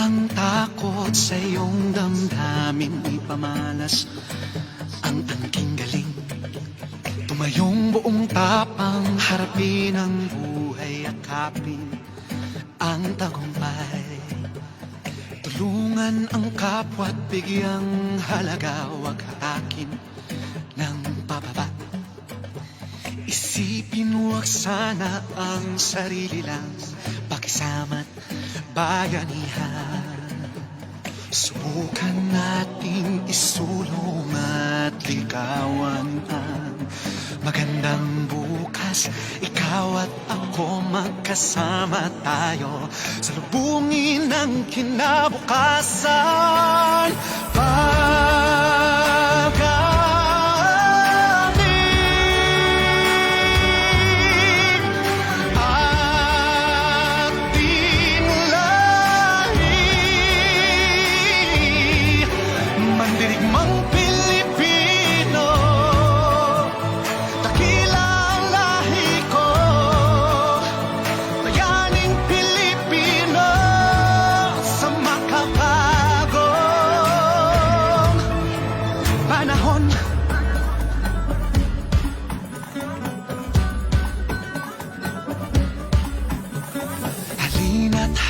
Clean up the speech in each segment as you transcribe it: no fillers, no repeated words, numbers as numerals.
ang takot sa iyong damdamin, ipamalas ang angking galing. Tumayong buong tapang, harapin ang buhay, akapin ang tagumpay. Tulungan ang kapwa't bigyang halaga, huwag hatakin ng pababa. Isipin huwag sana ang sarili lang, pakisama't bayanihan. Subukan nating isulong at ligawan ang magandang bukas. Ikaw at ako magkasama tayo, salubungin ang kinabukasan.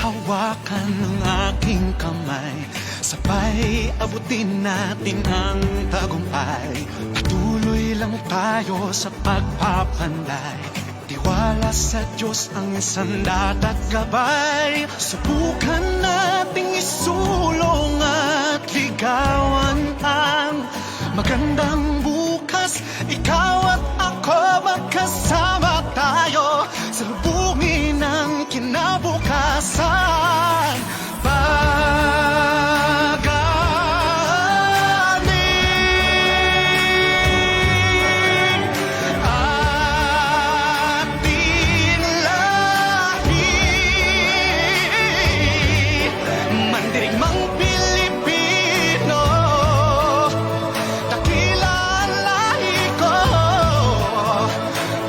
Hawakan ng aking kamay, sabay abutin natin ang tagumpay. Patuloy lang tayo sa pagpapanday, tiwala sa Diyos ang sandat at gabay. Subukan nating isulong at ligawan ang magandang bukas. Ikaw at ako magkasama tayo, salubungin ang kinabukasan. Pagaling ating lahi, mandirigmang Pilipino, dakila ang lahi ko,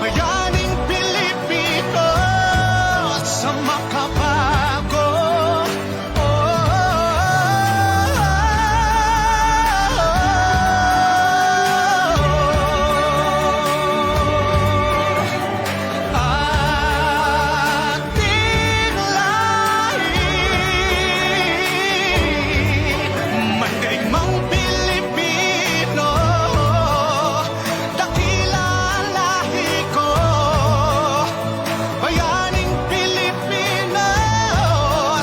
bayaning Pilipino sa makabago. Ating lahi, mandirigmang Pilipino, dakila ang lahi ko, bayaning Pilipino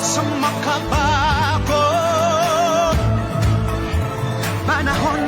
sa makabago panahon.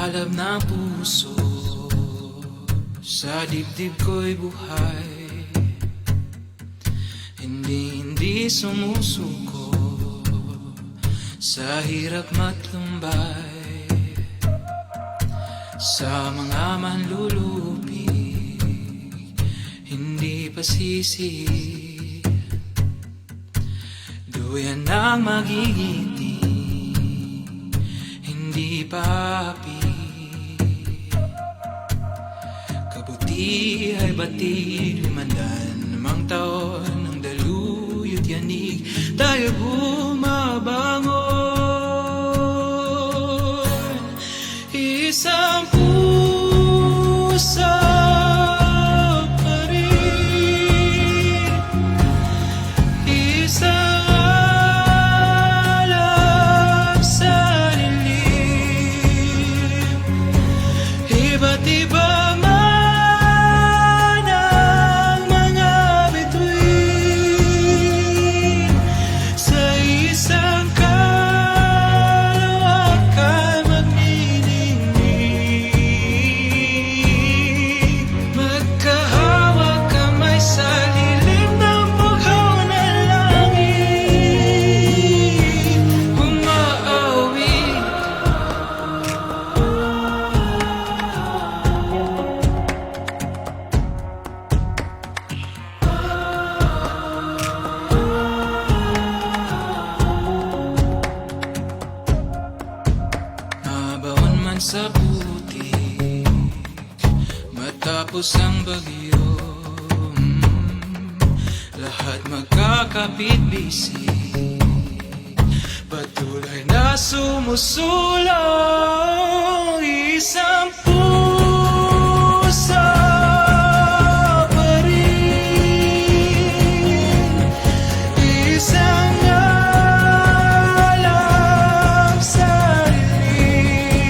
Alab ng puso, sa dibdib ko'y buhay, hindi sumusuko sa hirap matlumbay. Sa mga manlulupig, hindi pasisi, duyan ang magigiti, hindi papi. Kabuti ay batid, 500 taon ng daluyot yanig, tayo bumabangon. Isang puso pa rin, isang sa putik matapos ang bagyo. Lahat magkakapit-bisig, patuloy na sumusulong, isang puso pa rin, isang alam sa dilim.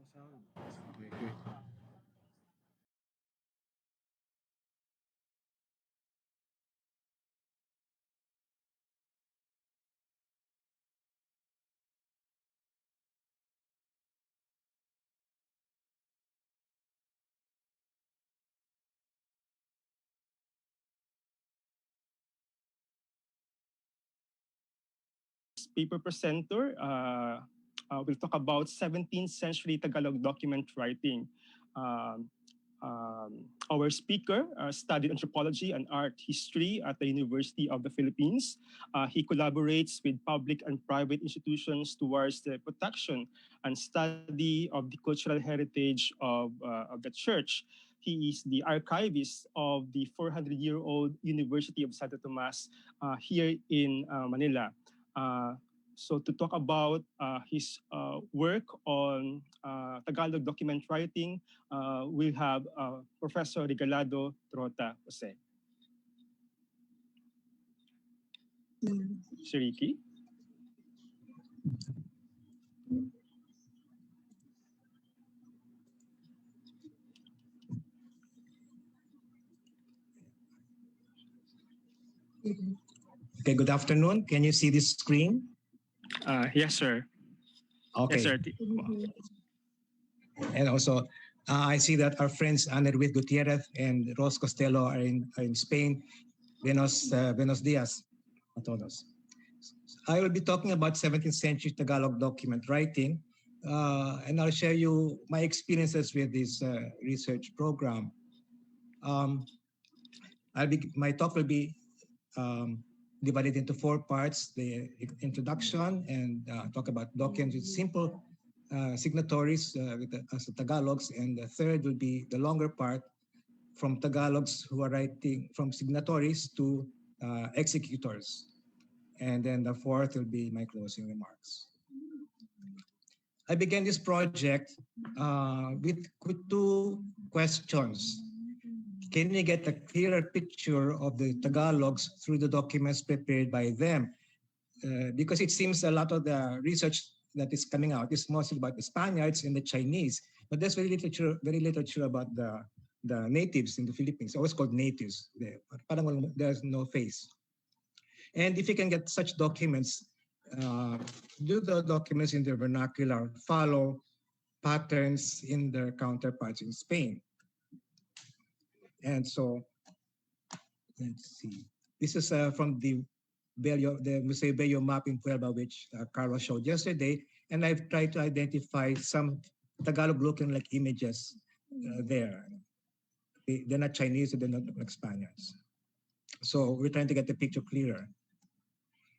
Okay, good. Paper presenter will talk about 17th century Tagalog document writing. Um, our speaker studied anthropology and art history at the University of the Philippines. He collaborates with public and private institutions towards the protection and study of the cultural heritage of the church. He is the archivist of the 400-year-old University of Santo Tomas here in Manila. So to talk about his work on Tagalog document writing, we have Professor Regalado Trota Jose. Shiriki. Okay, good afternoon. Can you see this screen? Yes, sir. Okay. Yes, sir. And also, I see that our friends Ana Ruiz Gutierrez and Ros Costello are in Spain. Buenos dias a todos. I will be talking about 17th century Tagalog document writing, and I'll share you my experiences with this research program. My talk will be divided into 4 parts: the introduction and talk about documents with simple signatories as the Tagalogs, and the third will be the longer part from Tagalogs who are writing from signatories to executors. And then the fourth will be my closing remarks. I began this project with 2 questions. Can we get a clearer picture of the Tagalogs through the documents prepared by them? Because it seems a lot of the research that is coming out is mostly about the Spaniards and the Chinese, but there's very literature about the natives in the Philippines, always called natives. There's no face. And if you can get such documents, do the documents in their vernacular follow patterns in their counterparts in Spain? And so, let's see. This is from the Museo Bello map in Puebla, which Carlos showed yesterday. And I've tried to identify some Tagalog-looking like images there. They're not Chinese, they're not like Spaniards. So we're trying to get the picture clearer.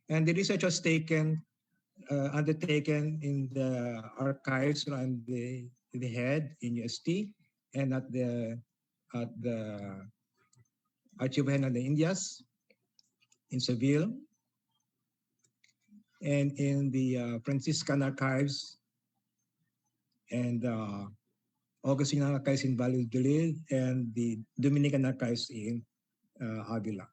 And the research was undertaken in the archives on the head in UST and at the Archivo de Indias in Seville, and in the Franciscan archives and Augustine archives in Valladolid, and the Dominican archives in Avila.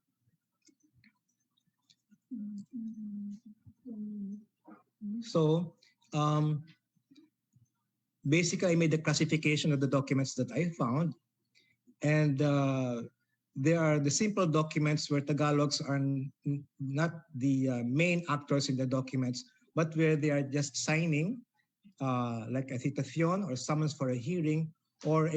So basically I made the classification of the documents that I found, and there are the simple documents where Tagalogs are not the main actors in the documents, but where they are just signing, like a citación or summons for a hearing, or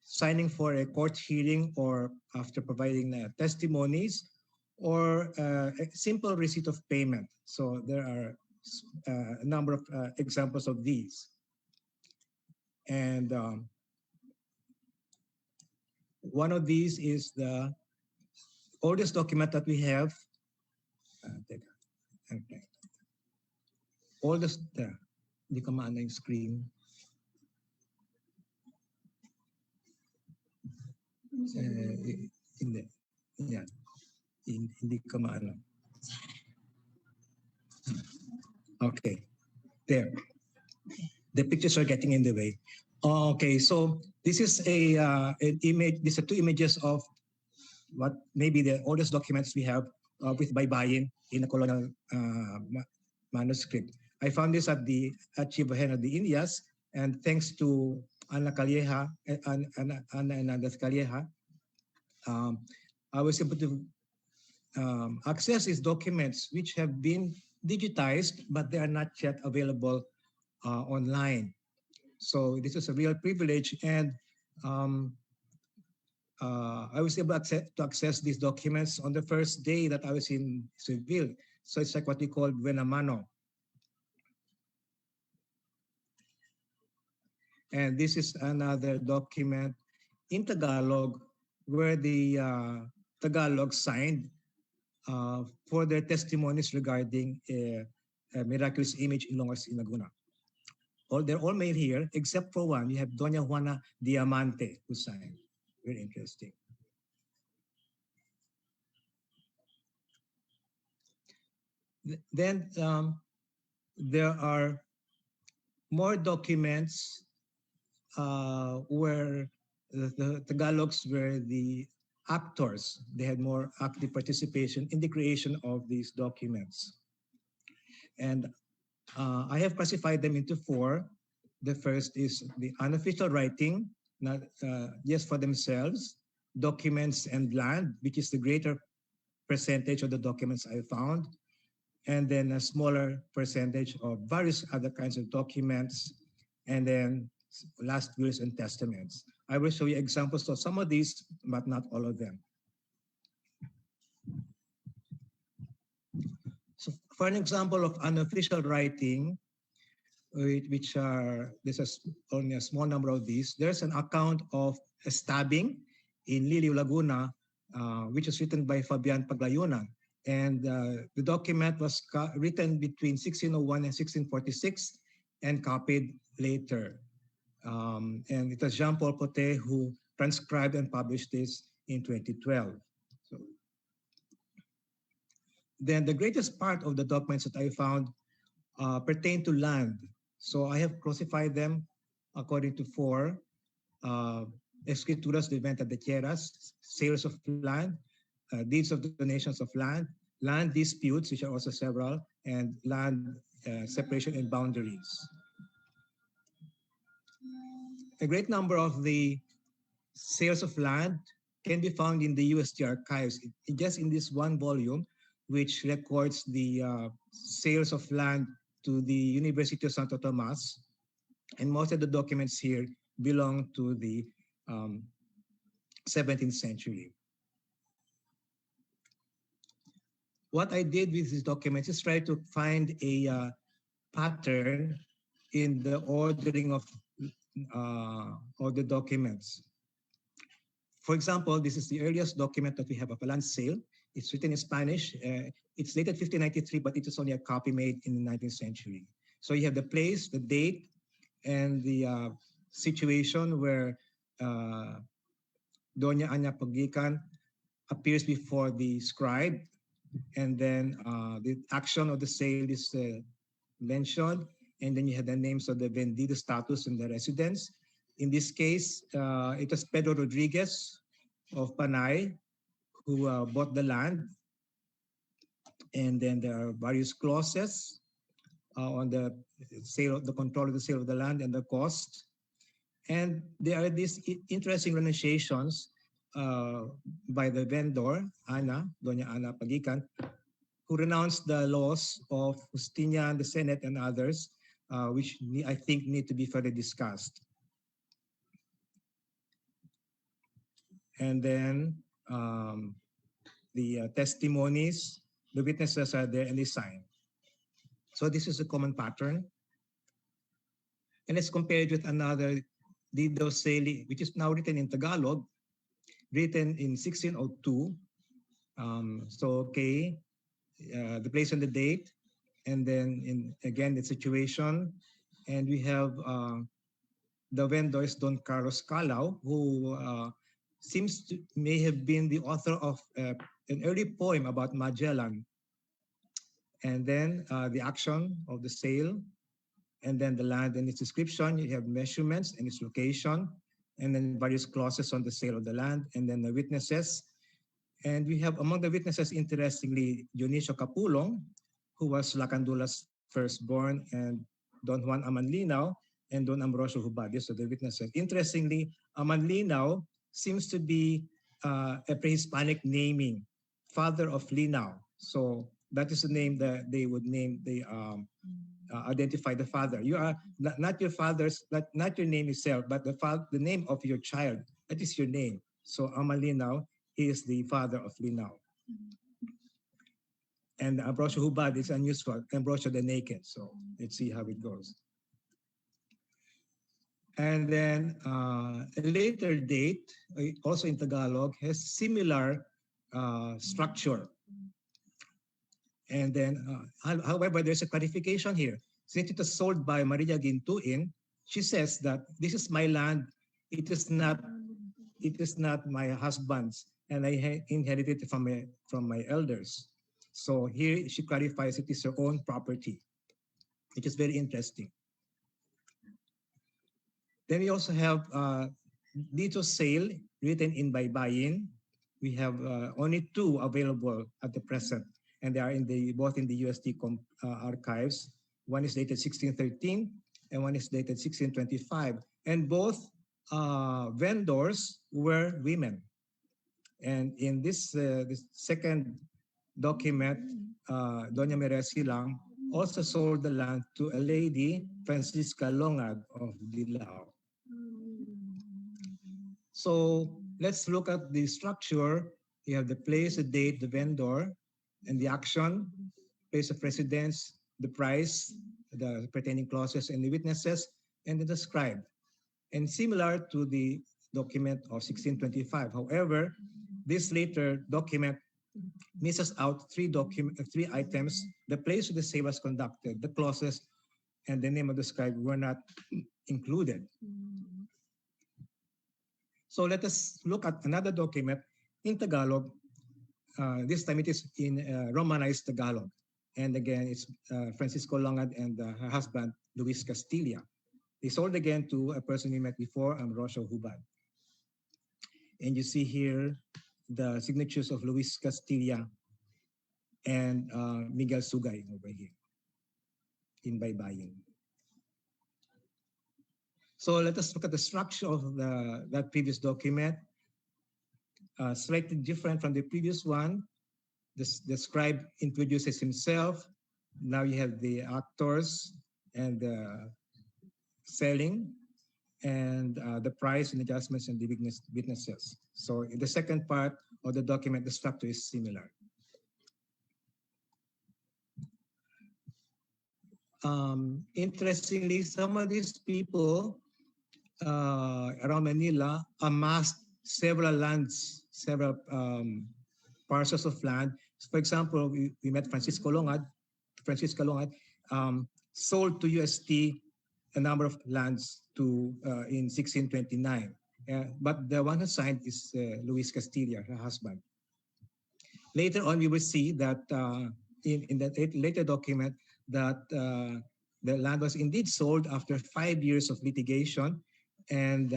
signing for a court hearing, or after providing testimonies, or a simple receipt of payment. So there are a number of examples of these. And one of these is the oldest document that we have. Oldest, hindi ko maano yung screen. Hindi. Yan. Hindi ko maano. Okay. There. The pictures are getting in the way. Okay, so this is an image. These are 2 images of what may be the oldest documents we have with Baybayin in a colonial manuscript. I found this at the Archivo de Indias, And thanks to Ana Calleja, Ana Hernandez Calleja, um, I was able to access these documents which have been digitized, but they are not yet available online. So this is a real privilege, and um, I was able to access these documents on the first day that I was in Seville. So it's like what we call buena mano. And this is another document in Tagalog where the Tagalog signed for their testimonies regarding a miraculous image in Longas in Laguna. They're all made here, except for one. We have Doña Juana Diamante who signed. Very interesting. Then there are more documents where the Tagalogs were the actors. They had more active participation in the creation of these documents. And I have classified them into four. The first is the unofficial writing, not just for themselves, documents and land, which is the greater percentage of the documents I found, and then a smaller percentage of various other kinds of documents, and then last wills and testaments. I will show you examples of some of these, but not all of them. So for an example of unofficial writing, which are, only a small number of these, there's an account of a stabbing in Liliu, Laguna, which was written by Fabian Paglayunan. And the document was written between 1601 and 1646 and copied later. And it was Jean-Paul Potet who transcribed and published this in 2012. So, then the greatest part of the documents that I found pertain to land. So I have classified them according to four. Escrituras de venta de tierras, sales of land, deeds of donations of land, land disputes, which are also several, and land separation and boundaries. A great number of the sales of land can be found in the UST archives. Just in this one volume, which records the sales of land to the University of Santo Tomas, and most of the documents here belong to the 17th century. What I did with these documents is try to find a pattern in the ordering of the documents. For example, this is the earliest document that we have of a land sale. It's written in Spanish. It's dated 1593, but it is only a copy made in the 19th century. So you have the place, the date, and the situation where Doña Ana Pagican appears before the scribe, and then the action of the sale is mentioned, and then you have the names of the vendido status and the residents. In this case, it was Pedro Rodriguez of Panay who bought the land, and then there are various clauses on the sale, the control of the sale of the land and the cost. And there are these interesting renunciations by the vendor, Doña Ana Pagican, who renounced the laws of Justinian, the Senate, and others, which I think need to be further discussed. And then the testimonies, the witnesses are there and they sign. So this is a common pattern. And let's compare it with another Dido Seli, which is now written in Tagalog, written in 1602. The place and the date, and then again the situation, and we have the vendor is Don Carlos Calao, who may have been the author of an early poem about Magellan, and then the action of the sale, and then the land and its description. You have measurements and its location, and then various clauses on the sale of the land, and then the witnesses. And we have among the witnesses, interestingly, Dionisio Capulong, who was Lacandula's firstborn, and Don Juan Amanlinao, and Don Ambrosio Hubad. These are the witnesses. Interestingly, Amanlinao seems to be a pre-Hispanic naming, father of Linao. So that is the name that they would name the identify the father. You are not your father's, not your name itself, but the name of your child. That is your name. So Amalinaw is the father of Linao. And Ambrosio Hubad is unusual, Ambrosio the Naked. So let's see how it goes. And then a later date, also in Tagalog, has similar structure. And then, however, there's a clarification here. Since it was sold by Maria Gintuin, she says that this is my land. It is not my husband's, and I inherited it from my elders. So here she clarifies it is her own property, which is very interesting. Then we also have deed of sale written in Baybayin. We have only two available at the present, and they are both in the UST archives. One is dated 1613, and one is dated 1625, and both vendors were women. And in this second document, Doña Meresi Lang also sold the land to a lady, Francisca Longad of Dilao. So let's look at the structure. You have the place, the date, the vendor, and the action, place of residence, the price, the pertaining clauses, and the witnesses, and the scribe. And similar to the document of 1625. However, this later document misses out three items: the place where the sale was conducted, the clauses, and the name of the scribe were not included. So let us look at another document in Tagalog. This time it is in Romanized Tagalog. And again, it's Francisco Longad and her husband, Luis Castilla. They sold again to a person we met before, Ambrosio Hubad. And you see here the signatures of Luis Castilla and Miguel Sugay over here in Baybayin. So let us look at the structure of that previous document. Slightly different from the previous one. The scribe introduces himself. Now you have the actors and the selling, and the price and adjustments and the witnesses. So in the second part of the document, the structure is similar. Interestingly, some of these people around Manila amassed several lands, several parcels of land. For example, we met Francisca Longad sold to UST a number of lands in 1629. But the one who signed is Luis Castilla, her husband. Later on, we will see that in the later document that the land was indeed sold after 5 years of litigation. And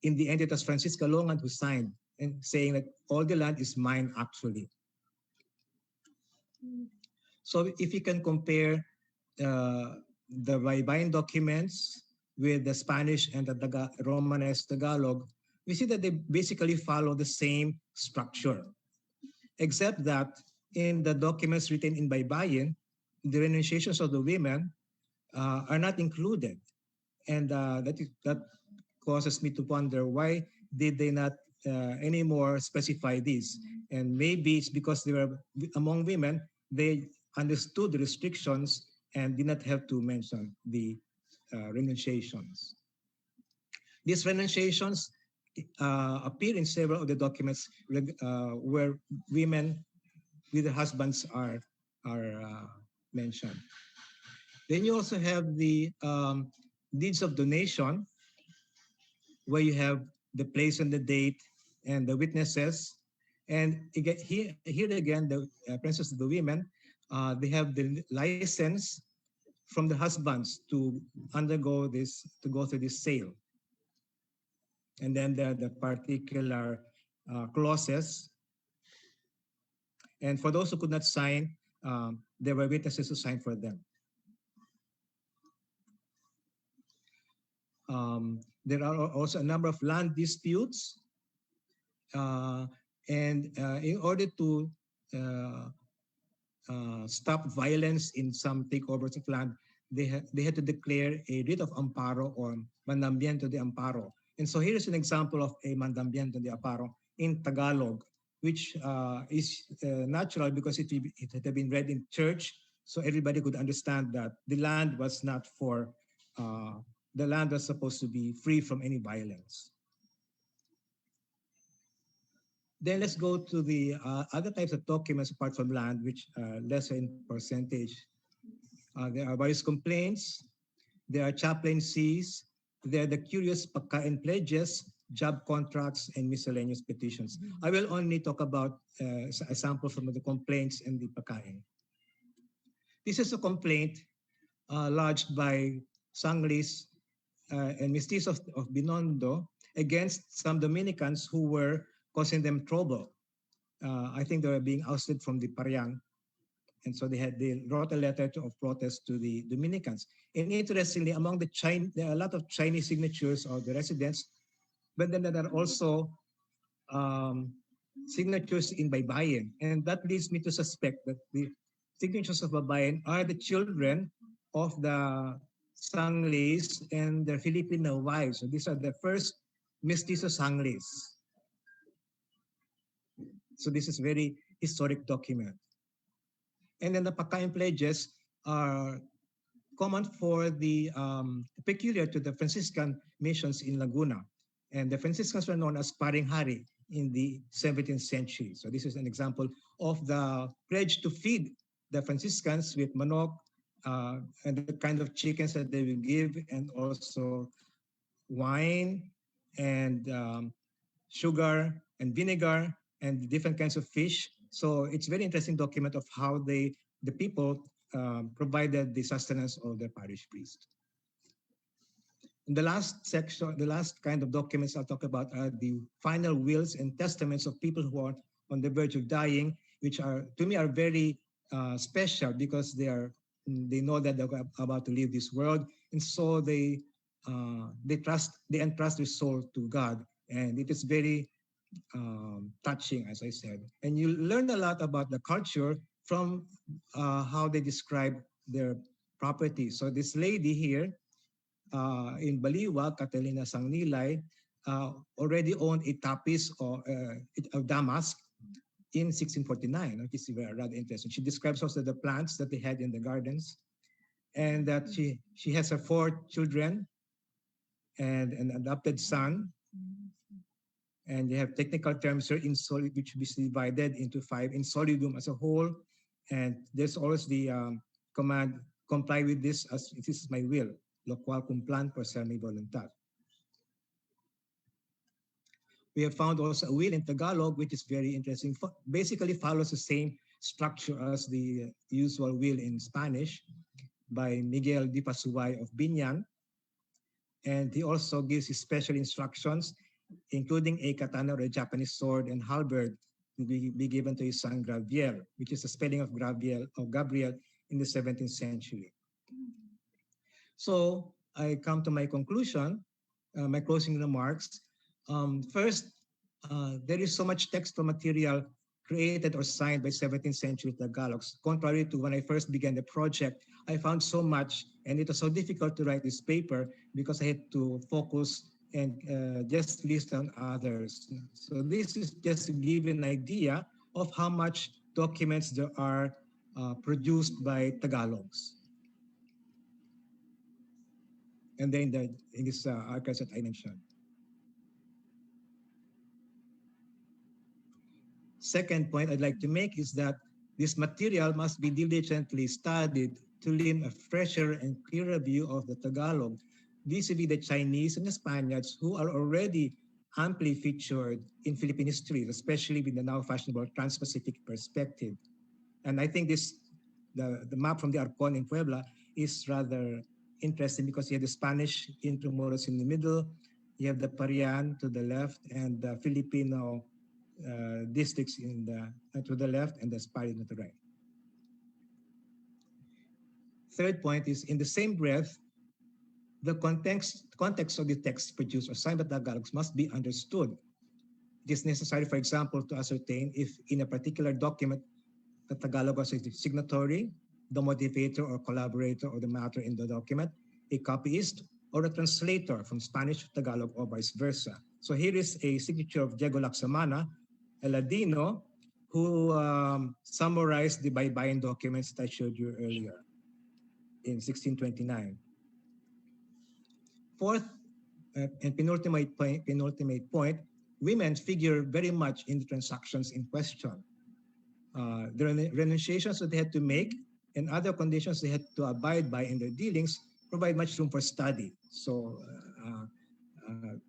in the end, it was Francisca Longan who signed and saying that all the land is mine actually. So if you can compare the Baybayin documents with the Spanish and the Romanesque Tagalog, we see that they basically follow the same structure, except that in the documents written in Baybayin, the renunciations of the women are not included. And that causes me to wonder, why did they not anymore specify this? And maybe it's because they were among women, they understood the restrictions and did not have to mention the renunciations. These renunciations appear in several of the documents where women with their husbands are mentioned. Then you also have the deeds of donation, where you have the place and the date and the witnesses. And again, here again, the princess of the women, they have the license from the husbands to undergo this, to go through this sale. And then the particular clauses. And for those who could not sign, there were witnesses to sign for them. There are also a number of land disputes, uh, and in order to uh, stop violence in some takeovers of land, they had to declare a writ of amparo or mandamiento de amparo. And so here is an example of a mandamiento de amparo in Tagalog, which is natural because it had been read in church, so everybody could understand that the land was not for, the land was supposed to be free from any violence. Then let's go to the other types of documents apart from land, which lesser in percentage. There are various complaints, there are chaplaincies, there are the curious pagkain pledges, job contracts, and miscellaneous petitions. I will only talk about a sample from the complaints and the pagkain. This is a complaint lodged by Sanglis and Mestizos of Binondo against some Dominicans who were causing them trouble. I think they were being ousted from the Parian, and so they wrote a letter of protest to the Dominicans. And interestingly, among the there are a lot of Chinese signatures of the residents, but then there are also signatures in Baybayin. And that leads me to suspect that the signatures of Baybayin are the children of the Sanglis and their Filipino wives. So these are the first mestizo Sanglis. So this is very historic document. And then the pagkain pledges are common for the peculiar to the Franciscan missions in Laguna. And the Franciscans were known as paring hari in the 17th century. So this is an example of the pledge to feed the Franciscans with manok and the kind of chickens that they will give, and also wine and sugar and vinegar and different kinds of fish. So it's a very interesting document of how the people provided the sustenance of their parish priest. In the last section, the last kind of documents I'll talk about are the final wills and testaments of people who are on the verge of dying, which are, to me, are very special because they know that they're about to leave this world, and so they entrust their soul to God, and it is very touching, as I said. And you learn a lot about the culture from how they describe their property. So this lady here in Baliwa, Catalina Sangnilay, already owned a tapis of damask in 1649, which is rather interesting. She describes also the plants that they had in the gardens, and that she has her 4 children and an adopted son. And you have technical terms here in solid, which is divided into 5 in solidum as a whole. And there's always the command, comply with this as this is my will, lo cual cumplan por ser mi voluntad. We have found also a will in Tagalog, which is very interesting. Basically follows the same structure as the usual will in Spanish by Miguel Di Pasuay of Binyan. And he also gives special instructions, including a katana or a Japanese sword and halberd to be given to his son Gabriel, which is the spelling of Gabriel in the 17th century. So I come to my conclusion, my closing remarks. First, there is so much textual material created or signed by 17th century Tagalogs. Contrary to when I first began the project, I found so much, and it was so difficult to write this paper because I had to focus and just list on others. So this is just to give an idea of how much documents there are produced by Tagalogs. And then in this archives that I mentioned. Second point I'd like to make is that this material must be diligently studied to learn a fresher and clearer view of the Tagalog vis-a-vis the Chinese and the Spaniards who are already amply featured in Philippine history, especially with the now fashionable trans-Pacific perspective. And I think the map from the Arcon in Puebla is rather interesting because you have the Spanish Intramuros in the middle, you have the Parian to the left, and the Filipino districts to the left, and the Spanish to the right. Third point is, in the same breath, the context of the text produced or signed by Tagalogs must be understood. It is necessary, for example, to ascertain if in a particular document the Tagalog was a signatory, the motivator or collaborator of the matter in the document, a copyist, or a translator from Spanish to Tagalog or vice versa. So here is a signature of Diego Laksamana, a Ladino, who summarized the Baybayin documents that I showed you earlier in 1629. Fourth, and penultimate point, women figure very much in the transactions in question. The renunciations that they had to make and other conditions they had to abide by in their dealings provide much room for study. So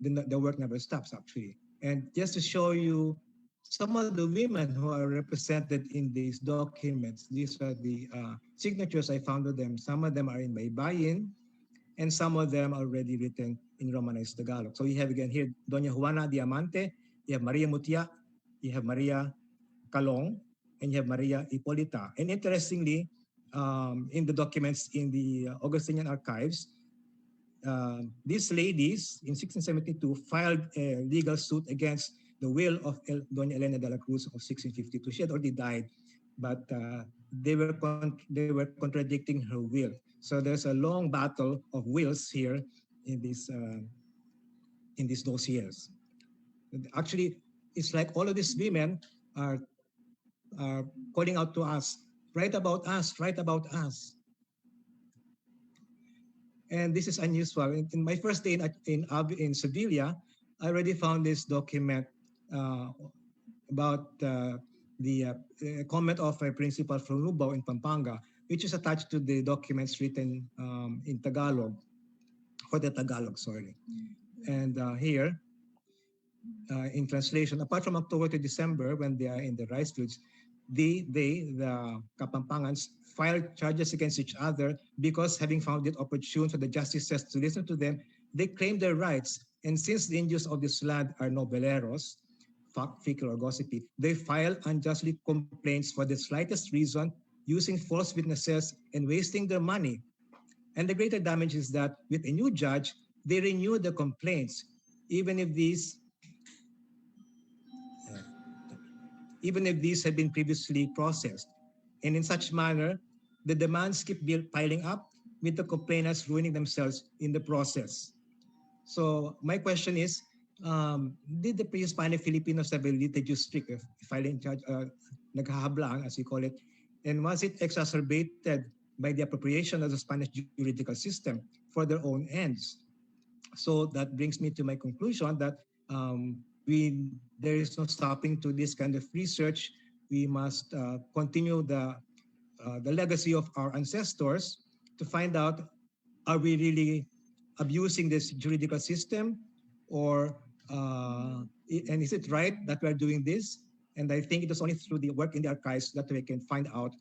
the work never stops, actually. And just to show you some of the women who are represented in these documents, these are the signatures I found of them. Some of them are in Baybayin, and some of them are already written in Romanized Tagalog. So you have again here Doña Juana Diamante, you have Maria Mutia, you have Maria Calong, and you have Maria Hipolita. And interestingly, in the documents in the Augustinian archives, these ladies in 1672 filed a legal suit against the will of Doña Elena de la Cruz of 1652. She had already died, but they were contradicting her will. So there's a long battle of wills here in these dossiers. Actually, it's like all of these women are calling out to us, write about us, write about us. And this is unusual. In my first day in Sevilla, I already found this document about the comment of a principal from Lubao in Pampanga, which is attached to the documents written in Tagalog, for the Tagalog, sorry. And here, in translation, apart from October to December, when they are in the rice fields, the Kapampangans filed charges against each other because, having found it opportune for the justices to listen to them, they claimed their rights. And since the Indians of this land are noveleros, fickle or gossipy, they file unjustly complaints for the slightest reason, using false witnesses and wasting their money. And the greater damage is that with a new judge, they renew the complaints, even if these had been previously processed. And in such manner, the demands keep piling up, with the complainants ruining themselves in the process. So my question is, did the pre-Hispanic Filipinos have a litigious streak of filing charge, naghahablaan, as you call it, and was it exacerbated by the appropriation of the Spanish juridical system for their own ends? So that brings me to my conclusion that there is no stopping to this kind of research. We must continue the legacy of our ancestors to find out, are we really abusing this juridical system, or and is it right that we are doing this? And I think it is only through the work in the archives that we can find out,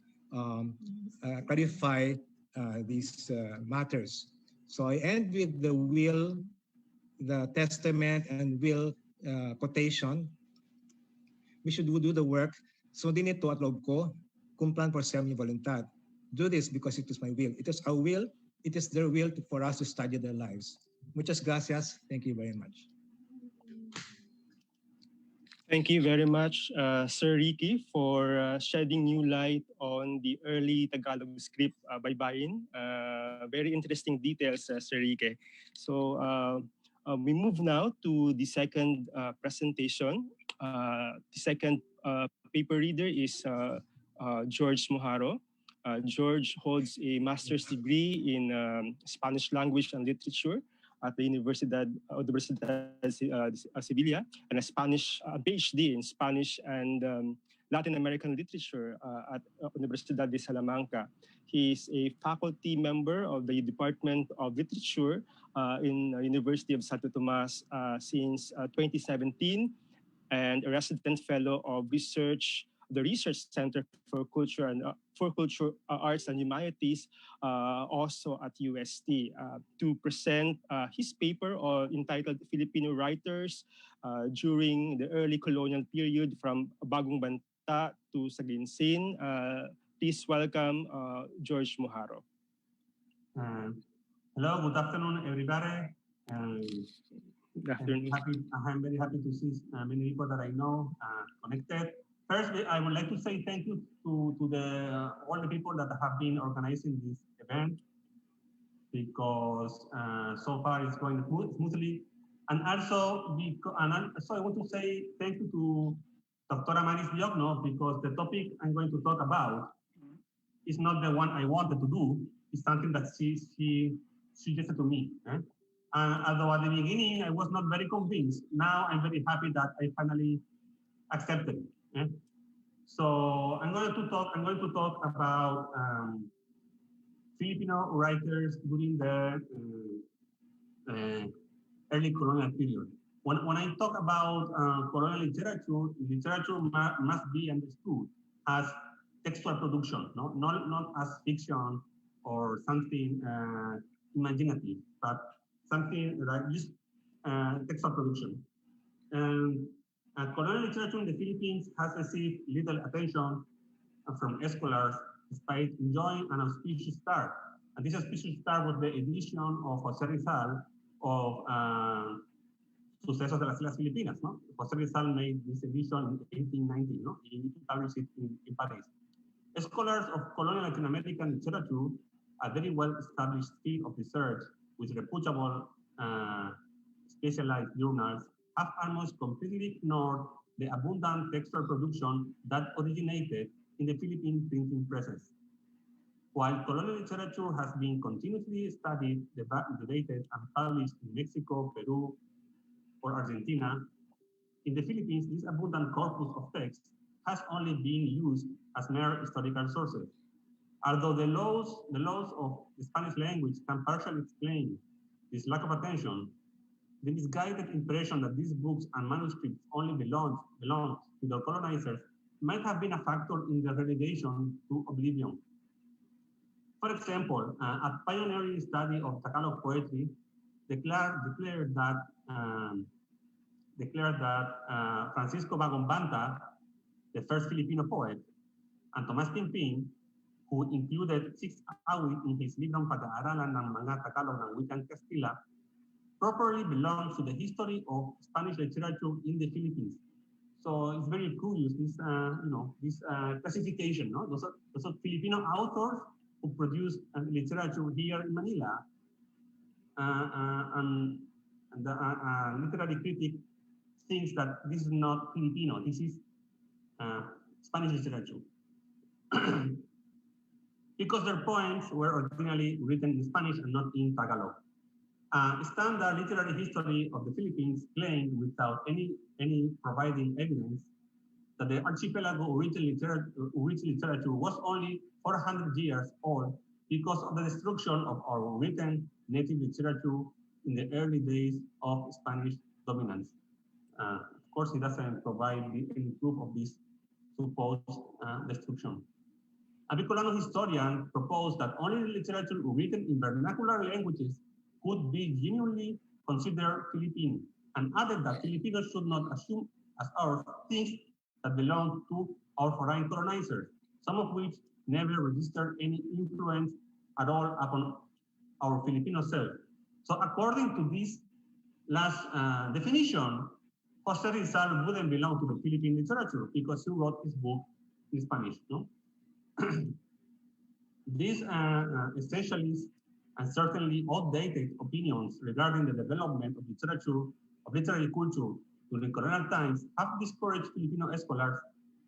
clarify these matters. So I end with the will, the testament, and will quotation. We should do the work. Sundin ito at loob ko, cumplan por ser mi voluntad. Do this because it is my will. It is our will. It is their will for us to study their lives. Muchas gracias. Thank you very much. Thank you very much, Sir Ricky, for shedding new light on the early Tagalog script Baybayin. Very interesting details, Sir Ricky. So we move now to the second presentation. The second paper reader is George Moharo. George holds a master's degree in Spanish language and literature at the Universidad Sevilla, and a PhD in Spanish and Latin American literature at Universidad de Salamanca. He is a faculty member of the Department of Literature in University of Santo Tomas since 2017, and a resident fellow of the Research Center for Culture and Arts and Humanities, also at UST, to present his paper entitled Filipino Writers during the early colonial period from Bagong Banta to Saginsin. Please welcome George Moharo. Hello, good afternoon, everybody. Good afternoon. I'm very happy to see many people that I know connected. First, I would like to say thank you to all the people that have been organizing this event because so far it's going smoothly. And also, I want to say thank you to Dr. Amaris Diogno because the topic I'm going to talk about is not the one I wanted to do. It's something that she suggested to me. And although at the beginning I was not very convinced, now I'm very happy that I finally accepted. So I'm going to talk about Filipino writers during the early colonial period. When I talk about colonial literature must be understood as textual production, not as fiction or something imaginative, but something that is textual production. And colonial literature in the Philippines has received little attention from scholars despite enjoying an auspicious start. And this auspicious start was the edition of José Rizal of Sucesos de las Islas Filipinas. No? José Rizal made this edition in 1890. No? He published it in Paris. Scholars of colonial Latin American literature, a very well-established field of research with reputable specialized journals, have almost completely ignored the abundant textual production that originated in the Philippine printing presses. While colonial literature has been continuously studied, debated, and published in Mexico, Peru, or Argentina, in the Philippines, this abundant corpus of text has only been used as mere historical sources. Although the laws of the Spanish language can partially explain this lack of attention, the misguided impression that these books and manuscripts only belong to the colonizers might have been a factor in their relegation to oblivion. For example, a pioneering study of Tagalog poetry declared that Francisco Bagombanta, the first Filipino poet, and Tomas Pimpin, who included 6 awit in his librong Pag-aaralan ng mga Tagalog ng Wikang Kastila, properly belongs to the history of Spanish literature in the Philippines. So it's very curious, this classification. No? Those are Filipino authors who produce literature here in Manila, and the literary critic thinks that this is not Filipino, this is Spanish literature. Because their poems were originally written in Spanish and not in Tagalog. Standard literary history of the Philippines claimed, without any providing evidence, that the archipelago original literature was only 400 years old because of the destruction of our written native literature in the early days of Spanish dominance. Of course, it doesn't provide any proof of this supposed destruction. A Bicolano historian proposed that only literature written in vernacular languages could be genuinely considered Philippine, and added that Filipinos should not assume as our things that belong to our foreign colonizers, some of which never registered any influence at all upon our Filipino self. So according to this last definition, José Rizal wouldn't belong to the Philippine literature because he wrote his book in Spanish. No? These essentialist and certainly outdated opinions regarding the development of literary culture during colonial times have discouraged Filipino scholars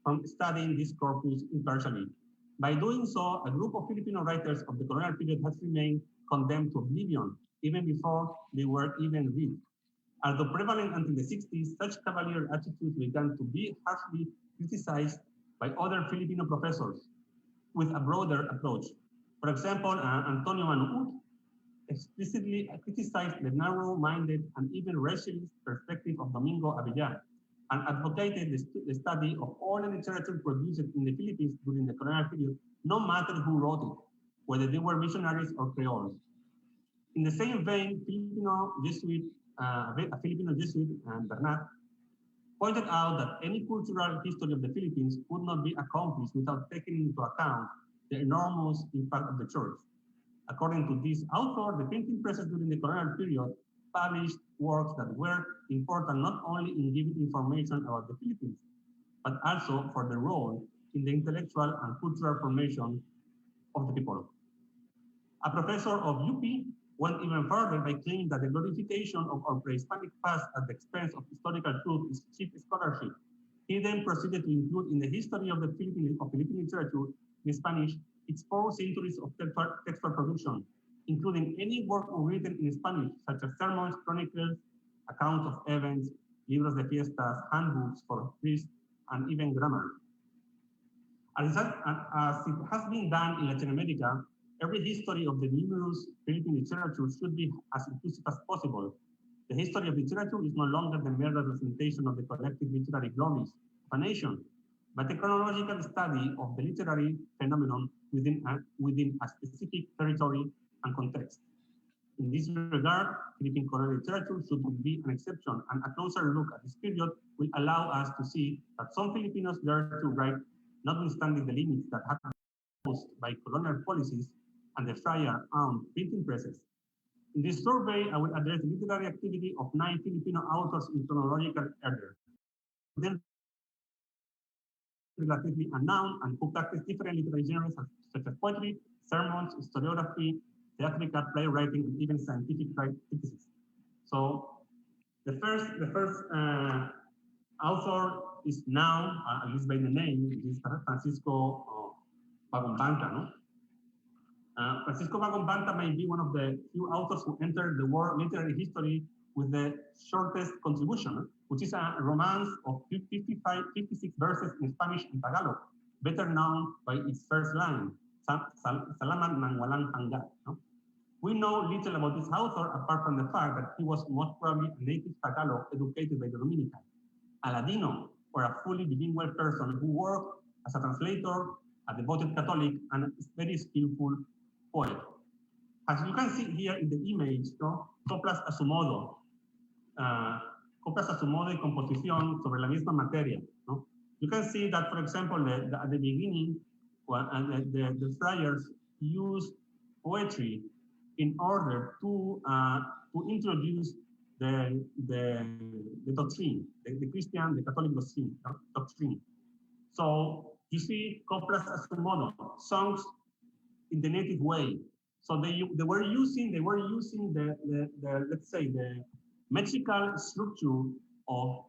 from studying this corpus impartially. By doing so, a group of Filipino writers of the colonial period has remained condemned to oblivion even before they were even read. Although prevalent until the 60s, such cavalier attitudes began to be harshly criticized by other Filipino professors with a broader approach. For example, Antonio Manuut explicitly criticized the narrow-minded and even racialist perspective of Domingo Abella and advocated the study of all the literature produced in the Philippines during the colonial period, no matter who wrote it, whether they were missionaries or Creoles. In the same vein, a Filipino Jesuit, Bernat, pointed out that any cultural history of the Philippines could not be accomplished without taking into account the enormous impact of the church. According to this author, the printing presses during the colonial period published works that were important not only in giving information about the Philippines, but also for their role in the intellectual and cultural formation of the people. A professor of UP went even further by claiming that the glorification of our pre-Hispanic past at the expense of historical truth is cheap scholarship. He then proceeded to include in the history of the Philippine literature in Spanish its 4 centuries of textual production, including any work written in Spanish, such as sermons, chronicles, accounts of events, libros de fiestas, handbooks for priests, and even grammar. As it has been done in Latin America, every history of the numerous Philippine literature should be as inclusive as possible. The history of literature is no longer the mere representation of the collective literary glories of a nation, but a chronological study of the literary phenomenon within a specific territory and context. In this regard, Philippine colonial literature should be an exception, and a closer look at this period will allow us to see that some Filipinos dared to write, notwithstanding the limits that had been imposed by colonial policies and the friar-owned printing presses. In this survey, I will address the literary activity of 9 Filipino authors in chronological order. Then relatively unknown and who practice different literary genres such as poetry, sermons, historiography, theatrical playwriting, and even scientific criticism. So the first author is now, at least by the name, is Francisco Bagombanta. No? Francisco Bagombanta may be one of the few authors who entered the world literary history with the shortest contribution, which is a romance of 56 verses in Spanish and Tagalog, better known by its first line, Salamat ng walang hanggan. No? We know little about this author apart from the fact that he was most probably a native Tagalog educated by the Dominican, a Ladino, or a fully bilingual person who worked as a translator, a devoted Catholic, and a very skillful poet. As you can see here in the image, no, coplas a su modo y composición sobre la misma materia. No? You can see that, for example, at the beginning, the friars used poetry in order to introduce the doctrine, the Christian, the Catholic doctrine. So you see coplas a su modo, songs in the native way. So they were using the let's say the metrical structure of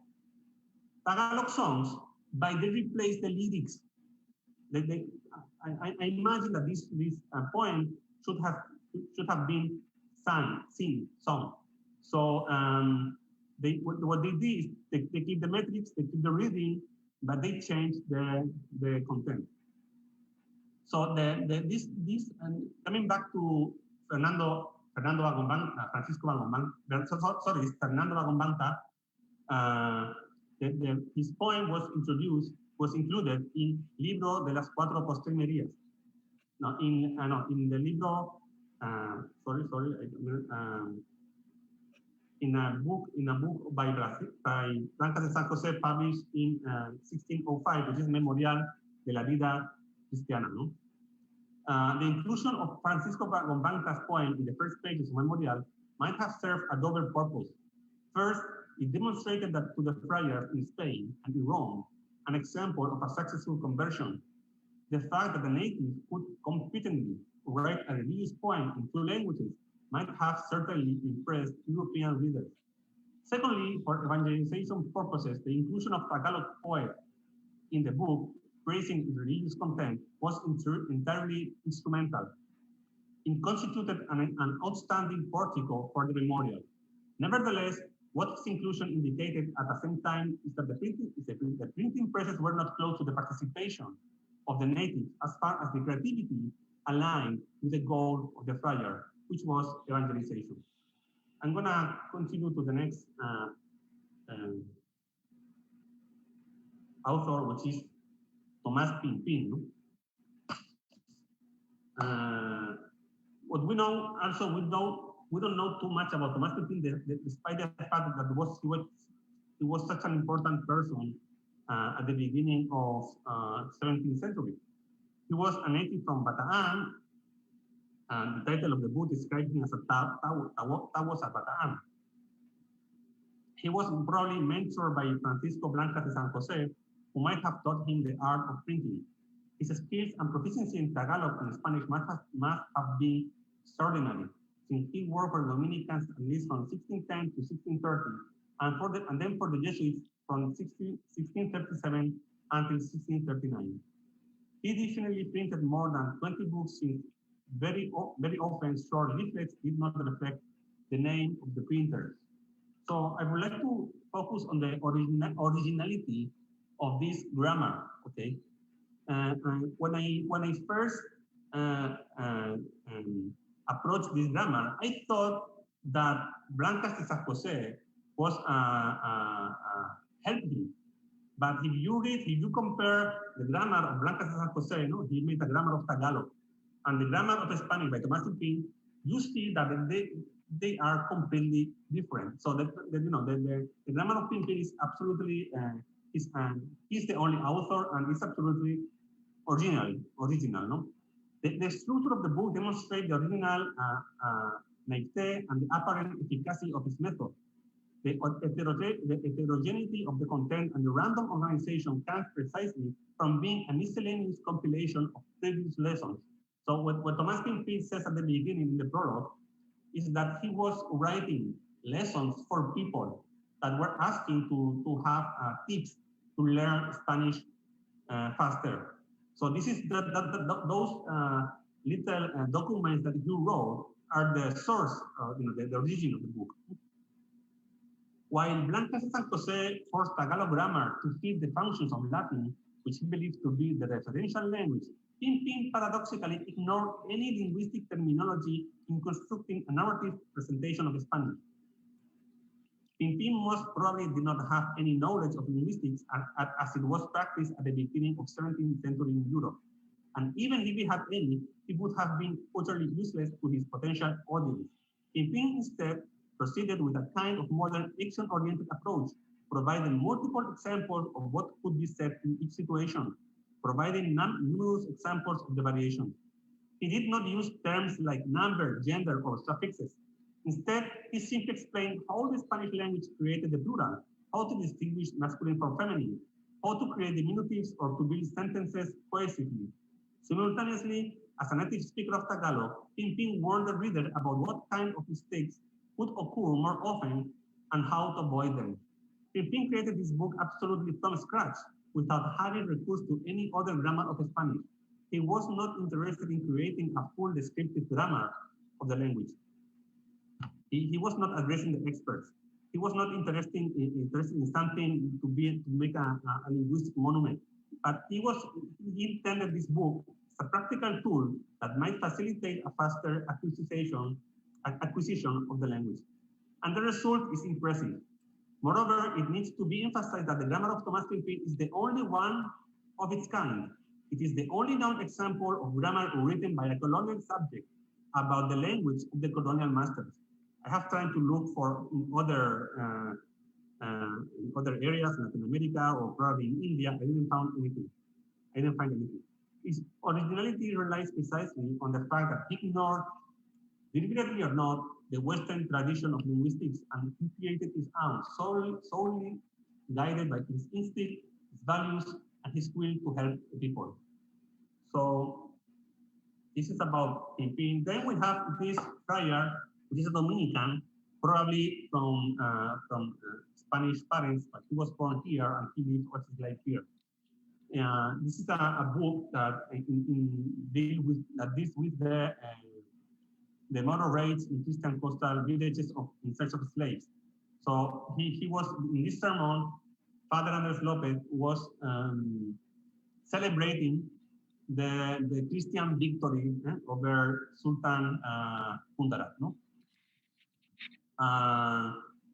Tagalog songs, but they replaced the lyrics. I imagine that this poem should have been sung. So what they did is they keep the metrics, they keep the reading, but they changed the content. So coming back to Fernando Agombanta, Francisco Agombanta, sorry, Fernando Agombanta, his poem was included in Libro de las Cuatro Postrimerías. No, in the libro, in a book by Blancas de San Jose, published in 1605, which is Memorial de la Vida Cristiana. No? The inclusion of Francisco Agombanta's poem in the first pages of Memorial might have served a double purpose. First, it demonstrated that to the friars in Spain and in Rome, an example of a successful conversion. The fact that the natives could competently write a religious poem in 2 languages might have certainly impressed European readers. Secondly, for evangelization purposes, the inclusion of Tagalog poet in the book, praising its religious content, was entirely instrumental. It constituted an outstanding portico for the memorial. Nevertheless, what its inclusion indicated at the same time is that the printing presses were not close to the participation of the natives as far as the creativity aligned with the goal of the friar, which was evangelization. I'm gonna continue to the next author, which is Tomás Pinpin. What we know also, we don't know too much about Tomás Pinpin, despite the fact that he was such an important person at the beginning of 17th century. He was a native from Bataan, And the title of the book describes him as a Tao sa Bataan. He was probably mentored by Francisco Blancas de San Jose, who might have taught him the art of printing. His skills and proficiency in Tagalog and Spanish must have been extraordinary, since he worked for the Dominicans at least from 1610 to 1630, and then for the Jesuits from 1637 until 1639. He additionally printed more than 20 books, since very often short leaflets did not reflect the name of the printers. So I would like to focus on the originality of this grammar. Okay, when I first approached this grammar, I thought that Blancas de San Jose was helping. But if you compare the grammar of Blancas de San Jose, he made a grammar of Tagalog, and the grammar of Spanish by Tomás Pin, you see that they are completely different. So the grammar of Pin is absolutely he's the only author, and it's absolutely original. No, the structure of the book demonstrates the original naivete and the apparent efficacy of his method. The heterogeneity of the content and the random organization comes precisely from being a miscellaneous compilation of previous lessons. So what Tomás Pin says at the beginning in the prologue is that he was writing lessons for people that were asking to have tips to learn Spanish faster. So this is those little documents that he wrote are the source, the origin of the book. While Blancas de San Jose forced Tagalog grammar to fit the functions of Latin, which he believed to be the referential language, Pin paradoxically ignored any linguistic terminology in constructing a narrative presentation of Spanish. Pin most probably did not have any knowledge of linguistics as it was practiced at the beginning of 17th century in Europe. And even if he had any, it would have been utterly useless to his potential audience. Pin instead proceeded with a kind of modern action-oriented approach, providing multiple examples of what could be said in each situation, providing numerous examples of the variation. He did not use terms like number, gender, or suffixes. Instead, he simply explained how the Spanish language created the plural, how to distinguish masculine from feminine, how to create diminutives or to build sentences cohesively. Simultaneously, as a native speaker of Tagalog, Pin warned the reader about what kind of mistakes would occur more often and how to avoid them. Pin created this book absolutely from scratch, without having recourse to any other grammar of Spanish. He was not interested in creating a full descriptive grammar of the language. He was not addressing the experts. He was not interested in something to make a linguistic monument. But he intended this book as a practical tool that might facilitate a faster acquisition of the language. And the result is impressive. Moreover, it needs to be emphasized that the grammar of Tomás Pin is the only one of its kind. It is the only known example of grammar written by a colonial subject about the language of the colonial masters. I have tried to look for other areas in Latin America or probably in India. I didn't find anything. Its originality relies precisely on the fact that he ignored, deliberately or not, the Western tradition of linguistics, and he created his own, solely guided by his instinct, his values, and his will to help the people. So this is about Pin. Then we have this friar, which is a Dominican, probably from Spanish parents, but he was born here and he lived all his life here. This is a book that deals with the murder rates in Christian coastal villages in search of slaves. So he was, in this sermon, Father Andres Lopez was celebrating the Christian victory over Sultan Kundarat. No?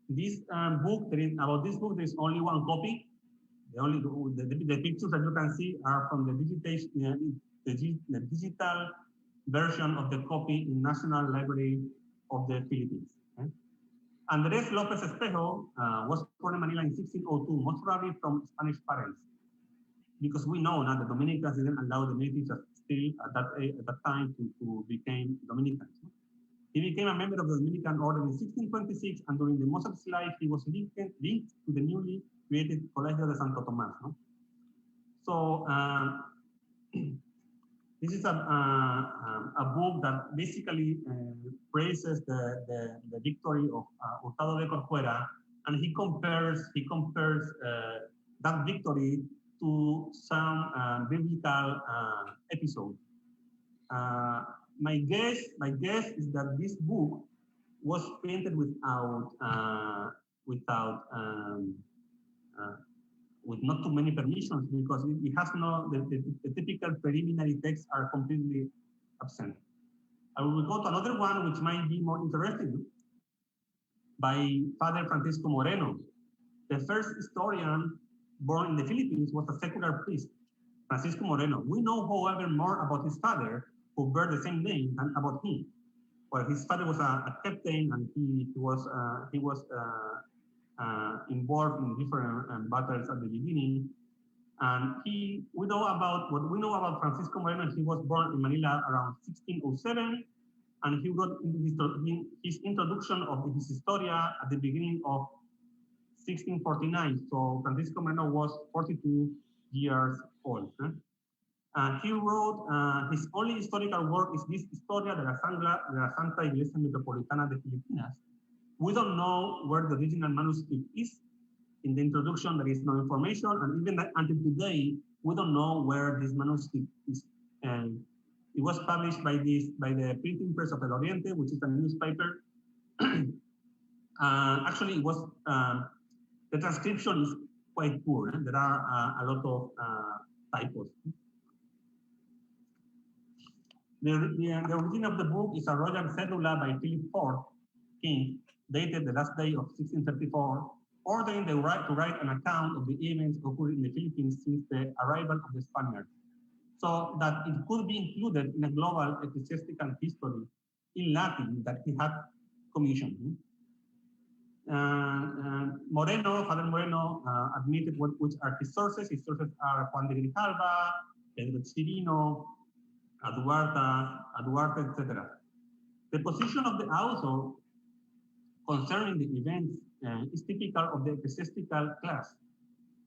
This book, about this book, there is only one copy. The pictures that you can see are from the digital version of the copy in National Library of the Philippines. Okay? Andres Lopez Espejo was born in Manila in 1602, most probably from Spanish parents. because we know now the Dominicans didn't allow the natives still at that time to become Dominicans. He became a member of the Dominican Order in 1626, and during the most of his life, he was linked to the newly created Colegio de Santo Tomás. No? So this is a book that basically praises the victory of Hurtado de Corcuera, and he compares that victory to some biblical episode. My guess is that this book was painted with not too many permissions, because it has no the typical preliminary texts are completely absent. I will go to another one which might be more interesting, by Father Francisco Moreno. The first historian born in the Philippines was a secular priest, Francisco Moreno. We know, however, more about his father, who bear the same name, than about him. Well, his father was a captain, and he was involved in different battles at the beginning. And what we know about Francisco Moreno, he was born in Manila around 1607, and he wrote his introduction of his Historia at the beginning of 1649. So Francisco Moreno was 42 years old. He wrote his only historical work is this Historia de la Santa Iglesia Metropolitana de Filipinas. We don't know where the original manuscript is. In the introduction, there is no information, and even until today, we don't know where this manuscript is. And it was published by the printing press of El Oriente, which is a newspaper. Actually, it was the transcription is quite poor. There are a lot of typos. The origin of the book is a royal cedula by Philip IV, king, dated the last day of 1634, ordering the right to write an account of the events occurring in the Philippines since the arrival of the Spaniards, so that it could be included in a global ecclesiastical history in Latin that he had commissioned. Father Moreno admitted which are his sources. His sources are Juan de Grijalva, Pedro Chirino, Duarte, etc. The position of the author concerning the events is typical of the ecclesiastical class.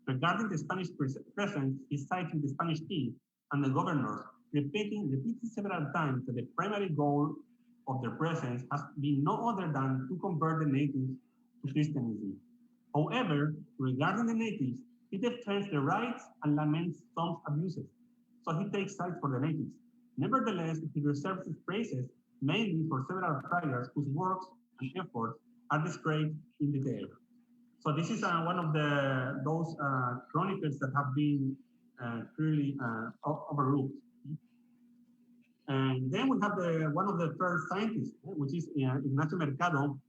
Regarding the Spanish presence, he cited the Spanish king and the governors, repeating several times that the primary goal of their presence has been no other than to convert the natives to Christianity. However, regarding the natives, he defends the rights and laments some abuses, so he takes sides for the natives. Nevertheless, he reserves his praises mainly for several friars whose works and efforts are described in detail. So this is one of those chronicles that have been clearly overlooked. And then we have one of the first scientists, which is Ignacio Mercado,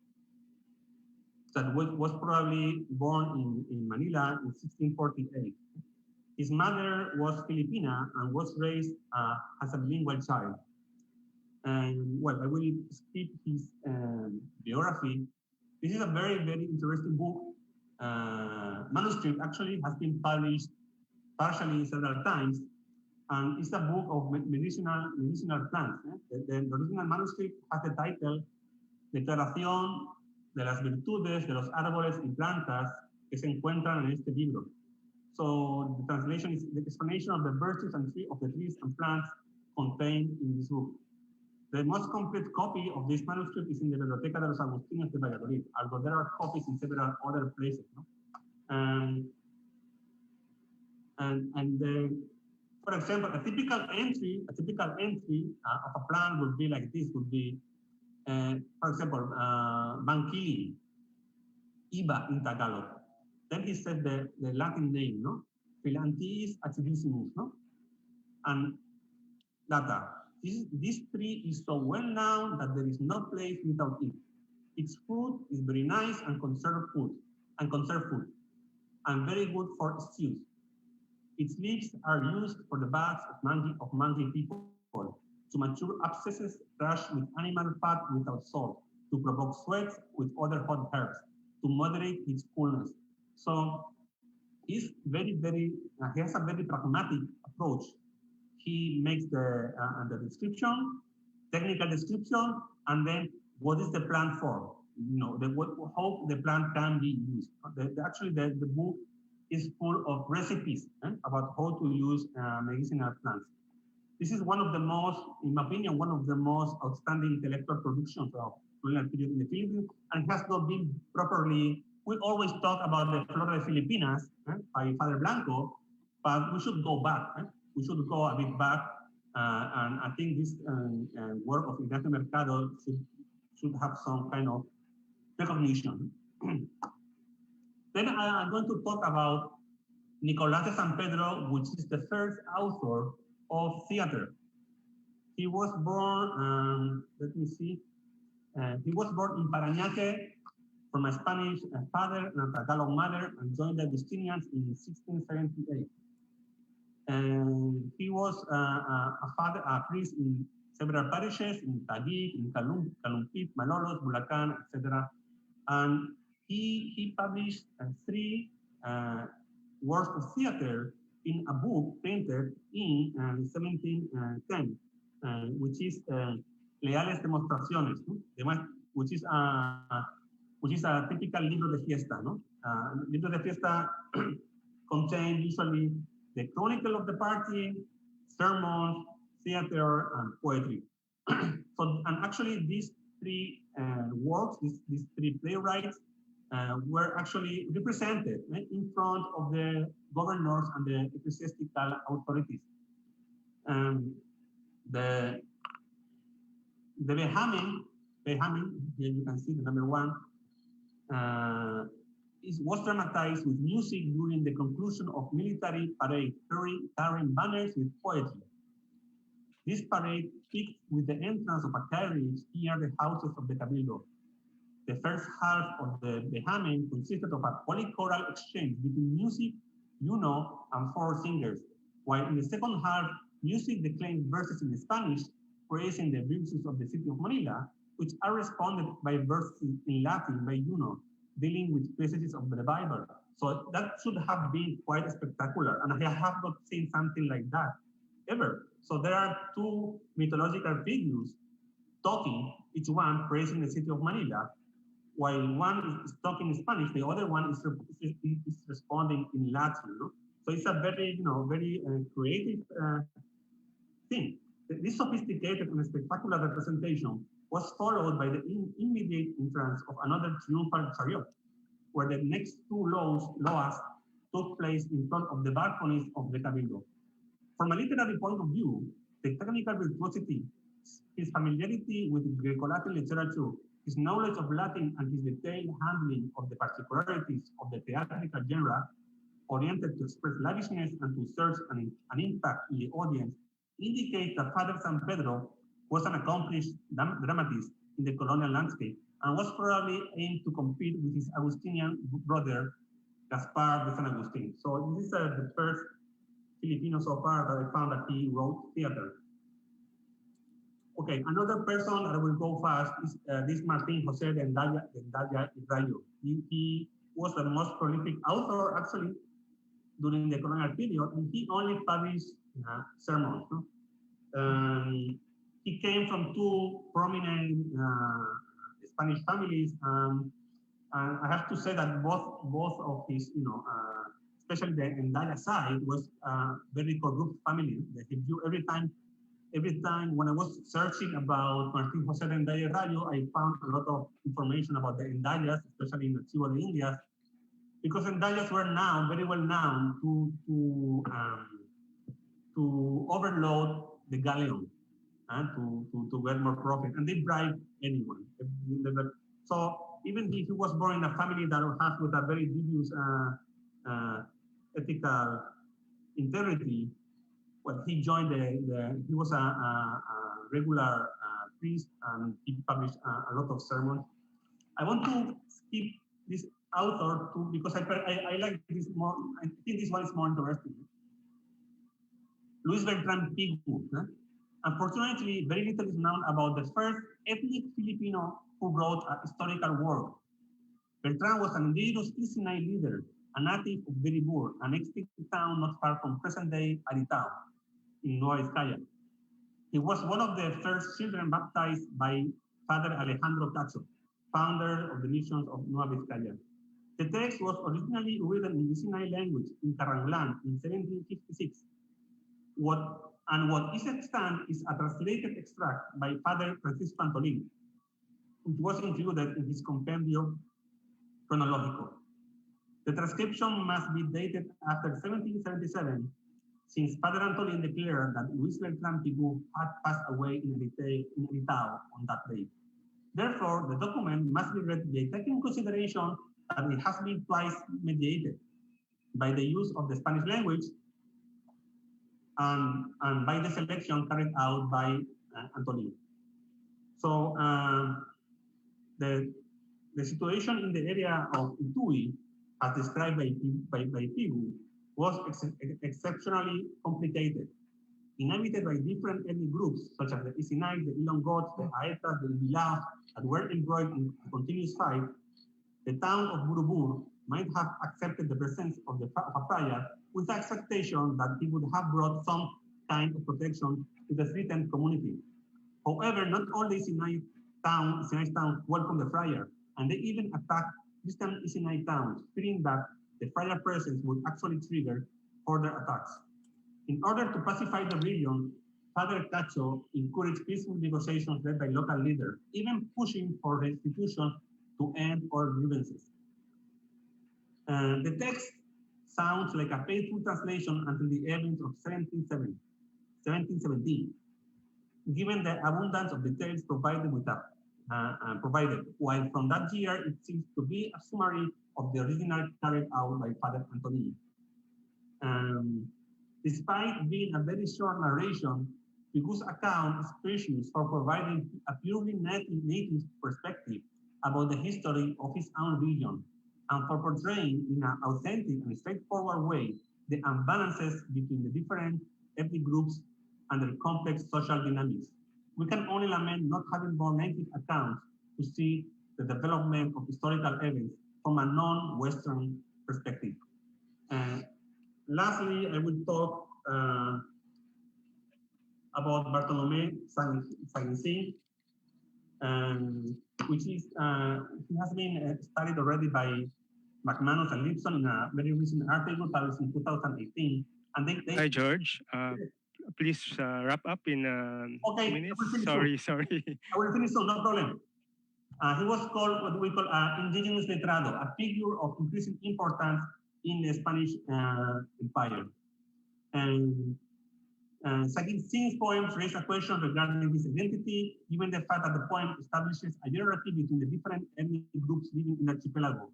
that was probably born in Manila in 1648. His mother was Filipina and was raised as a bilingual child. And well, I will skip his biography. This is a very, very interesting book. Manuscript actually has been published partially several times, and it's a book of medicinal plants. The original manuscript has the title Declaración de las virtudes de los árboles y plantas que se encuentran en este libro. So the translation is the explanation of the virtues of the trees and plants contained in this book. The most complete copy of this manuscript is in the Biblioteca de los Agustinos de Valladolid, although there are copies in several other places. No? For example, a typical entry of a plant would be like this. Would be, for example, Banquilin, Iba in Tagalog. Then he said the Latin name, no? Philanthus acidissimus, no? And data. This tree is so well known that there is no place without it. Its fruit is very nice and conserved food, and very good for stews. Its leaves are used for the baths of mangy people, to mature abscesses crushed with animal fat without salt, to provoke sweats with other hot herbs, to moderate its coolness. So is he has a very pragmatic approach. He makes the description, technical description, and then what is the plan for? How the plan can be used. Actually, the book is full of recipes about how to use medicinal plants. This is one of the most, in my opinion, one of the most outstanding intellectual productions of colonial period in the Philippines, and has not been properly. We always talk about the Flora de Filipinas by Father Blanco, but we should go back. We should go a bit back, and I think this work of Ignacio Mercado should have some kind of recognition. Then I'm going to talk about Nicolás de San Pedro, which is the first author of theater. He was born, let me see, he was born in Parañaque from a Spanish father and a Tagalog mother, and joined the Augustinians in 1678. And he was a priest in several parishes, in Taguig, in Calumpit, Malolos, Bulacan, etc. And he published three works of theater in a book printed in 1710, which is Leales Demostraciones, which is a typical libro de fiesta. Libro de fiesta contain usually the chronicle of the party, sermons, theater, and poetry. And actually these three works, these three playwrights, were actually represented in front of the governors and the ecclesiastical authorities. The Behamin, here you can see the number one, was dramatized with music during the conclusion of military parade, carrying banners with poetry. This parade peaked with the entrance of a carriage near the houses of the Cabildo. The first half of the Behamin consisted of a polychoral exchange between music, and four singers, while in the second half, music declaimed verses in Spanish, praising the virtues of the city of Manila, which are responded by verses in Latin by dealing with passages of the Bible. So that should have been quite spectacular, and I have not seen something like that ever. So there are two mythological figures talking, each one praising the city of Manila, while one is talking in Spanish, the other one is responding in Latin. So it's a very, very creative thing. This sophisticated and spectacular representation was followed by the immediate entrance of another triumphal chariot, where the next two loas took place in front of the balconies of the Cabildo. From a literary point of view, the technical virtuosity, his familiarity with Greco-Latin literature, his knowledge of Latin, and his detailed handling of the particularities of the theatrical genre, oriented to express lavishness and to search an impact in the audience, indicate that Father San Pedro was an accomplished dramatist in the colonial landscape and was probably aimed to compete with his Augustinian brother, Gaspar de San Agustin. So this is the first Filipino so far that I found that he wrote theater. Okay, another person that will go fast is this Martin Jose de Endaya Rayo. He was the most prolific author actually during the colonial period, and he only published sermons. He came from two prominent Spanish families, and I have to say that both of his, especially the Endaya side, was a very corrupt family. Every time when I was searching about Martin Jose de Endaya Rayo, I found a lot of information about the Endayas, especially in the Chihuahua Indias, because Endayas were very well known to overload the galleon and to get more profit, and they bribe anyone. So even if he was born in a family that has with a very dubious ethical integrity, well, he joined he was a regular priest, and he published a lot of sermons. I want to skip this author too, because I like this more. I think this one is more interesting. Luis Beltran Pigu. Unfortunately, very little is known about the first ethnic Filipino who wrote a historical work. Beltran was an indigenous Isinay leader a native of Biribur, an extinct town not far from present-day Aritao in Nueva Vizcaya. He was one of the first children baptized by Father Alejandro Cacho, founder of the missions of Nueva Vizcaya. The text was originally written in the Sinai language in Caranglan in 1756. What is extant is a translated extract by Father Francisco Antolin, which was included in his Compendio Chronologico. The transcription must be dated after 1777, since Father Antolin declared that Luis Beltrán Pigou had passed away in Eritao on that day. Therefore, the document must be read by taking consideration that it has been twice mediated by the use of the Spanish language and by the selection carried out by Antolin. So the situation in the area of Itui, as described by Pigou, was exceptionally complicated, inhabited by different ethnic groups, such as the Isinai, the Ilongots, the Aetas, the Bilaos, that were embroiled in a continuous fight. The town of Burubur might have accepted the presence of a friar with the expectation that he would have brought some kind of protection to the threatened community. However, not all the Isinai towns welcomed the friar, and they even attacked distant Isinai towns, fearing that the friar presence would actually trigger further attacks. In order to pacify the region, Father Cacho encouraged peaceful negotiations led by local leaders, even pushing for restitution to end all grievances. The text sounds like a faithful translation until the events of 1717, given the abundance of details provided, while from that year it seems to be a summary of the original carried out by Father Antolini. Despite being a very short narration, Pigu's account is precious for providing a purely native perspective about the history of his own region, and for portraying in an authentic and straightforward way the imbalances between the different ethnic groups and their complex social dynamics. We can only lament not having more native accounts to see the development of historical events from a non-Western perspective. Lastly, I will talk about Bartolomé Sagensin, which is he has been studied already by McManus and Lipson in a very recent article published in 2018. And they Hi, George. Please wrap up in okay, 2 minutes. Sorry. I will finish soon, no problem. He was called what we call indigenous letrado, a figure of increasing importance in the Spanish Empire. And Sagensin's poems raise a question regarding his identity, given the fact that the poem establishes a hierarchy between the different ethnic groups living in the archipelago.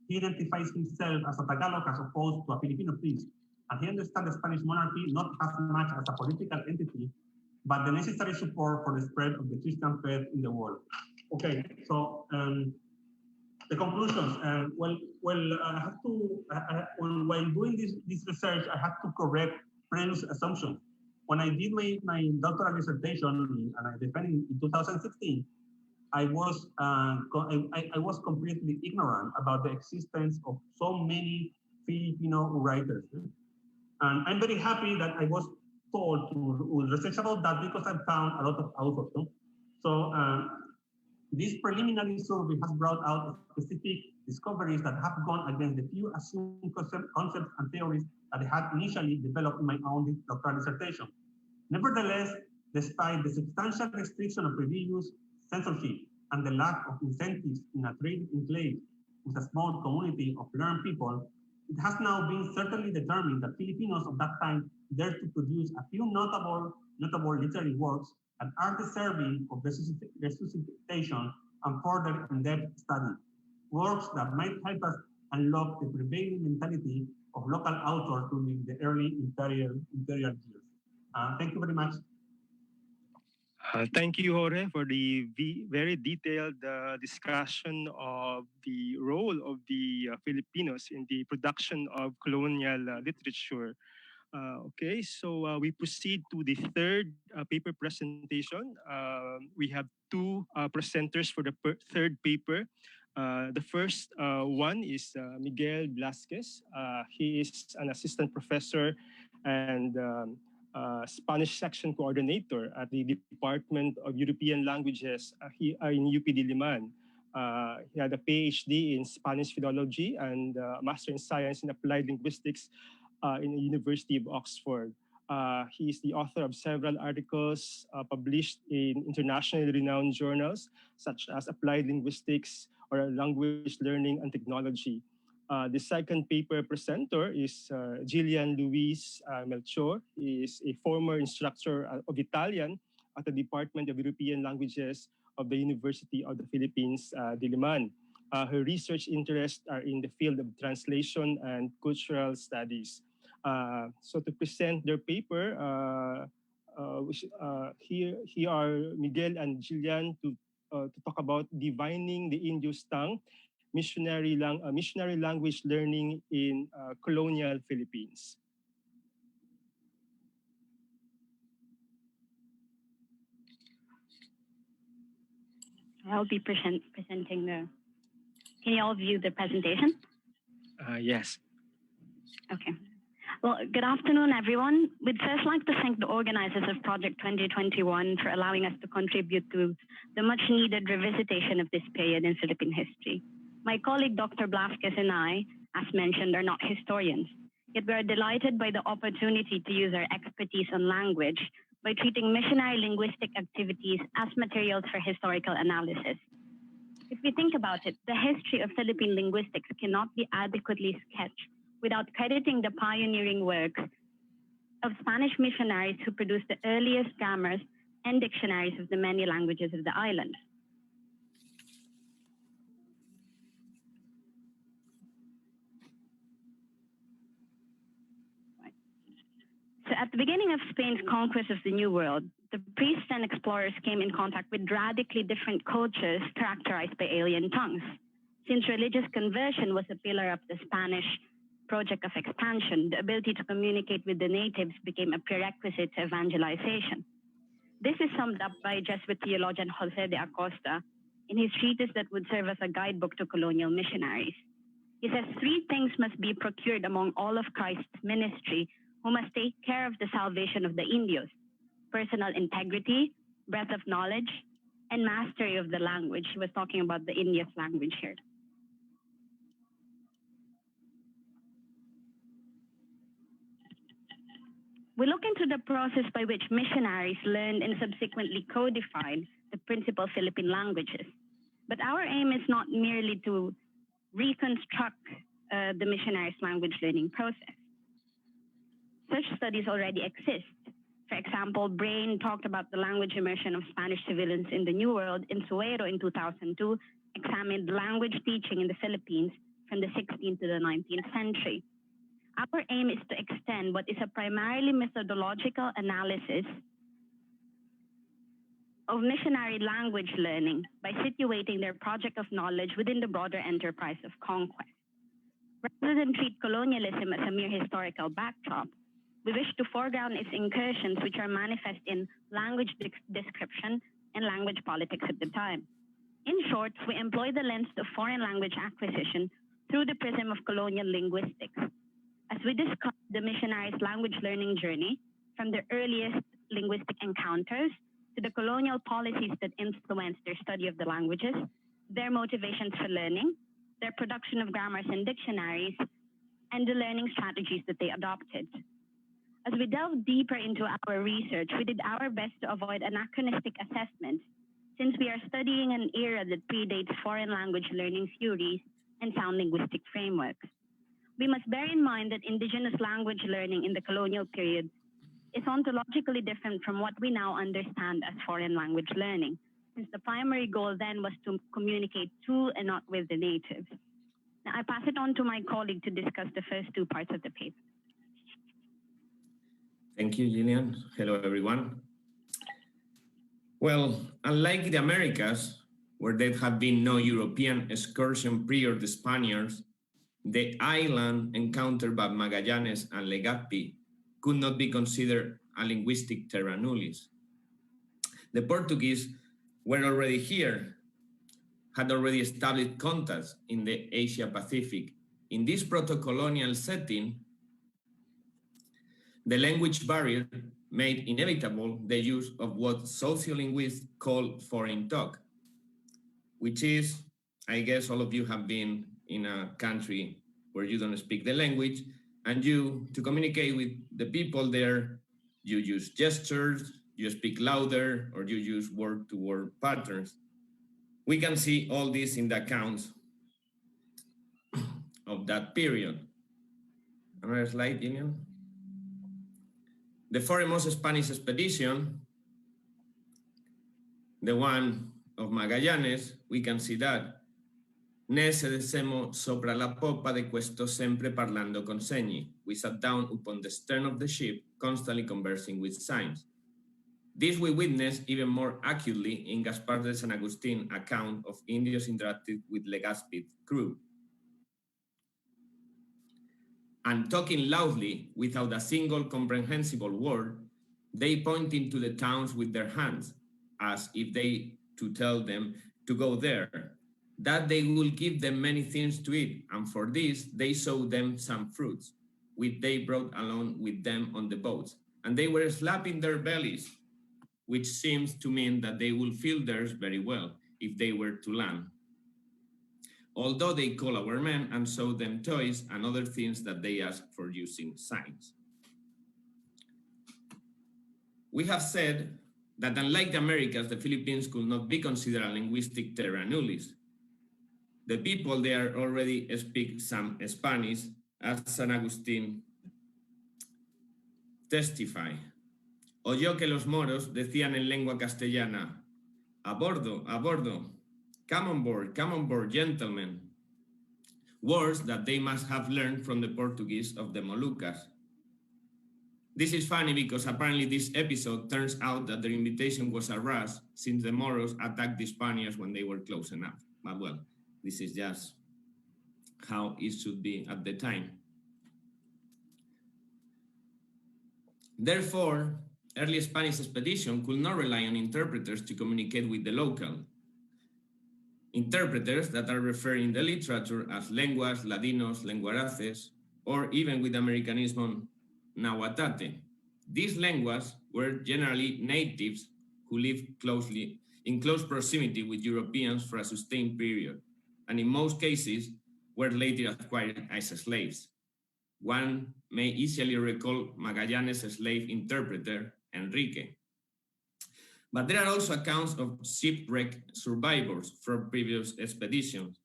He identifies himself as a Tagalog as opposed to a Filipino priest, and he understands the Spanish monarchy not as much as a political entity, but the necessary support for the spread of the Christian faith in the world. Okay, so the conclusions. I have to, while doing this research, I have to correct previous assumptions. When I did my doctoral dissertation and I defended in 2016, I was completely ignorant about the existence of so many Filipino writers. And I'm very happy that I was told to research about that because I found a lot of authors. So this preliminary survey has brought out specific discoveries that have gone against the few assumed concepts and theories that I had initially developed in my own doctoral dissertation. Nevertheless, despite the substantial restriction of previous censorship and the lack of incentives in a trade enclave with a small community of learned people, it has now been certainly determined that Filipinos of that time dared to produce a few notable literary works that are deserving of resuscitation and further in-depth study. Works that might help us unlock the prevailing mentality of local authors during the early imperial years. Thank you very much. Thank you, Jorge, for the very detailed discussion of the role of the Filipinos in the production of colonial literature. Okay, so we proceed to the third paper presentation. We have two presenters for the third paper. The first one is Miguel Blasquez. He is an assistant professor and Spanish section coordinator at the Department of European Languages in UP Diliman. He had a PhD in Spanish philology and Master in Science in Applied Linguistics in the University of Oxford. He is the author of several articles published in internationally renowned journals such as Applied Linguistics or Language Learning and Technology. The second paper presenter is Gillian Luis Melchor. He is a former instructor of Italian at the Department of European Languages of the University of the Philippines, Diliman. Her research interests are in the field of translation and cultural studies. So to present their paper, here are Miguel and Gillian to talk about divining the Indios tongue, missionary language learning in colonial Philippines. I'll be presenting the. Can you all view the presentation? Yes. Okay. Well, good afternoon, everyone. We'd first like to thank the organizers of Project 2021 for allowing us to contribute to the much-needed revisitation of this period in Philippine history. My colleague, Dr. Blasquez, and I, as mentioned, are not historians, yet we are delighted by the opportunity to use our expertise on language by treating missionary linguistic activities as materials for historical analysis. If we think about it, the history of Philippine linguistics cannot be adequately sketched without crediting the pioneering works of Spanish missionaries who produced the earliest grammars and dictionaries of the many languages of the island. So at the beginning of Spain's conquest of the New World, the priests and explorers came in contact with radically different cultures characterized by alien tongues. Since religious conversion was a pillar of the Spanish project of expansion, the ability to communicate with the natives became a prerequisite to evangelization. This is summed up by Jesuit theologian Jose de Acosta in his treatise that would serve as a guidebook to colonial missionaries. He says 3 things must be procured among all of Christ's ministry, who must take care of the salvation of the Indios: personal integrity, breadth of knowledge, and mastery of the language. He was talking about the Indios language here. We look into the process by which missionaries learned and subsequently codified the principal Philippine languages. But our aim is not merely to reconstruct the missionaries' language learning process. Such studies already exist. For example, Brain talked about the language immersion of Spanish civilians in the New World, and Suero in 2002 examined language teaching in the Philippines from the 16th to the 19th century. Our aim is to extend what is a primarily methodological analysis of missionary language learning by situating their project of knowledge within the broader enterprise of conquest. Rather than treat colonialism as a mere historical backdrop, we wish to foreground its incursions, which are manifest in language description and language politics at the time. In short, we employ the lens of foreign language acquisition through the prism of colonial linguistics, as we discuss the missionaries' language learning journey from their earliest linguistic encounters to the colonial policies that influenced their study of the languages, their motivations for learning, their production of grammars and dictionaries, and the learning strategies that they adopted. As we delve deeper into our research, we did our best to avoid anachronistic assessments, since we are studying an era that predates foreign language learning theories and sound linguistic frameworks. We must bear in mind that indigenous language learning in the colonial period is ontologically different from what we now understand as foreign language learning, since the primary goal then was to communicate to and not with the natives. Now, I pass it on to my colleague to discuss the first 2 parts of the paper. Thank you, Gillian. Hello, everyone. Well, unlike the Americas, where there had been no European excursion prior to the Spaniards, the island encountered by Magallanes and Legazpi could not be considered a linguistic terra nullius. The Portuguese were already here, had already established contacts in the Asia-Pacific. In this proto-colonial setting, the language barrier made inevitable the use of what sociolinguists call foreign talk, which is, I guess all of you have been in a country where you don't speak the language, and to communicate with the people there, you use gestures, you speak louder, or you use word-to-word patterns. We can see all this in the accounts of that period. Another slide, Gillian. The foremost Spanish expedition, the one of Magallanes, we can see that. Ne sedesemo sopra la popa de questo sempre parlando con segni. We sat down upon the stern of the ship, constantly conversing with signs. This we witness even more acutely in Gaspar de San Agustin account of Indios interacted with Legazpi's crew. And talking loudly, without a single comprehensible word, they pointed to the towns with their hands, as if they to tell them to go there, that they will give them many things to eat, and for this they showed them some fruits, which they brought along with them on the boats, and they were slapping their bellies, which seems to mean that they will feel theirs very well if they were to land. Although they call our men and show them toys and other things that they ask for using signs. We have said that unlike the Americas, the Philippines could not be considered a linguistic terra nullius. The people there already speak some Spanish, as San Agustín testify. Oyó que los moros decían en lengua castellana, a bordo, come on board, gentlemen. Words that they must have learned from the Portuguese of the Moluccas. This is funny because apparently this episode turns out that their invitation was a rush since the Moros attacked the Spaniards when they were close enough. But well, this is just how it should be at the time. Therefore, early Spanish expedition could not rely on interpreters to communicate with the local. Interpreters that are referred in the literature as lenguas, ladinos, lenguaraces, or even with Americanism, nahuatate. These lenguas were generally natives who lived in close proximity with Europeans for a sustained period, and in most cases were later acquired as slaves. One may easily recall Magallanes' slave interpreter, Enrique. But there are also accounts of shipwreck survivors from previous expeditions.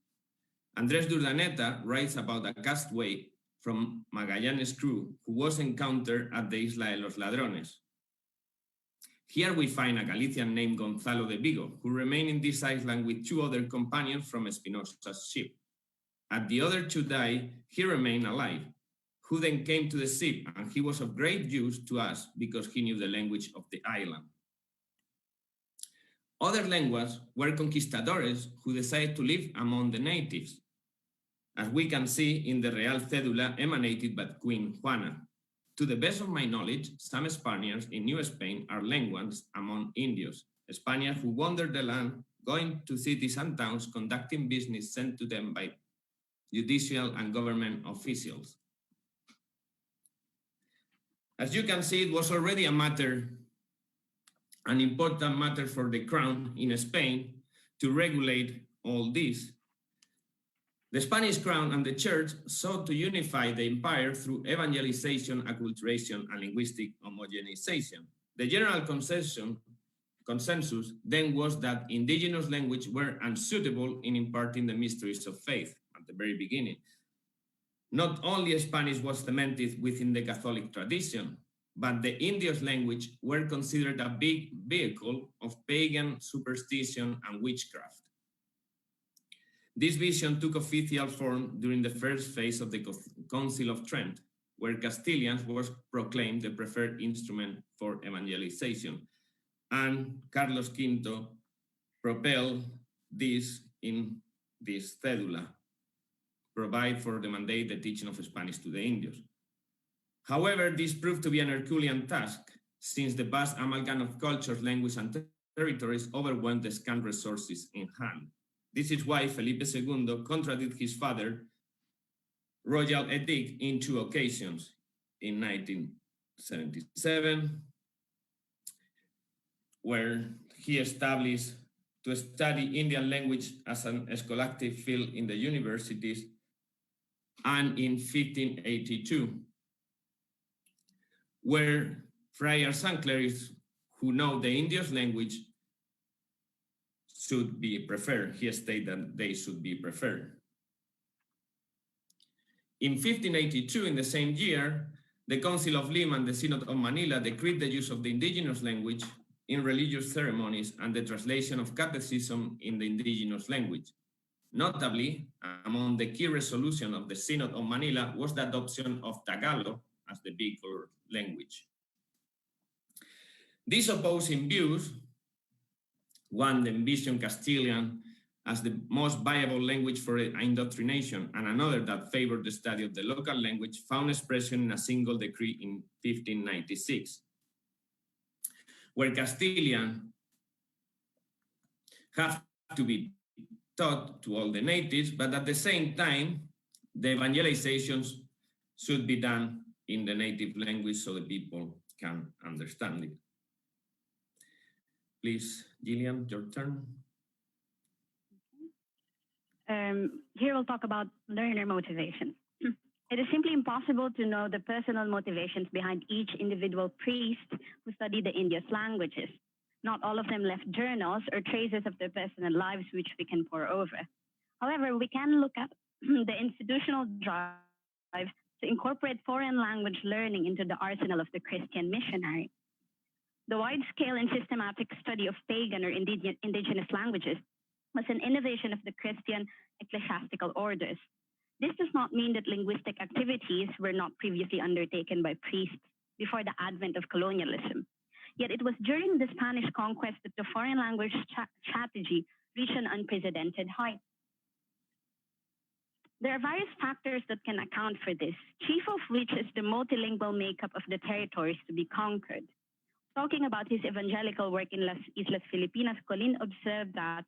Andrés Durdaneta writes about a castaway from Magallanes' crew who was encountered at the Isla de los Ladrones. Here we find a Galician named Gonzalo de Vigo, who remained in this island with two other companions from Espinosa's ship. As the other two died, he remained alive, who then came to the ship, and he was of great use to us because he knew the language of the island. Other lenguas were conquistadores who decided to live among the natives, as we can see in the Real Cédula emanated by Queen Juana. To the best of my knowledge, some Spaniards in New Spain are lenguas among Indios, Spaniards who wander the land, going to cities and towns, conducting business sent to them by judicial and government officials. As you can see, it was already an important matter for the crown in Spain to regulate all this. The Spanish crown and the church sought to unify the empire through evangelization, acculturation, and linguistic homogenization. The general consensus then was that indigenous language were unsuitable in imparting the mysteries of faith at the very beginning. Not only Spanish was cemented within the Catholic tradition, but the Indios language were considered a big vehicle of pagan superstition and witchcraft. This vision took official form during the first phase of the Council of Trent, where Castilians was proclaimed the preferred instrument for evangelization, and Carlos V propelled this in this cédula, provide for the mandate the teaching of Spanish to the Indios. However, this proved to be an Herculean task, since the vast amalgam of cultures, languages, and territories overwhelmed the scant resources in hand. This is why Felipe II contradicted his father, royal edict, in 2 occasions. In 1977, where he established to study Indian language as an scholastic field in the universities, and in 1582, where friars and clerics who know the Indian language should be preferred. He stated that they should be preferred. In 1582, in the same year, the Council of Lima and the Synod of Manila decreed the use of the indigenous language in religious ceremonies and the translation of catechism in the indigenous language. Notably, among the key resolutions of the Synod of Manila was the adoption of Tagalog as the vehicular language. These opposing views, one envisioned Castilian as the most viable language for indoctrination, and another that favored the study of the local language, found expression in a single decree in 1596, where Castilian have to be taught to all the natives, but at the same time, the evangelizations should be done in the native language so the people can understand it. Please, Gillian, your turn. Here we'll talk about learner motivation. It is simply impossible to know the personal motivations behind each individual priest who studied the India's languages. Not all of them left journals or traces of their personal lives which we can pore over. However, we can look at the institutional drive to incorporate foreign language learning into the arsenal of the Christian missionary. The wide-scale and systematic study of pagan or indigenous languages was an innovation of the Christian ecclesiastical orders. This does not mean that linguistic activities were not previously undertaken by priests before the advent of colonialism. Yet it was during the Spanish conquest that the foreign language strategy reached an unprecedented height. There are various factors that can account for this, chief of which is the multilingual makeup of the territories to be conquered. Talking about his evangelical work in Las Islas Filipinas, Colin observed that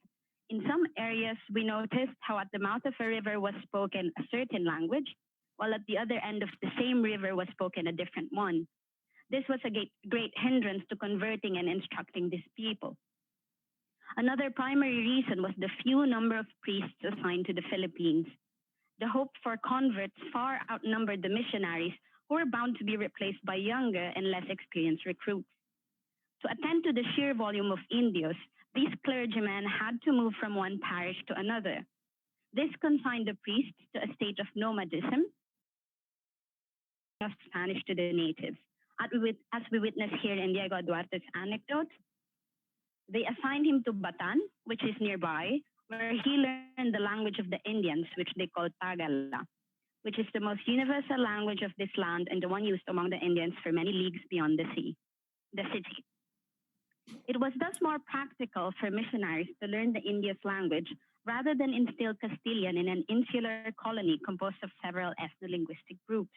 in some areas we noticed how at the mouth of a river was spoken a certain language, while at the other end of the same river was spoken a different one. This was a great hindrance to converting and instructing these people. Another primary reason was the few number of priests assigned to the Philippines. The hope for converts far outnumbered the missionaries, who were bound to be replaced by younger and less experienced recruits. To attend to the sheer volume of Indios, these clergymen had to move from one parish to another. This consigned the priests to a state of nomadism, of Spanish to the natives. As we witness here in Diego Duarte's anecdote, they assigned him to Batan, which is nearby, where he learned the language of the Indians, which they call Tagala, which is the most universal language of this land and the one used among the Indians for many leagues beyond the city. It was thus more practical for missionaries to learn the India's language rather than instill Castilian in an insular colony composed of several ethno-linguistic groups.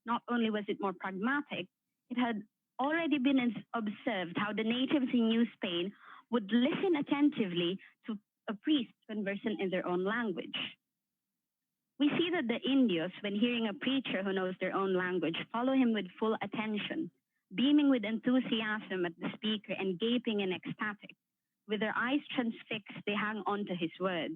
Not only was it more pragmatic, it had already been observed how the natives in New Spain would listen attentively to a priest conversant in their own language. We see that the Indios, when hearing a preacher who knows their own language, follow him with full attention, beaming with enthusiasm at the speaker and gaping and ecstatic. With their eyes transfixed, they hang on to his words.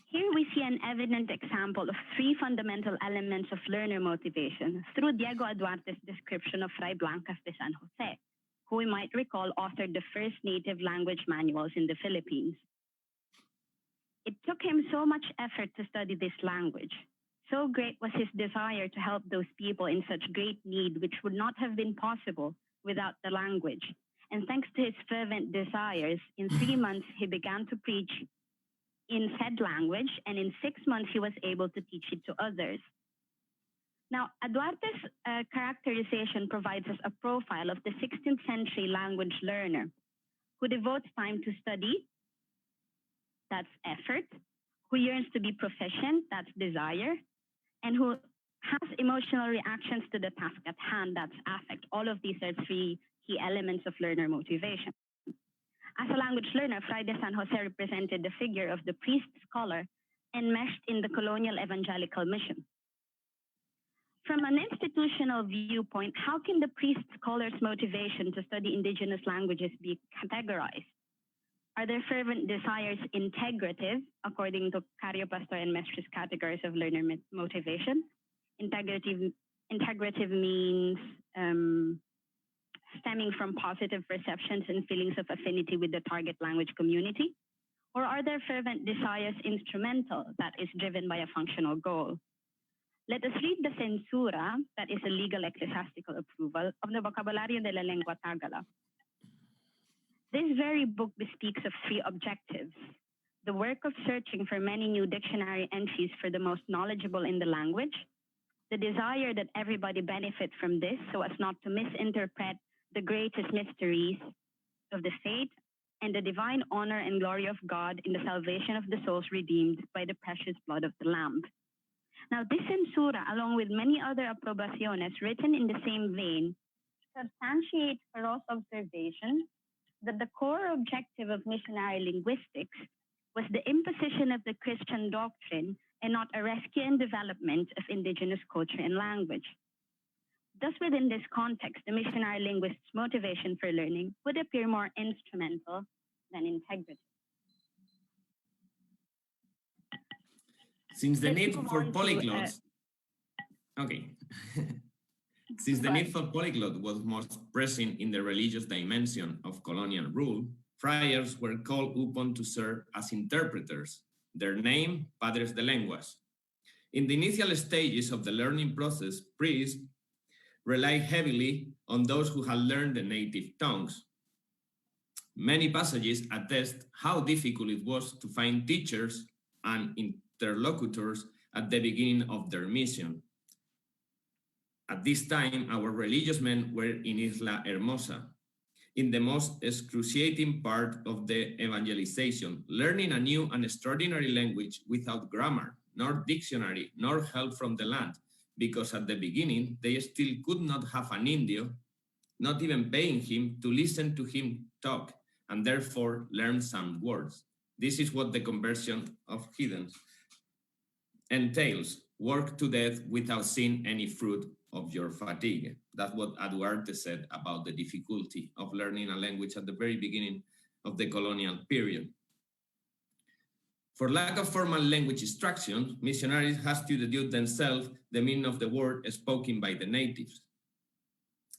Here we see an evident example of three fundamental elements of learner motivation through Diego Duarte's description of Fray Blancas de San Jose, who we might recall authored the first native language manuals in the Philippines. It took him so much effort to study this language. So great was his desire to help those people in such great need, which would not have been possible without the language. And thanks to his fervent desires, in 3 months he began to preach in said language, and in 6 months he was able to teach it to others. Now, Duarte's characterization provides us a profile of the 16th century language learner who devotes time to study, that's effort, who yearns to be proficient, that's desire, and who has emotional reactions to the task at hand, that's affect. All of these are three key elements of learner motivation. As a language learner, Fray de San Jose represented the figure of the priest-scholar enmeshed in the colonial evangelical mission. From an institutional viewpoint, how can the priest-scholar's motivation to study indigenous languages be categorized? Are their fervent desires integrative, according to Cario Pastor and Mestre's categories of learner motivation? Integrative means stemming from positive perceptions and feelings of affinity with the target language community? Or are their fervent desires instrumental, that is driven by a functional goal? Let us read the censura, that is a legal ecclesiastical approval, of the Vocabulario de la Lengua Tagala. This very book bespeaks of three objectives: the work of searching for many new dictionary entries for the most knowledgeable in the language, the desire that everybody benefit from this so as not to misinterpret the greatest mysteries of the faith, and the divine honor and glory of God in the salvation of the souls redeemed by the precious blood of the Lamb. Now, this censura, along with many other aprobaciones written in the same vein, substantiates Perot's observation that the core objective of missionary linguistics was the imposition of the Christian doctrine and not a rescue and development of indigenous culture and language. Thus, within this context, the missionary linguist's motivation for learning would appear more instrumental than integrative. Since the Let's need move for on to, polyglots, okay. Since the need for polyglot was most pressing in the religious dimension of colonial rule, friars were called upon to serve as interpreters, their name, Padres de Lenguas. In the initial stages of the learning process, priests relied heavily on those who had learned the native tongues. Many passages attest how difficult it was to find teachers and interlocutors at the beginning of their mission. At this time, our religious men were in Isla Hermosa, in the most excruciating part of the evangelization, learning a new and extraordinary language without grammar, nor dictionary, nor help from the land, because at the beginning, they still could not have an Indio, not even paying him to listen to him talk, and therefore learn some words. This is what the conversion of heathens entails: work to death without seeing any fruit of your fatigue. That's what Duarte said about the difficulty of learning a language at the very beginning of the colonial period. For lack of formal language instruction, missionaries had to deduce themselves the meaning of the word spoken by the natives.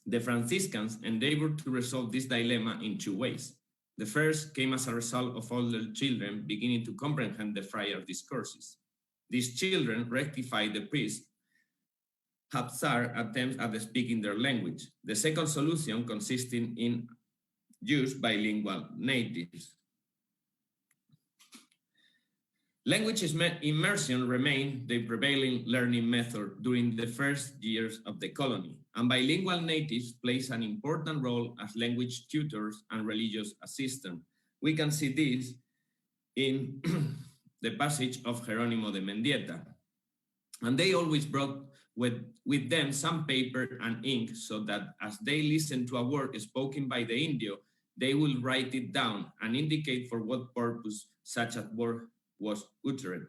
The Franciscans endeavored to resolve this dilemma in two ways. The first came as a result of older children beginning to comprehend the friar discourses. These children rectified the priest Hapsar attempts at speaking their language. The second solution consisting in use bilingual natives. Language immersion remained the prevailing learning method during the first years of the colony, and bilingual natives plays an important role as language tutors and religious assistants. We can see this in the passage of Jerónimo de Mendieta. And they always brought with them some paper and ink so that as they listened to a word spoken by the Indio, they will write it down and indicate for what purpose such a word was uttered.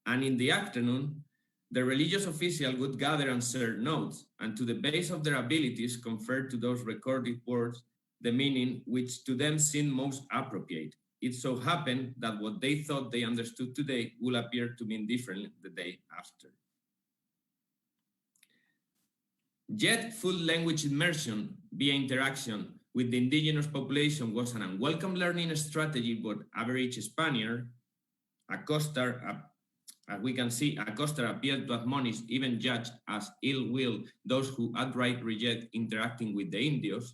And in the afternoon, the religious official would gather and share notes, and to the base of their abilities confer to those recorded words the meaning which to them seemed most appropriate. It so happened that what they thought they understood today will appear to mean differently the day after. Yet full language immersion via interaction with the indigenous population was an unwelcome learning strategy for average Spaniard. Acosta, as we can see, Acosta appeared to admonish, even judged as ill will, those who outright reject interacting with the Indios.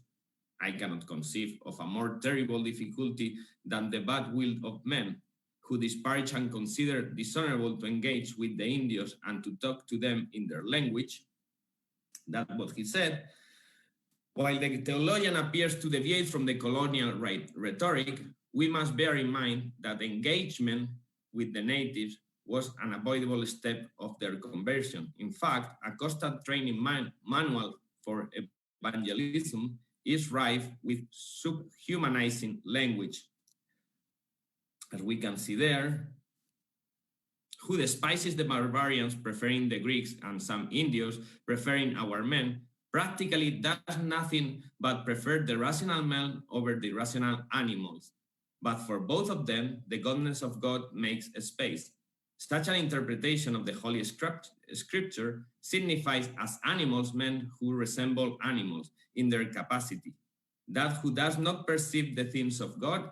I cannot conceive of a more terrible difficulty than the bad will of men who disparage and consider dishonorable to engage with the Indios and to talk to them in their language. That's what he said. While the theologian appears to deviate from the colonial rhetoric, we must bear in mind that engagement with the natives was an unavoidable step of their conversion. In fact, a constant training manual for evangelism is rife with subhumanizing language. As we can see there, who despises the barbarians, preferring the Greeks, and some Indios, preferring our men, practically does nothing but prefer the rational man over the rational animals. But for both of them, the godness of God makes a space. Such an interpretation of the Holy Scripture signifies as animals men who resemble animals in their capacity. That who does not perceive the things of God,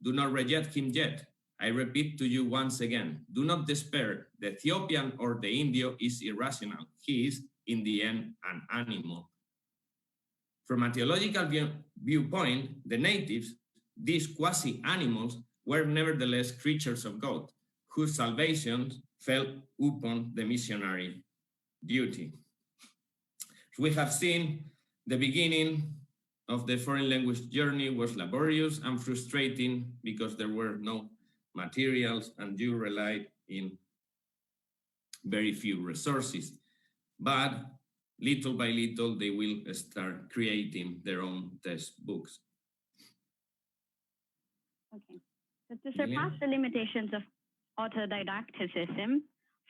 do not reject him yet. I repeat to you once again, do not despair. The Ethiopian or the Indio is irrational. He is, in the end, an animal. From a theological viewpoint, the natives, these quasi-animals, were nevertheless creatures of God, whose salvation fell upon the missionary duty. We have seen the beginning of the foreign language journey was laborious and frustrating because there were no materials and you relied in very few resources. But little by little, they will start creating their own textbooks. Okay. So to surpass the limitations of autodidacticism,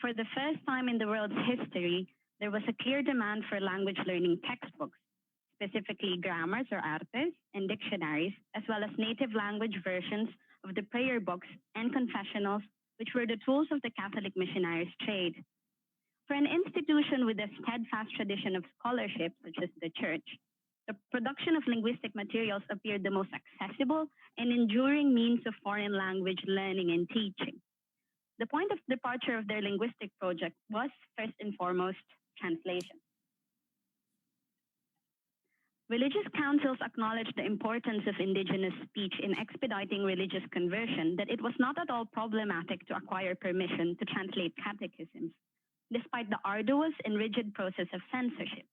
for the first time in the world's history, there was a clear demand for language learning textbooks, specifically grammars or artes and dictionaries, as well as native language versions of the prayer books and confessionals, which were the tools of the Catholic missionaries' trade. For an institution with a steadfast tradition of scholarship, such as the Church, the production of linguistic materials appeared the most accessible and enduring means of foreign language learning and teaching. The point of departure of their linguistic project was, first and foremost, translation. Religious councils acknowledged the importance of indigenous speech in expediting religious conversion, that it was not at all problematic to acquire permission to translate catechisms, despite the arduous and rigid process of censorship.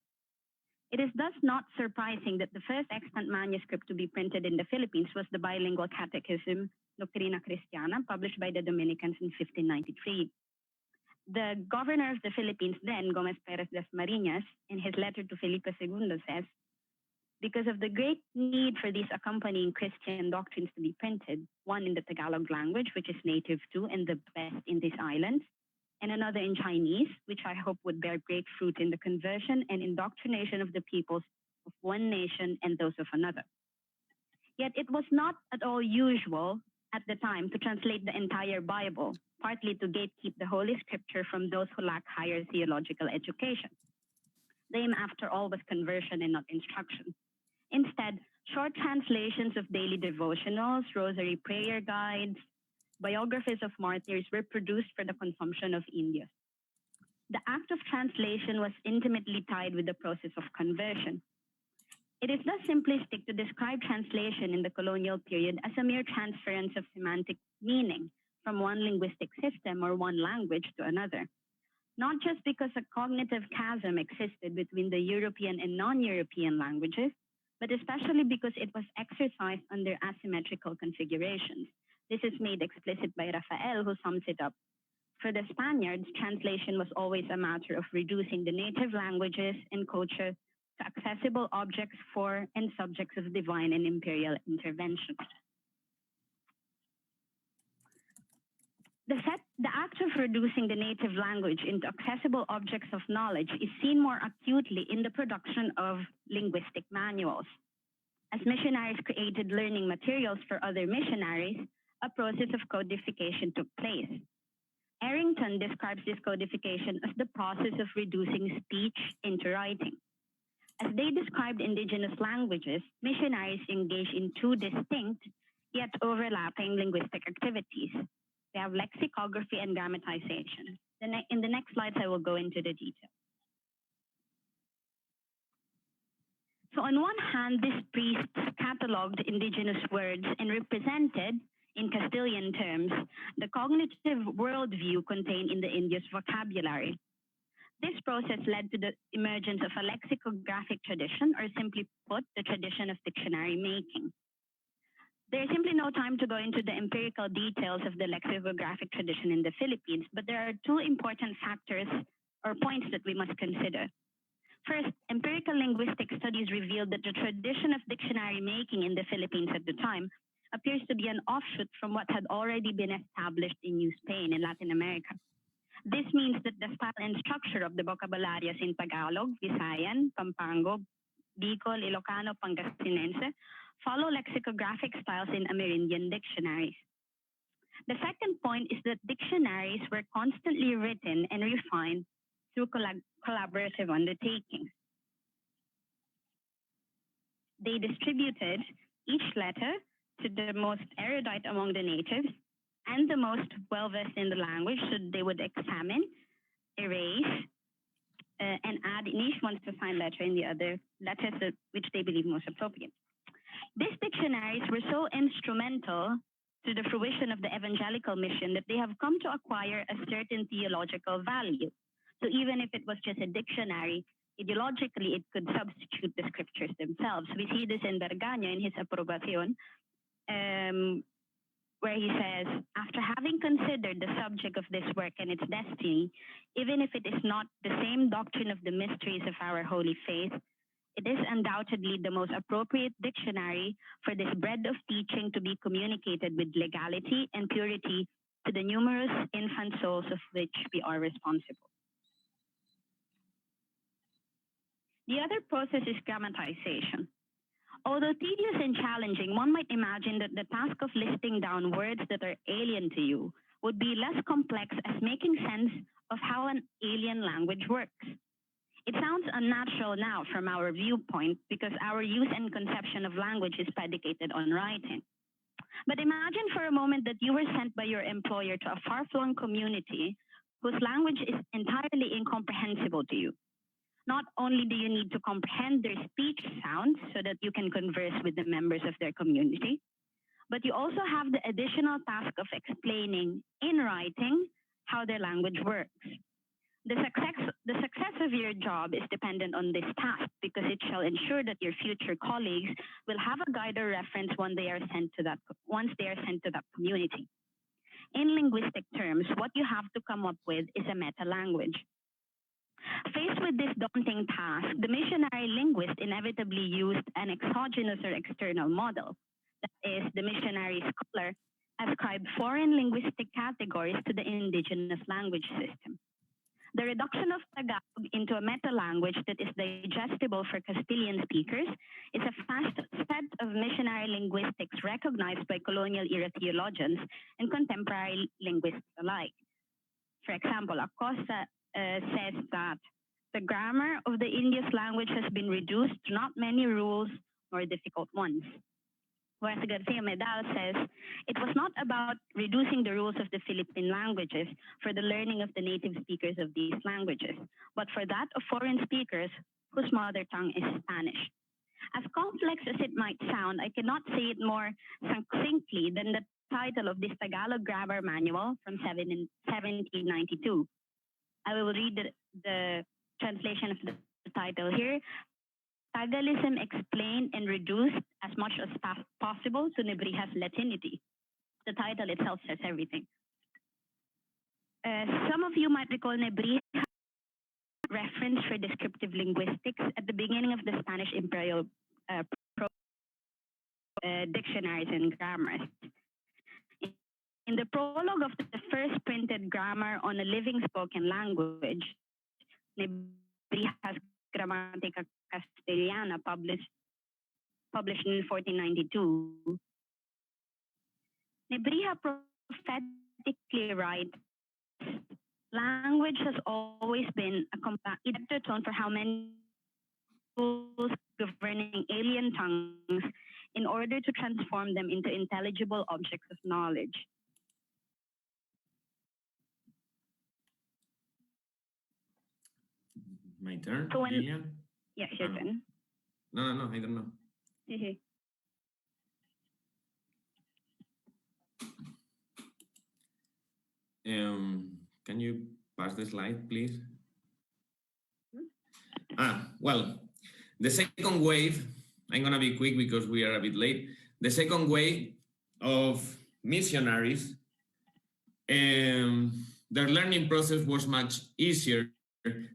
It is thus not surprising that the first extant manuscript to be printed in the Philippines was the bilingual catechism Doctrina Christiana, published by the Dominicans in 1593. The governor of the Philippines then, Gomez Perez das Marinas, in his letter to Felipe II says, because of the great need for these accompanying Christian doctrines to be printed, one in the Tagalog language, which is native to and the best in these islands, and another in Chinese, which I hope would bear great fruit in the conversion and indoctrination of the peoples of one nation and those of another. Yet it was not at all usual at the time to translate the entire Bible, partly to gatekeep the Holy Scripture from those who lack higher theological education. The aim, after all, was conversion and not instruction. Instead, short translations of daily devotionals, rosary prayer guides, biographies of martyrs were produced for the consumption of Indians. The act of translation was intimately tied with the process of conversion. It is thus simplistic to describe translation in the colonial period as a mere transference of semantic meaning from one linguistic system or one language to another, not just because a cognitive chasm existed between the European and non-European languages, but especially because it was exercised under asymmetrical configurations. This is made explicit by Rafael, who sums it up. For the Spaniards, translation was always a matter of reducing the native languages and culture to accessible objects for and subjects of divine and imperial intervention. The act of reducing the native language into accessible objects of knowledge is seen more acutely in the production of linguistic manuals. As missionaries created learning materials for other missionaries, a process of codification took place. Errington describes this codification as the process of reducing speech into writing. As they described indigenous languages, missionaries engaged in two distinct yet overlapping linguistic activities. They have lexicography and grammatization. In the next slides, I will go into the details. So on one hand, these priests cataloged indigenous words and represented, in Castilian terms, the cognitive worldview contained in the Indios vocabulary. This process led to the emergence of a lexicographic tradition, or simply put, the tradition of dictionary making. There is simply no time to go into the empirical details of the lexicographic tradition in the Philippines, but there are two important factors or points that we must consider. First, empirical linguistic studies revealed that the tradition of dictionary making in the Philippines at the time appears to be an offshoot from what had already been established in New Spain in Latin America. This means that the style and structure of the vocabularios in Tagalog, Visayan, Pampango, Bicol, Ilocano, Pangasinense follow lexicographic styles in Amerindian dictionaries. The second point is that dictionaries were constantly written and refined through collaborative undertakings. They distributed each letter to the most erudite among the natives and the most well-versed in the language, so they would examine, erase, and add in each one to find letter in the other letters which they believe most appropriate. These dictionaries were so instrumental to the fruition of the evangelical mission that they have come to acquire a certain theological value. So even if it was just a dictionary, ideologically it could substitute the scriptures themselves. We see this in Bergaño in his Aprobación, where he says, after having considered the subject of this work and its destiny, even if it is not the same doctrine of the mysteries of our holy faith, it is undoubtedly the most appropriate dictionary for this bread of teaching to be communicated with legality and purity to the numerous infant souls of which we are responsible. The other process is grammatization. Although tedious and challenging, one might imagine that the task of listing down words that are alien to you would be less complex as making sense of how an alien language works. It sounds unnatural now from our viewpoint because our use and conception of language is predicated on writing. But imagine for a moment that you were sent by your employer to a far-flung community whose language is entirely incomprehensible to you. Not only do you need to comprehend their speech sounds so that you can converse with the members of their community, but you also have the additional task of explaining in writing how their language works. The success of your job is dependent on this task because it shall ensure that your future colleagues will have a guide or reference once they are sent to that community. In linguistic terms, what you have to come up with is a meta-language. Faced with this daunting task, the missionary linguist inevitably used an exogenous or external model. That is, the missionary scholar ascribed foreign linguistic categories to the indigenous language system. The reduction of Tagalog into a meta-language that is digestible for Castilian speakers is a fast set of missionary linguistics recognized by colonial-era theologians and contemporary linguists alike. For example, Acosta says that the grammar of the India's language has been reduced to not many rules nor difficult ones. Whereas Garcia Medal says, it was not about reducing the rules of the Philippine languages for the learning of the native speakers of these languages, but for that of foreign speakers whose mother tongue is Spanish. As complex as it might sound, I cannot say it more succinctly than the title of this Tagalog grammar manual from 1792. I will read the translation of the title here. Tagalism explained and reduced as much as possible to Nebriha's Latinity. The title itself says everything. Some of you might recall Nebriha's reference for descriptive linguistics at the beginning of the Spanish imperial dictionaries and grammars. In the prologue of the first printed grammar on a living spoken language, Nebriha's Grammatica Castellana, published in 1492, Nebriha prophetically writes, language has always been a compact tone for how many rules governing alien tongues in order to transform them into intelligible objects of knowledge. My turn, So when, Lilian? yes, your turn. No, I don't know. Can you pass the slide, please? Well, the second wave, I'm gonna be quick because we are a bit late. The second wave of missionaries, their learning process was much easier.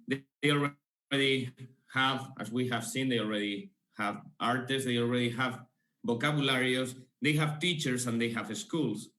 They already have, as we have seen, they already have artists, they already have vocabularios, they have teachers, and they have schools.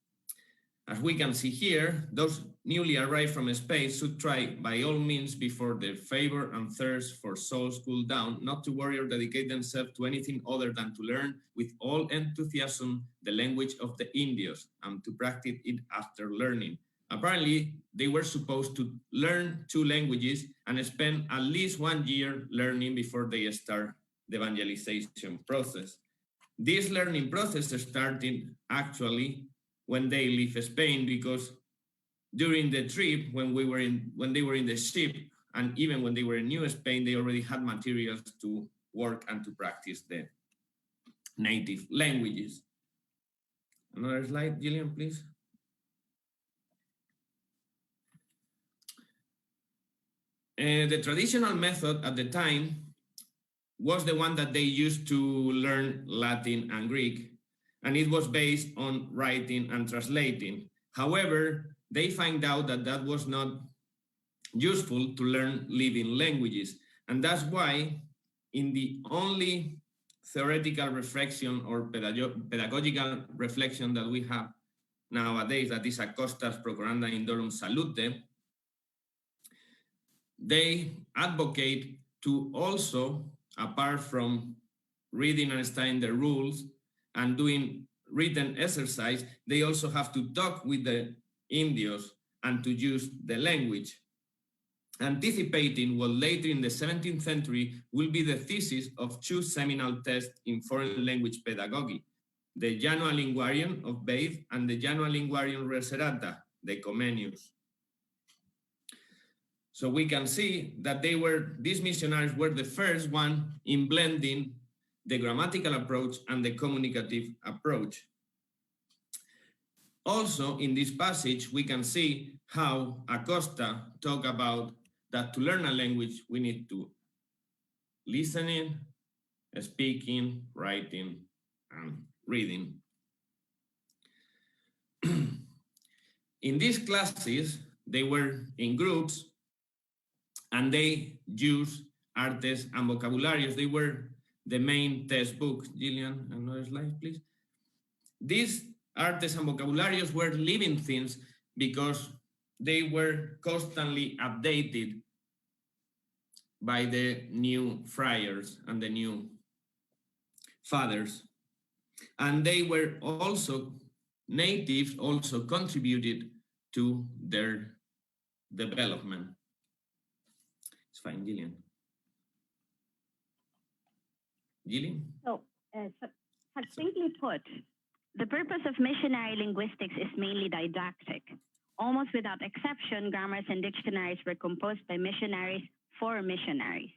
As we can see here, those newly arrived from Spain should try by all means before their favor and thirst for souls cool down, not to worry or dedicate themselves to anything other than to learn with all enthusiasm the language of the Indios and to practice it after learning. Apparently, they were supposed to learn 2 languages and spend at least 1 year learning before they start the evangelization process. This learning process started actually when they leave Spain, because during the trip, when they were in the ship, and even when they were in New Spain, they already had materials to work and to practice the native languages. Another slide, Gillian, please. The traditional method at the time was the one that they used to learn Latin and Greek, and it was based on writing and translating. However, they find out that that was not useful to learn living languages, and that's why in the only theoretical reflection or pedagogical reflection that we have nowadays, that is Acosta's Procuranda Indorum Salute, they advocate to also, apart from reading and studying the rules and doing written exercise, they also have to talk with the Indios and to use the language, anticipating what later in the 17th century will be the thesis of 2 seminal tests in foreign language pedagogy, the Janua Linguarium of Bath and the Janua Linguarium Reserata, the Comenius. So we can see that these missionaries were the first one in blending the grammatical approach and the communicative approach. Also, in this passage, we can see how Acosta talked about that to learn a language, we need to listening, speaking, writing, and reading. In these classes, they were in groups, and they used artes and vocabularios. They were the main textbooks. Gillian, another slide, please. These artes and vocabularios were living things because they were constantly updated by the new friars and the new fathers. And they were also, natives also contributed to their development. It's fine, Gillian. Gillian? So, succinctly put, the purpose of missionary linguistics is mainly didactic. Almost without exception, grammars and dictionaries were composed by missionaries for missionaries.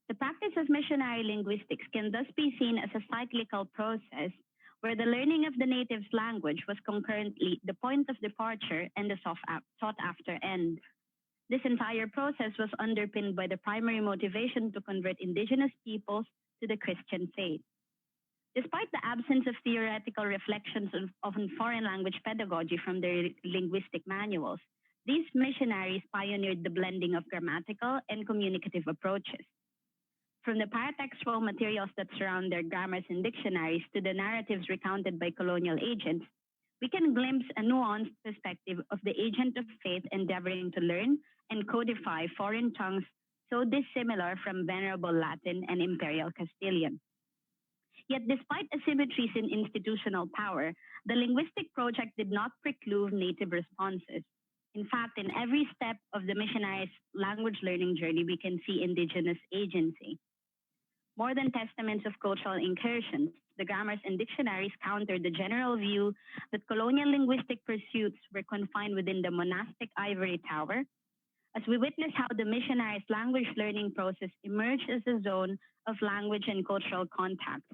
The practice of missionary linguistics can thus be seen as a cyclical process where the learning of the native's language was concurrently the point of departure and the sought-after end. This entire process was underpinned by the primary motivation to convert indigenous peoples to the Christian faith. Despite the absence of theoretical reflections of foreign language pedagogy from their linguistic manuals, these missionaries pioneered the blending of grammatical and communicative approaches. From the paratextual materials that surround their grammars and dictionaries to the narratives recounted by colonial agents, we can glimpse a nuanced perspective of the agent of faith endeavoring to learn and codify foreign tongues so dissimilar from Venerable Latin and Imperial Castilian. Yet despite asymmetries in institutional power, the linguistic project did not preclude native responses. In fact, in every step of the missionaries' language learning journey, we can see indigenous agency. More than testaments of cultural incursions, the grammars and dictionaries countered the general view that colonial linguistic pursuits were confined within the monastic ivory tower, as we witness how the missionaries' language learning process emerged as a zone of language and cultural contact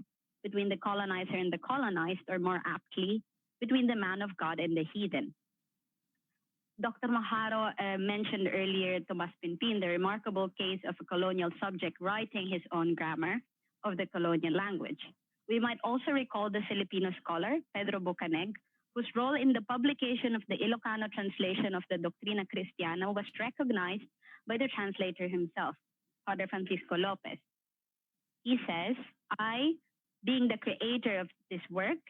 between the colonizer and the colonized, or more aptly, between the man of God and the heathen. Dr. Maharo mentioned earlier Tomas Pinpin, the remarkable case of a colonial subject writing his own grammar of the colonial language. We might also recall the Filipino scholar, Pedro Bucaneg, whose role in the publication of the Ilocano translation of the Doctrina Christiana was recognized by the translator himself. Father Francisco Lopez. He says, I, being the creator of this work,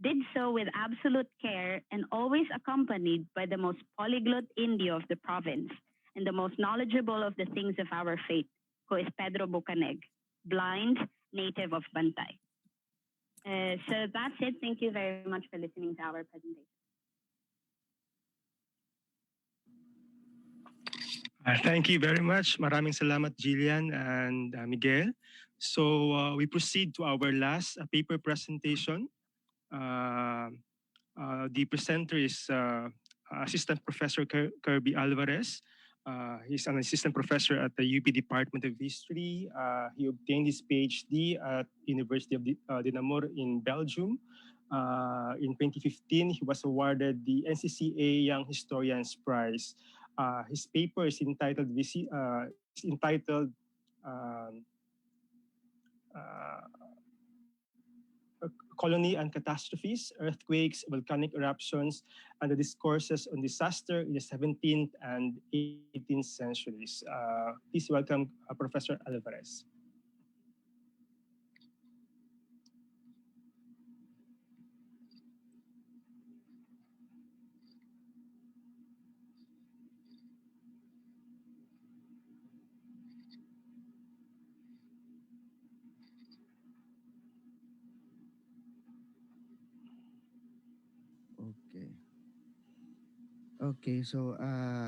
did so with absolute care and always accompanied by the most polyglot Indio of the province and the most knowledgeable of the things of our faith, who is Pedro Bucaneg, blind, native of Bantay. So that's it. Thank you very much for listening to our presentation. Thank you very much. Maraming salamat, Jillian and Miguel. So we proceed to our last paper presentation. The presenter is Assistant Professor Kirby Alvarez. He's an assistant professor at the UP Department of History. He obtained his PhD at University of de Namur in Belgium. In 2015, he was awarded the NCCA Young Historians Prize. His paper is entitled um, uh, Colony and Catastrophes, Earthquakes, Volcanic Eruptions, and the Discourses on Disaster in the 17th and 18th Centuries. Please welcome Professor Alvarez. Okay. Okay, so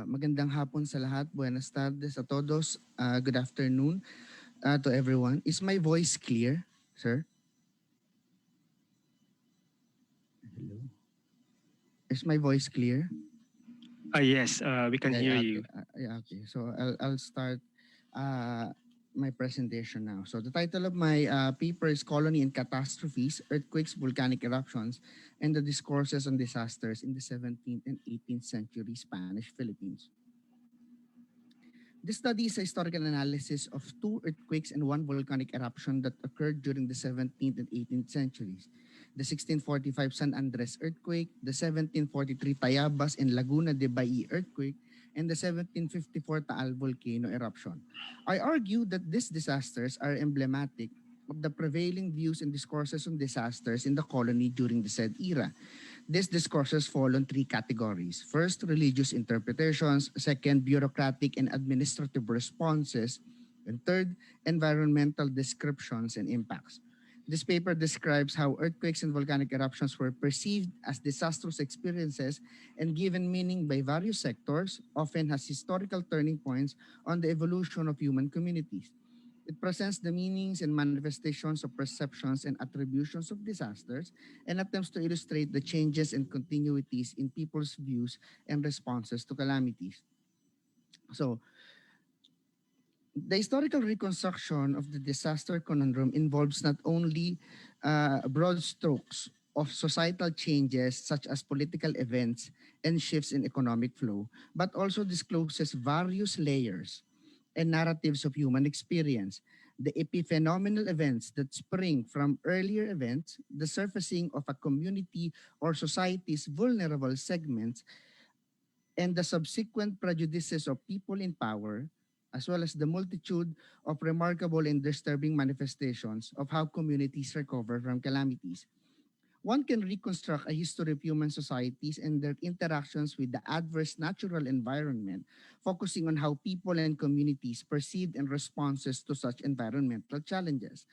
magandang hapon sa lahat. Buenas tardes a todos. Good afternoon to everyone. Is my voice clear, sir? Hello. Is my voice clear? Yes, we can hear Okay. you. Okay. So I'll start my presentation now. So the title of my paper is Colony and Catastrophes, Earthquakes, Volcanic Eruptions, and the Discourses on Disasters in the 17th and 18th Century Spanish Philippines. This study is a historical analysis of two earthquakes and one volcanic eruption that occurred during the 17th and 18th centuries. The 1645 San Andres earthquake, the 1743 Tayabas and Laguna de Bai earthquake, and the 1754 Taal volcano eruption. I argue that these disasters are emblematic of the prevailing views and discourses on disasters in the colony during the said era. These discourses fall on three categories. First, religious interpretations. Second, bureaucratic and administrative responses. And third, environmental descriptions and impacts. This paper describes how earthquakes and volcanic eruptions were perceived as disastrous experiences and given meaning by various sectors, often as historical turning points on the evolution of human communities. It presents the meanings and manifestations of perceptions and attributions of disasters and attempts to illustrate the changes and continuities in people's views and responses to calamities. So, the historical reconstruction of the disaster conundrum involves not only broad strokes of societal changes such as political events and shifts in economic flow, but also discloses various layers and narratives of human experience. The epiphenomenal events that spring from earlier events, the surfacing of a community or society's vulnerable segments, and the subsequent prejudices of people in power, as well as the multitude of remarkable and disturbing manifestations of how communities recover from calamities. One can reconstruct a history of human societies and their interactions with the adverse natural environment, focusing on how people and communities perceived and responses to such environmental challenges.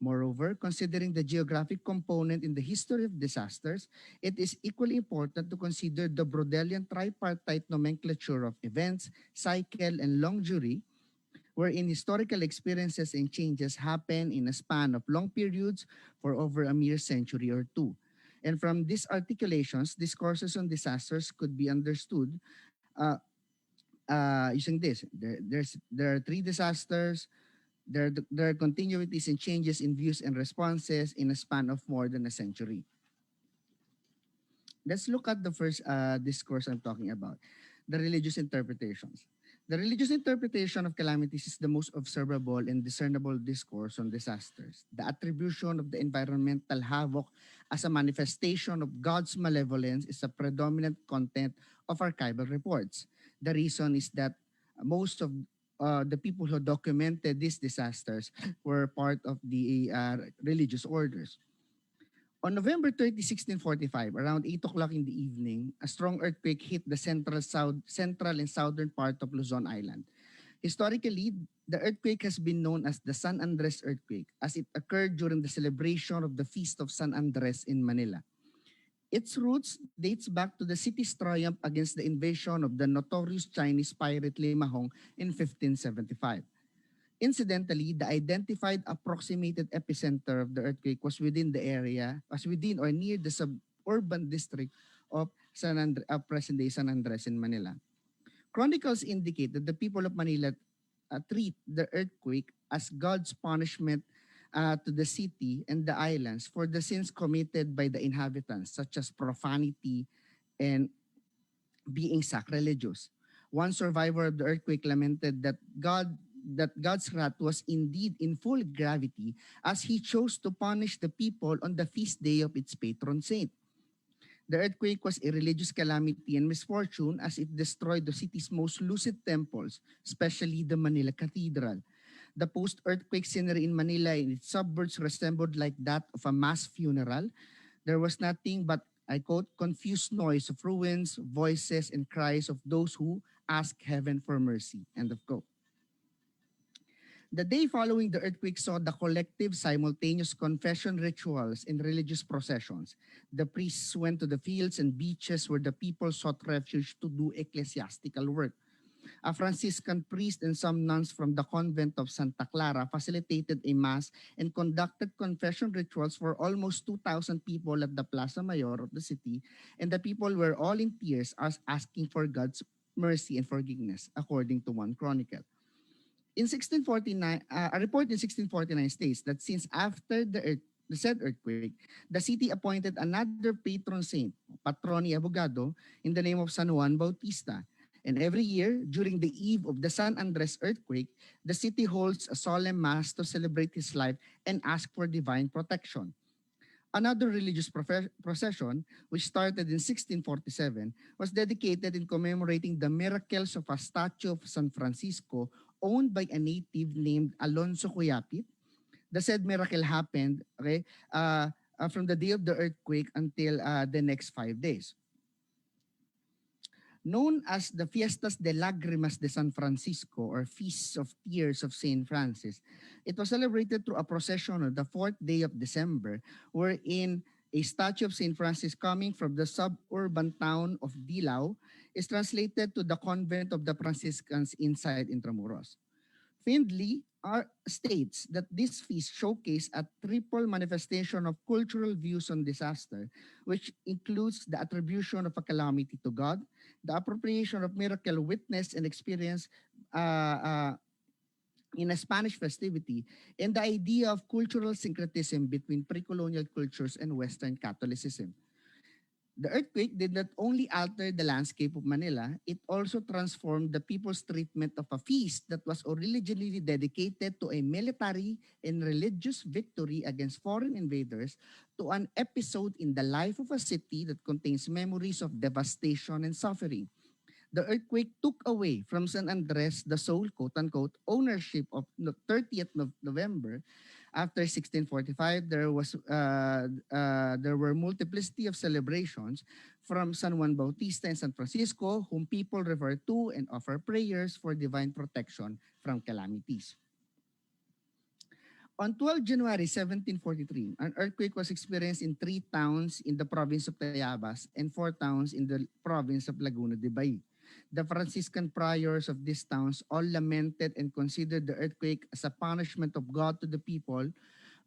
Moreover, considering the geographic component in the history of disasters, it is equally important to consider the Brodelian tripartite nomenclature of events, cycle, and longevity, wherein historical experiences and changes happen in a span of long periods for over a mere century or two. And from these articulations, discourses on disasters could be understood using this. There are three disasters. There are continuities and changes in views and responses in a span of more than a century. Let's look at the first discourse I'm talking about, the religious interpretations. The religious interpretation of calamities is the most observable and discernible discourse on disasters. The attribution of the environmental havoc as a manifestation of God's malevolence is a predominant content of archival reports. The reason is that most of the people who documented these disasters were part of the religious orders. On November 30, 1645, around 8 o'clock in the evening, a strong earthquake hit the central and southern part of Luzon Island. Historically, the earthquake has been known as the San Andres earthquake as it occurred during the celebration of the Feast of San Andres in Manila. Its roots dates back to the city's triumph against the invasion of the notorious Chinese pirate Limahong in 1575. Incidentally, the identified approximated epicenter of the earthquake was within or near the suburban district of present-day San Andres in Manila. Chronicles indicate that the people of Manila treat the earthquake as God's punishment to the city and the islands for the sins committed by the inhabitants, such as profanity and being sacrilegious. One survivor of the earthquake lamented that God's wrath was indeed in full gravity as he chose to punish the people on the feast day of its patron saint. The earthquake was a religious calamity and misfortune as it destroyed the city's most lucid temples, especially the Manila Cathedral. The post-earthquake scenery in Manila and its suburbs resembled like that of a mass funeral. There was nothing but, I quote, confused noise of ruins, voices, and cries of those who ask heaven for mercy, end of quote. The day following the earthquake saw the collective simultaneous confession rituals and religious processions. The priests went to the fields and beaches where the people sought refuge to do ecclesiastical work. A Franciscan priest and some nuns from the convent of Santa Clara facilitated a mass and conducted confession rituals for almost 2,000 people at the Plaza Mayor of the city, and the people were all in tears as asking for God's mercy and forgiveness, according to one chronicle. In 1649, a report in 1649 states that since after the said earthquake, the city appointed another patron saint, Patroni Abogado, in the name of San Juan Bautista. And every year, during the eve of the San Andres earthquake, the city holds a solemn mass to celebrate his life and ask for divine protection. Another religious procession, which started in 1647, was dedicated in commemorating the miracles of a statue of San Francisco owned by a native named Alonso Cuyapit. The said miracle happened from the day of the earthquake until the next 5 days. Known as the Fiestas de Lágrimas de San Francisco or Feasts of Tears of St. Francis, it was celebrated through a procession on the 4th day of December, wherein a statue of St. Francis coming from the suburban town of Dilao is translated to the convent of the Franciscans inside Intramuros. Findlay states that this feast showcased a triple manifestation of cultural views on disaster, which includes the attribution of a calamity to God, the appropriation of miracle witnessed and experienced in a Spanish festivity, and the idea of cultural syncretism between pre-colonial cultures and Western Catholicism. The earthquake did not only alter the landscape of Manila, it also transformed the people's treatment of a feast that was originally dedicated to a military and religious victory against foreign invaders to an episode in the life of a city that contains memories of devastation and suffering. The earthquake took away from San Andres the sole, quote-unquote, ownership of the 30th of November. After 1645, there were multiplicity of celebrations from San Juan Bautista and San Francisco, whom people refer to and offer prayers for divine protection from calamities. On 12 January 1743, an earthquake was experienced in 3 towns in the province of Tayabas and 4 towns in the province of Laguna de Bay. The Franciscan priors of these towns all lamented and considered the earthquake as a punishment of God to the people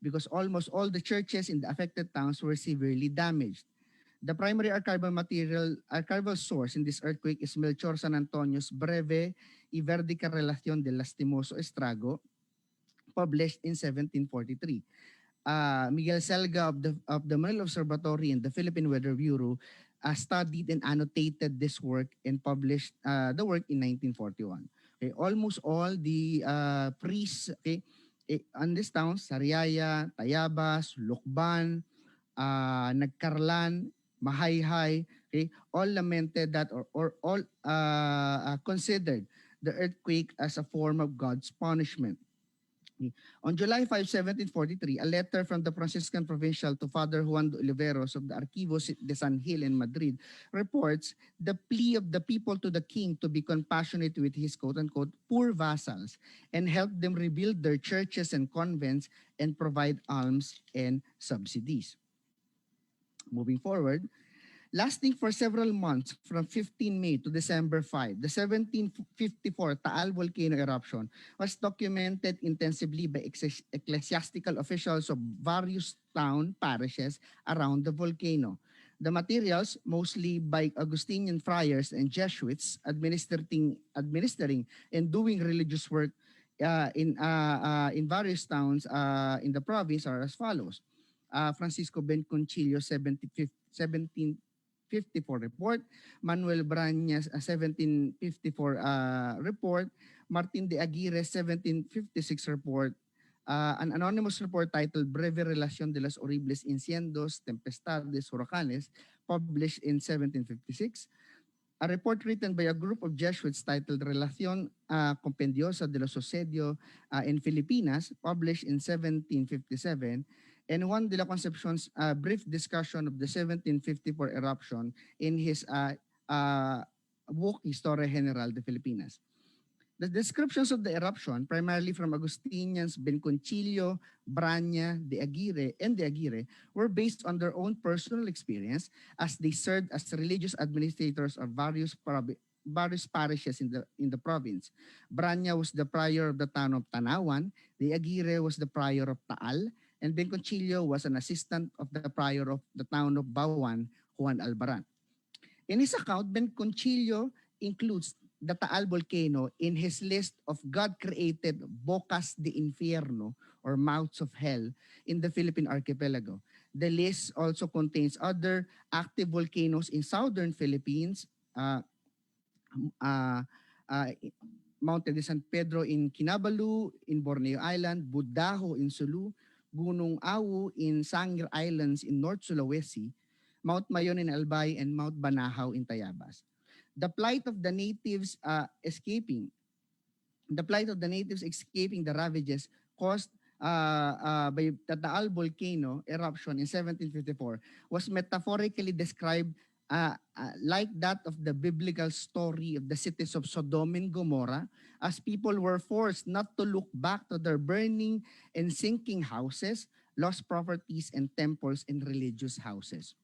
because almost all the churches in the affected towns were severely damaged. The primary archival source in this earthquake is Melchor San Antonio's Breve y Verdica Relación del Lastimoso Estrago, published in 1743. Miguel Selga of the Manila Observatory and the Philippine Weather Bureau studied and annotated this work and published the work in 1941. Okay, almost all the priests on these towns, Sariaya, Tayabas, Lukban, Nagkarlan, Mahayhay, okay, all lamented that or all considered the earthquake as a form of God's punishment. On July 5, 1743, a letter from the Franciscan provincial to Father Juan de Oliveros of the Archivo de San Gil in Madrid reports the plea of the people to the king to be compassionate with his quote-unquote poor vassals and help them rebuild their churches and convents and provide alms and subsidies. Moving forward, lasting for several months from 15 May to December 5, the 1754 Taal volcano eruption was documented intensively by ecclesiastical officials of various town parishes around the volcano. The materials, mostly by Augustinian friars and Jesuits administering and doing religious work in various towns in the province, are as follows. Francisco Ben Concilio, 1754 report, Manuel Brañas 1754 report, Martin de Aguirre 1756 report, an anonymous report titled Breve Relación de los Horribles Incendios, Tempestades, Huracanes, published in 1756. A report written by a group of Jesuits titled Relación Compendiosa de los Sucedio in Filipinas, published in 1757, and Juan de la Concepcion's brief discussion of the 1754 eruption in his book Historia General de Filipinas. The descriptions of the eruption, primarily from Augustinians Ben Concilio, Braña, de Aguirre, were based on their own personal experience as they served as religious administrators of various parishes in the province. Braña was the prior of the town of Tanawan, de Aguirre was the prior of Taal, and Ben Concilio was an assistant of the prior of the town of Bawan, Juan Albaran. In his account, Ben Concilio includes the Taal volcano in his list of God-created bocas de infierno, or mouths of hell, in the Philippine archipelago. The list also contains other active volcanoes in southern Philippines, Monte de San Pedro in Kinabalu, in Borneo Island, Budaho in Sulu, Gunung Awu in Sangir Islands in North Sulawesi, Mount Mayon in Albay, and Mount Banahaw in Tayabas. The plight of the natives escaping the ravages caused by the Taal volcano eruption in 1754 was metaphorically described like that of the biblical story of the cities of Sodom and Gomorrah, as people were forced not to look back to their burning and sinking houses, lost properties, and temples and religious houses.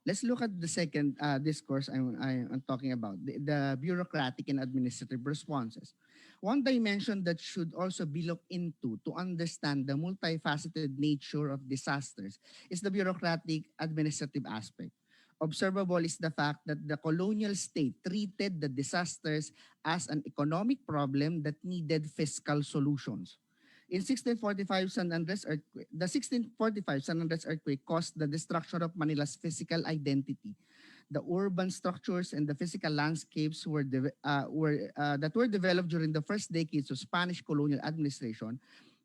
Let's look at the second discourse I'm talking about, the bureaucratic and administrative responses. One dimension that should also be looked into to understand the multifaceted nature of disasters is the bureaucratic administrative aspect. Observable is the fact that the colonial state treated the disasters as an economic problem that needed fiscal solutions. In 1645 San Andres earthquake, the 1645 San Andres earthquake caused the destruction of Manila's physical identity. The urban structures and the physical landscapes that were developed during the first decades of Spanish colonial administration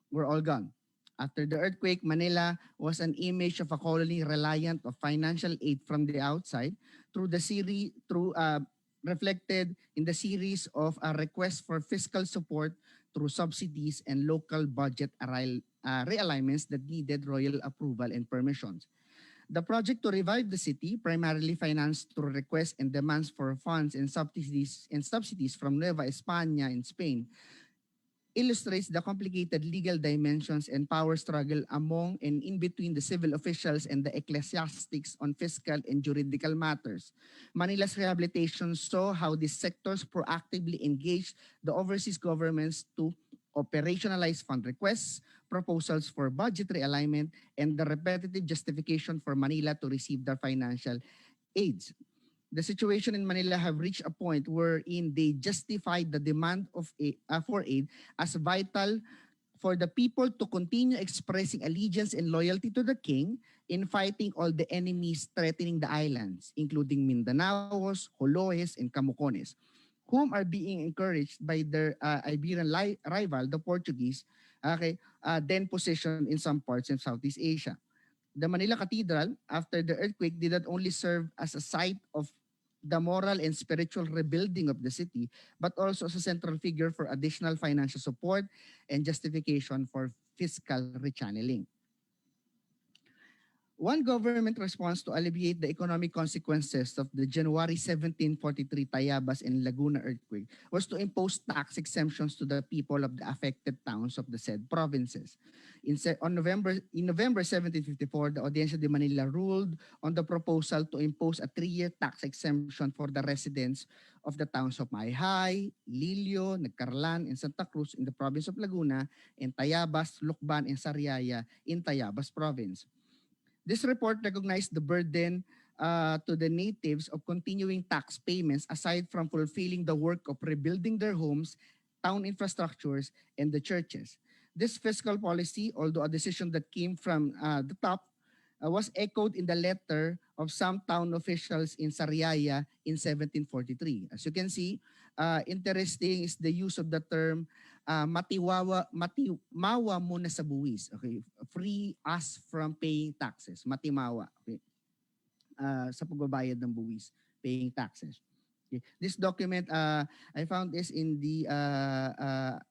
were all gone. After the earthquake, Manila was an image of a colony reliant of financial aid from the outside reflected in the series of requests for fiscal support through subsidies and local budget realignments that needed royal approval and permissions. The project to revive the city, primarily financed through requests and demands for funds and subsidies from Nueva España in Spain, illustrates the complicated legal dimensions and power struggle among and in between the civil officials and the ecclesiastics on fiscal and juridical matters. Manila's rehabilitation saw how these sectors proactively engaged the overseas governments to operationalize fund requests, proposals for budget realignment, and the repetitive justification for Manila to receive their financial aids. The situation in Manila have reached a point wherein they justified the demand for aid as vital for the people to continue expressing allegiance and loyalty to the king in fighting all the enemies threatening the islands, including Mindanaos, Joloes, and Camocones, whom are being encouraged by their Iberian rival, the Portuguese, then positioned in some parts of Southeast Asia. The Manila Cathedral, after the earthquake, did not only serve as a site of the moral and spiritual rebuilding of the city, but also as a central figure for additional financial support and justification for fiscal rechanneling. One government response to alleviate the economic consequences of the January 1743 Tayabas and Laguna earthquake was to impose tax exemptions to the people of the affected towns of the said provinces. In November 1754, the Audiencia de Manila ruled on the proposal to impose a 3-year tax exemption for the residents of the towns of Mayhay, Lilio, Nagcarlan, and Santa Cruz in the province of Laguna, and Tayabas, Lucban, and Sariaya in Tayabas province. This report recognized the burden to the natives of continuing tax payments aside from fulfilling the work of rebuilding their homes, town infrastructures, and the churches. This fiscal policy, although a decision that came from the top, was echoed in the letter of some town officials in Sariaya in 1743. As you can see, interesting is the use of the term matimawa muna sa buwis. Okay, free us from paying taxes. Matimawa. Okay, sa pagbabayad ng buwis, paying taxes. Okay. This document, I found this in the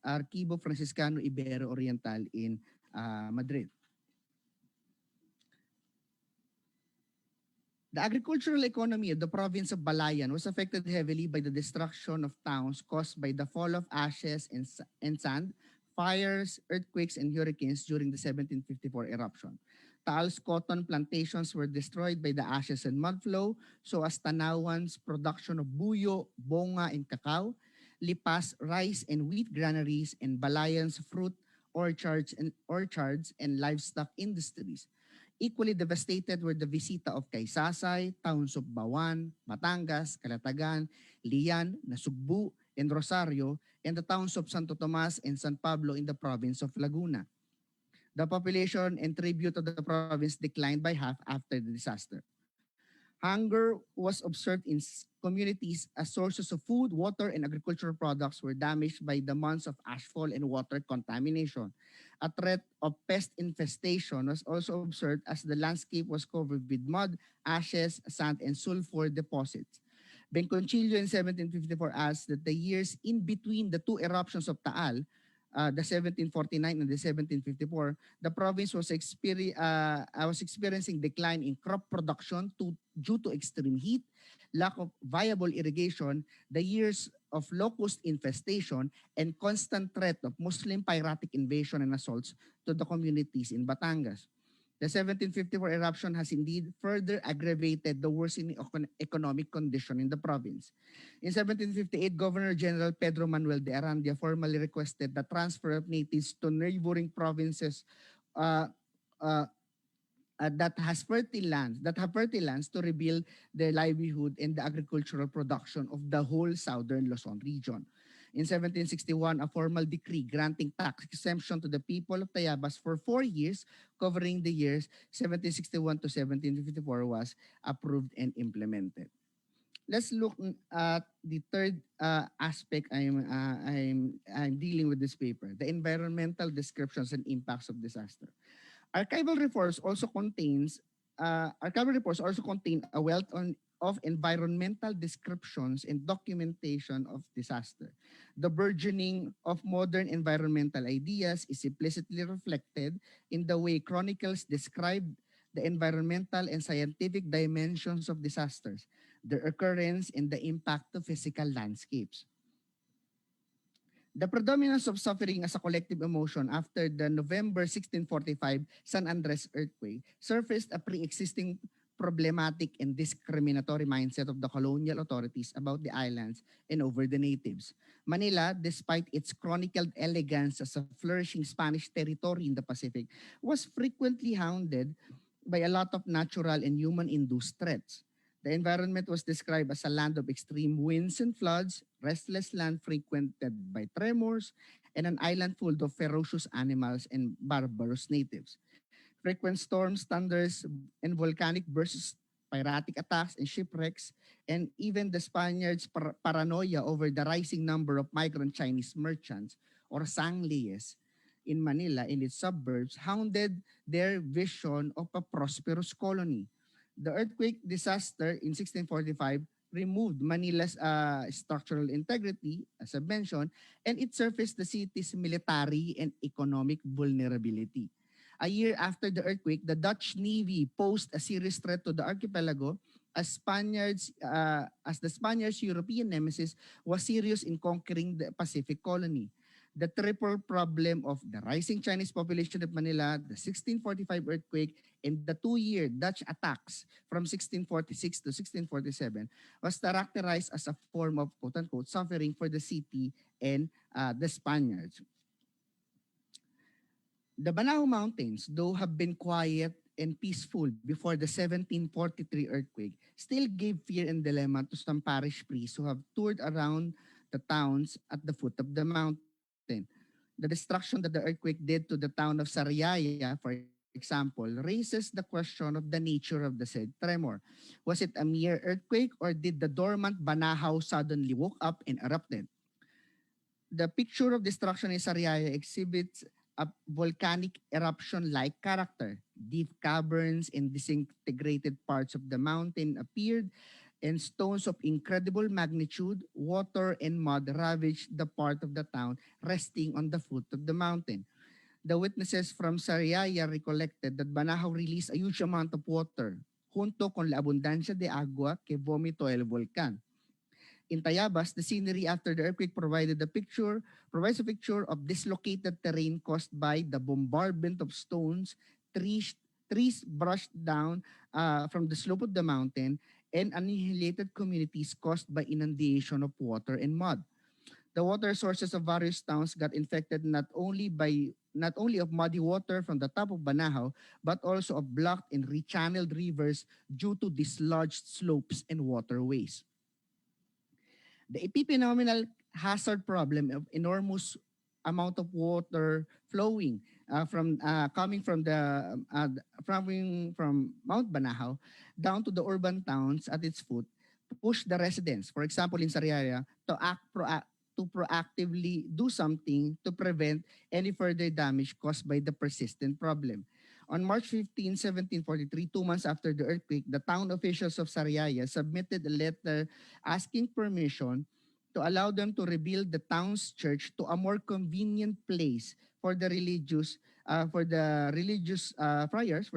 Archivo Franciscano Ibero Oriental in Madrid. The agricultural economy of the province of Balayan was affected heavily by the destruction of towns caused by the fall of ashes and sand, fires, earthquakes, and hurricanes during the 1754 eruption. Taal's cotton plantations were destroyed by the ashes and mud flow, so as Tanawan's production of buyo, bonga, and cacao, Lipas rice and wheat granaries, and Balayan's fruit orchards and livestock industries. Equally devastated were the Visita of Kaysasay, towns of Bawan, Batangas, Calatagan, Lian, Nasugbu, and Rosario, and the towns of Santo Tomas and San Pablo in the province of Laguna. The population and tribute of the province declined by half after the disaster. Hunger was observed in communities as sources of food, water, and agricultural products were damaged by the months of ashfall and water contamination. A threat of pest infestation was also observed as the landscape was covered with mud, ashes, sand, and sulfur deposits. Benconcillo in 1754 asked that the years in between the two eruptions of Taal, the 1749 and the 1754, the province was experiencing decline in crop production due to extreme heat, lack of viable irrigation, the years of locust infestation, and constant threat of Muslim piratic invasion and assaults to the communities in Batangas. The 1754 eruption has indeed further aggravated the worsening economic condition in the province. In 1758, Governor General Pedro Manuel de Arandia formally requested the transfer of natives to neighboring provinces that have fertile lands to rebuild their livelihood and the agricultural production of the whole southern Luzon region. In 1761, a formal decree granting tax exemption to the people of Tayabas for 4 years, covering the years 1761 to 1754, was approved and implemented. Let's look at the third aspect I'm dealing with this paper, the environmental descriptions and impacts of disaster. Archival reports also contain a wealth of environmental descriptions and documentation of disaster. The burgeoning of modern environmental ideas is implicitly reflected in the way chronicles describe the environmental and scientific dimensions of disasters, their occurrence, and the impact to physical landscapes. The predominance of suffering as a collective emotion after the November 1645 San Andres earthquake surfaced a pre-existing problematic and discriminatory mindset of the colonial authorities about the islands and over the natives. Manila, despite its chronicled elegance as a flourishing Spanish territory in the Pacific, was frequently hounded by a lot of natural and human-induced threats. The environment was described as a land of extreme winds and floods, restless land frequented by tremors, and an island full of ferocious animals and barbarous natives. Frequent storms, thunders, and volcanic bursts, piratic attacks, and shipwrecks, and even the Spaniards' paranoia over the rising number of migrant Chinese merchants, or sanglies, in Manila and its suburbs, hounded their vision of a prosperous colony. The earthquake disaster in 1645 removed Manila's structural integrity, as I mentioned, and it surfaced the city's military and economic vulnerability. A year after the earthquake, the Dutch Navy posed a serious threat to the archipelago as the Spaniards' European nemesis was serious in conquering the Pacific colony. The triple problem of the rising Chinese population of Manila, the 1645 earthquake, and the two-year Dutch attacks from 1646 to 1647 was characterized as a form of quote-unquote suffering for the city and the Spaniards. The Banahaw Mountains, though have been quiet and peaceful before the 1743 earthquake, still gave fear and dilemma to some parish priests who have toured around the towns at the foot of the mountain. The destruction that the earthquake did to the town of Sariaya, for example, raises the question of the nature of the said tremor. Was it a mere earthquake or did the dormant Banahaw suddenly woke up and erupted? The picture of destruction in Sariaya exhibits a volcanic eruption-like character. Deep caverns and disintegrated parts of the mountain appeared, and stones of incredible magnitude, water, and mud ravaged the part of the town resting on the foot of the mountain. The witnesses from Sariaya recollected that Banahaw released a huge amount of water, junto con la abundancia de agua que vomitó el volcán. In Tayabas, the scenery after the earthquake provides a picture of dislocated terrain caused by the bombardment of stones, trees, trees brushed down from the slope of the mountain, and annihilated communities caused by inundation of water and mud. The water sources of various towns got infected not only of muddy water from the top of Banahaw, but also of blocked and rechanneled rivers due to dislodged slopes and waterways. The epiphenomenal hazard problem of enormous amount of water flowing from coming from the from Mount Banahaw down to the urban towns at its foot push the residents, for example in Sariaya, to proactively do something to prevent any further damage caused by the persistent problem. On March 15, 1743, 2 months after the earthquake, the town officials of Sariaya submitted a letter asking permission to allow them to rebuild the town's church to a more convenient place for the religious friars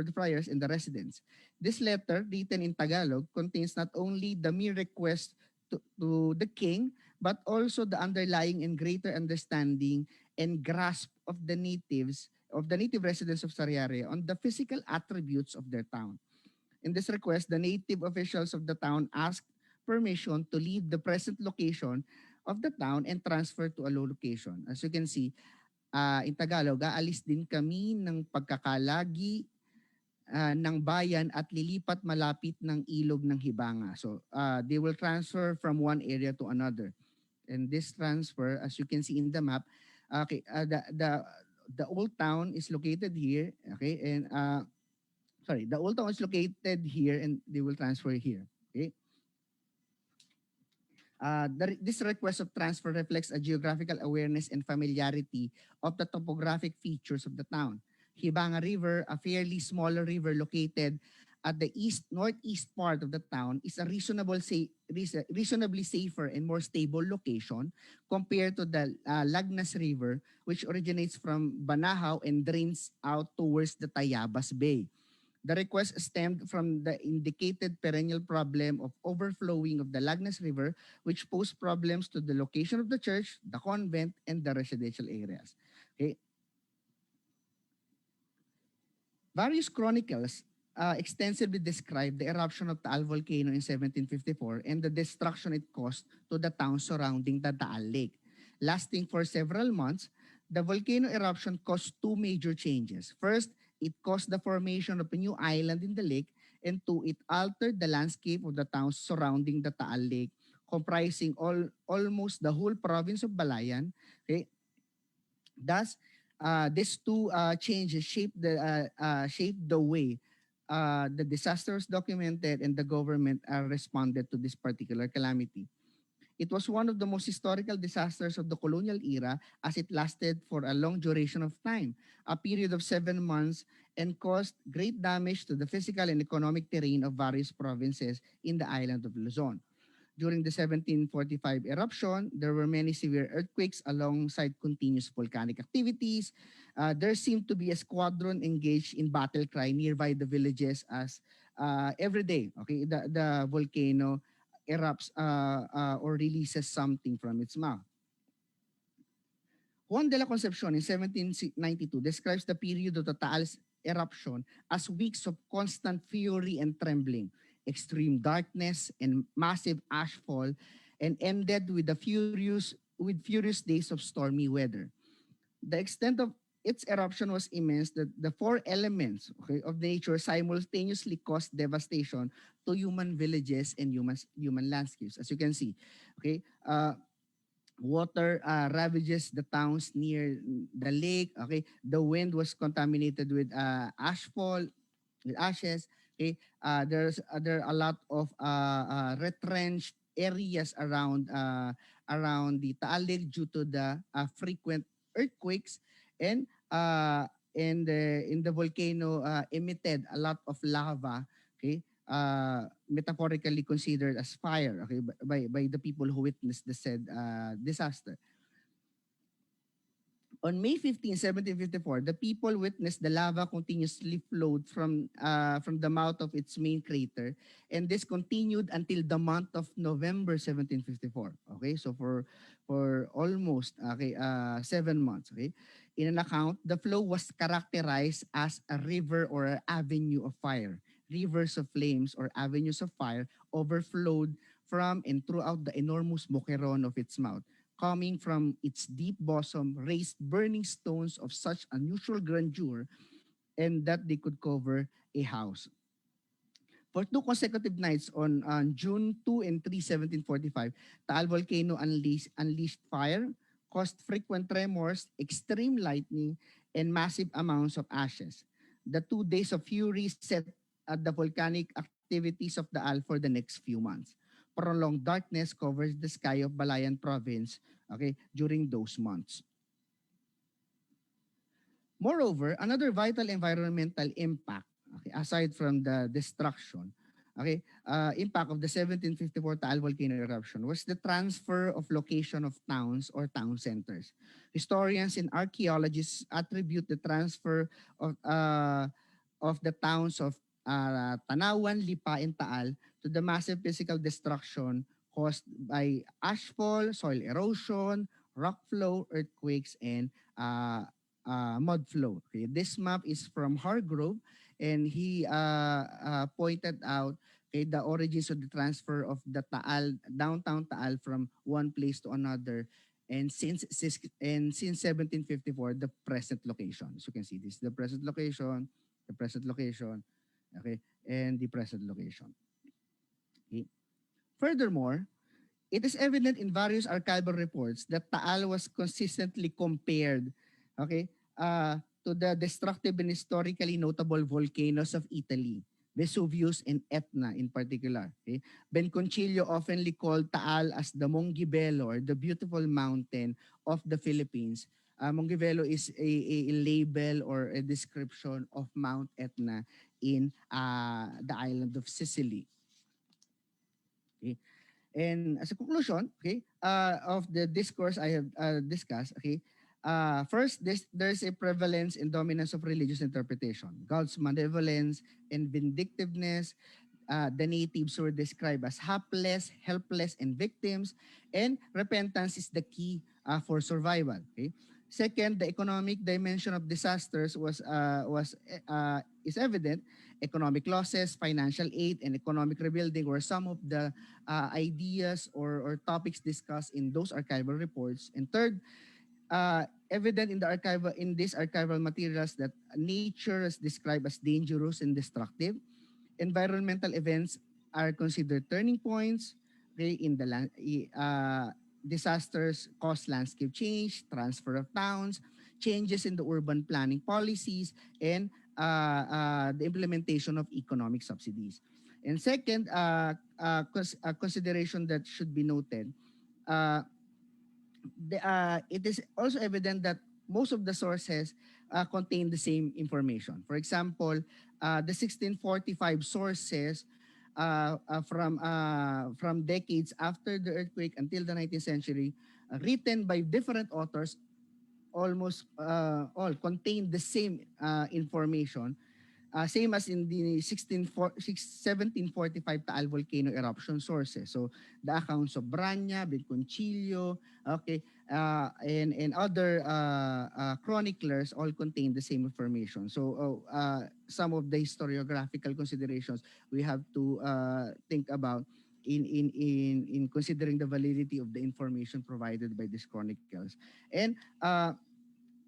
and the residents. This letter, written in Tagalog, contains not only the mere request to the king, but also the underlying and greater understanding and grasp of the native residents of Sariaya on the physical attributes of their town. In this request, the native officials of the town asked permission to leave the present location of the town and transfer to a low location. As you can see, in Tagalog, aalis din kami ng pagkakalagi ng bayan at lilipat malapit ng ilog ng Hibanga. So they will transfer from one area to another. And this transfer, as you can see in the map, okay, the old town is located here, okay, and the old town is located here, and they will transfer here, okay. This request of transfer reflects a geographical awareness and familiarity of the topographic features of the town. Hibanga River, a fairly smaller river located at the northeast part of the town, is a reasonably safer and more stable location compared to the Lagnas River, which originates from Banahaw and drains out towards the Tayabas Bay. The request stemmed from the indicated perennial problem of overflowing of the Lagnas River, which posed problems to the location of the church, the convent, and the residential areas. Okay. Various chronicles extensively describe the eruption of Taal volcano in 1754 and the destruction it caused to the towns surrounding the Taal Lake. Lasting for several months, the volcano eruption caused two major changes. First, it caused the formation of a new island in the lake, and two, it altered the landscape of the towns surrounding the Taal Lake, comprising almost the whole province of Balayan. Okay? Thus, these two changes shaped the way the disaster was documented and the government responded to this particular calamity. It was one of the most historical disasters of the colonial era as it lasted for a long duration of time, a period of 7 months, and caused great damage to the physical and economic terrain of various provinces in the island of Luzon. During the 1745 eruption, there were many severe earthquakes alongside continuous volcanic activities. There seemed to be a squadron engaged in battle cry nearby the villages as every day, okay, the volcano erupts or releases something from its mouth. Juan de la Concepcion in 1792 describes the period of the Taal's eruption as weeks of constant fury and trembling, extreme darkness and massive ashfall, and ended with furious days of stormy weather. The extent of its eruption was immense that the four elements, okay, of nature simultaneously caused devastation to human villages and human landscapes. As you can see, okay, water ravages the towns near the lake. Okay, the wind was contaminated with ashfall, with ashes. Okay, there are a lot of retrenched areas around the Taal Lake due to the frequent earthquakes, and in the volcano emitted a lot of lava. Okay, metaphorically considered as fire. Okay, by the people who witnessed the said disaster. On May 15, 1754, the people witnessed the lava continuously flowed from the mouth of its main crater, and this continued until the month of November 1754. Okay, so for almost 7 months. Okay, in an account, the flow was characterized as a river or an avenue of fire. Rivers of flames or avenues of fire overflowed from and throughout the enormous boqueron of its mouth. Coming from its deep bosom, raised burning stones of such unusual grandeur and that they could cover a house. For two consecutive nights on June 2 and 3, 1745, Taal Volcano unleashed fire, caused frequent tremors, extreme lightning, and massive amounts of ashes. The 2 days of fury set at the volcanic activities of the Al for the next few months. Prolonged darkness covers the sky of Balayan province, okay, during those months. Moreover, another vital environmental impact, okay, aside from the destruction, okay, impact of the 1754 Taal volcano eruption was the transfer of location of towns or town centers. Historians and archaeologists attribute the transfer of the towns of Tanawan, Lipa, and Taal to the massive physical destruction caused by ashfall, soil erosion, rock flow, earthquakes, and mud flow. Okay, this map is from Hargrove, and he pointed out, okay, the origins of the transfer of the Taal, downtown Taal, from one place to another. And since 1754, the present location. So you can see this, the present location, okay, and the present location. Okay. Furthermore, it is evident in various archival reports that Taal was consistently compared, okay, to the destructive and historically notable volcanoes of Italy, Vesuvius and Etna in particular. Okay? Benconcilio oftenly called Taal as the Mongibello, or the beautiful mountain of the Philippines. Mongibello is a label or a description of Mount Etna in the island of Sicily. Okay? And as a conclusion, okay, of the discourse I have discussed, okay, first, there's a prevalence and dominance of religious interpretation. God's malevolence and vindictiveness. The natives were described as hapless, helpless, and victims, and repentance is the key for survival. Okay. Second, the economic dimension of disasters is evident. Economic losses, financial aid, and economic rebuilding were some of the ideas or topics discussed in those archival reports. And third, evident in these archival materials that nature is described as dangerous and destructive. Environmental events are considered turning points. Okay, in the disasters cause landscape change, transfer of towns, changes in the urban planning policies, and the implementation of economic subsidies. And second, consideration that should be noted, it is also evident that most of the sources contain the same information. For example, the 1645 sources from decades after the earthquake until the 19th century, written by different authors, almost all contain the same information, same as in the 1745 Taal volcano eruption sources. So the accounts of Branya, Bilconchillo, okay, and other chroniclers all contain the same information. So some of the historiographical considerations we have to think about in considering the validity of the information provided by these chronicles. And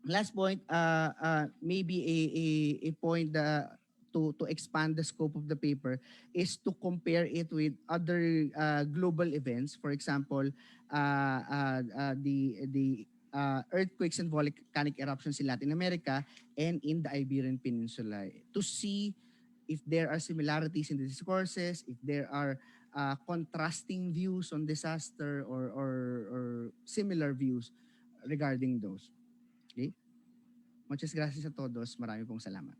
last point, maybe a point to expand the scope of the paper is to compare it with other global events. For example, the earthquakes and volcanic eruptions in Latin America and in the Iberian Peninsula, to see if there are similarities in the discourses, if there are contrasting views on disaster, or similar views regarding those. Okay? Muchas gracias a todos. Marami pong salamat.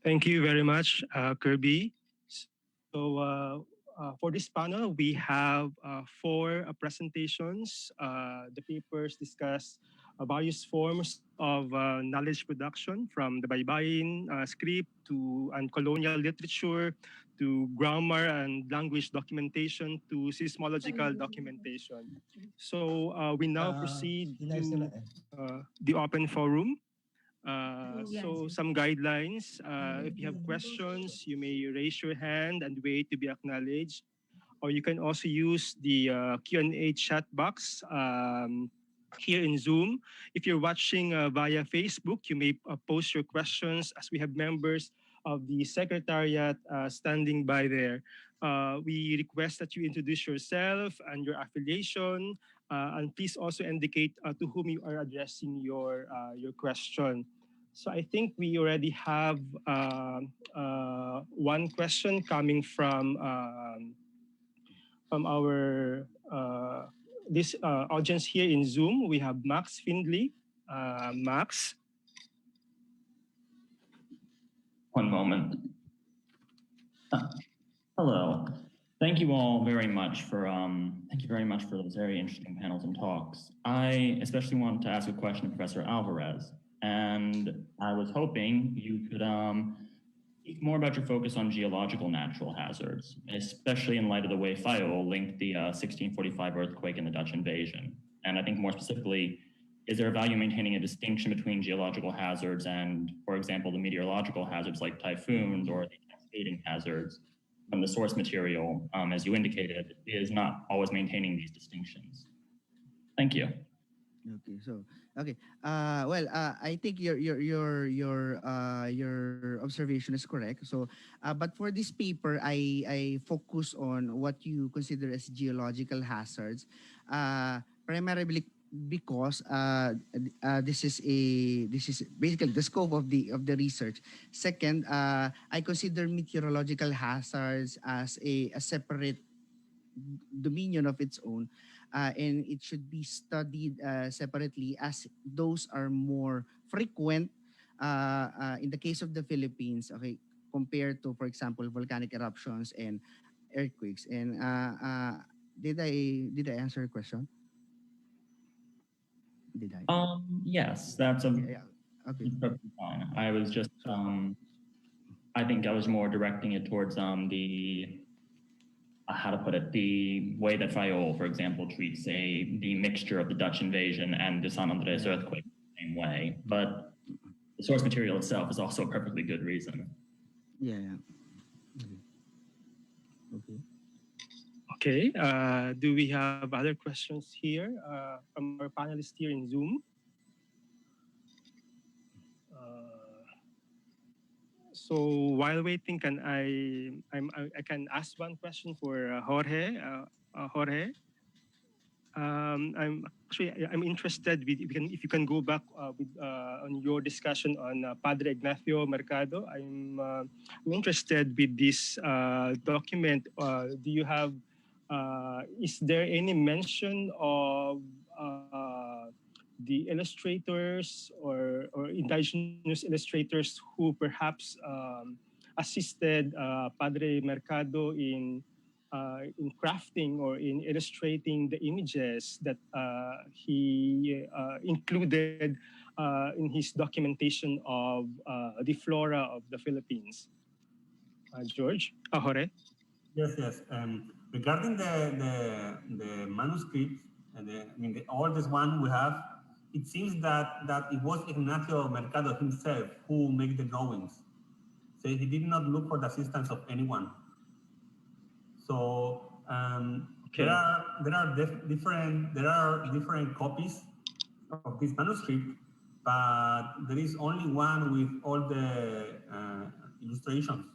Thank you very much, Kirby. So for this panel, we have four presentations. The papers discuss various forms of knowledge production, from the baybayin script and colonial literature, to grammar and language documentation, to seismological documentation. So we now proceed to the open forum. So some guidelines, if you have questions, you may raise your hand and wait to be acknowledged. Or you can also use the Q&A chat box here in Zoom. If you're watching via Facebook, you may post your questions, as we have members of the Secretariat standing by there. We request that you introduce yourself and your affiliation, and please also indicate to whom you are addressing your question. So I think we already have one question coming from our this audience here in Zoom. We have Max Findley. Max. One moment. Hello. Thank you all very much for those very interesting panels and talks. I especially wanted to ask a question to Professor Alvarez, and I was hoping you could speak more about your focus on geological natural hazards, especially in light of the way Fayol linked the 1645 earthquake and the Dutch invasion. And I think more specifically, is there a value in maintaining a distinction between geological hazards and, for example, the meteorological hazards like typhoons or the cascading hazards, when the source material, as you indicated, is not always maintaining these distinctions? Thank you. Okay, so I think your observation is correct. So, but for this paper, I focus on what you consider as geological hazards, primarily because this is basically the scope of the research. Second, I consider meteorological hazards as a separate dominion of its own, and it should be studied separately, as those are more frequent in the case of the Philippines, okay, compared to, for example, volcanic eruptions and earthquakes. And did I answer your question? Did I? Yes, that's okay. perfectly fine. I was just I think I was more directing it towards the how to put it, the way that Fayol, for example, treats the mixture of the Dutch invasion and the San Andres earthquake the same way. But the source material itself is also a perfectly good reason. Yeah. Okay. Do we have other questions here from our panelists here in Zoom? So while waiting, can I can ask one question for Jorge. Jorge, I'm interested if you can go back on your discussion on Padre Ignacio Mercado. I'm interested with this document. Do you have? Is there any mention of the illustrators or indigenous illustrators who perhaps assisted Padre Mercado in crafting or in illustrating the images that he included in his documentation of the flora of the Philippines. George, Jorge? Yes, yes. Regarding the manuscript, and the oldest one we have, it seems that it was Ignacio Mercado himself who made the drawings. So he did not look for the assistance of anyone. So Okay. there are different copies of this manuscript, but there is only one with all the illustrations.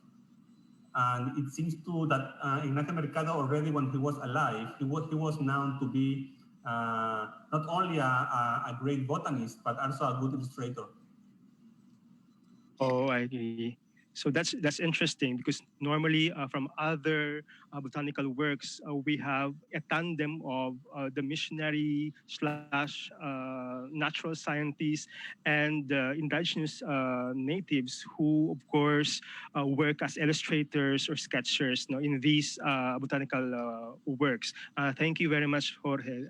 And it seems too that Ignacio Mercado already, when he was alive, he was known to be not only a great botanist, but also a good illustrator. Oh, I agree. So that's interesting because normally from other botanical works we have a tandem of the missionary slash natural scientists and indigenous natives who of course work as illustrators or sketchers, in these botanical works. Thank you very much, Jorge.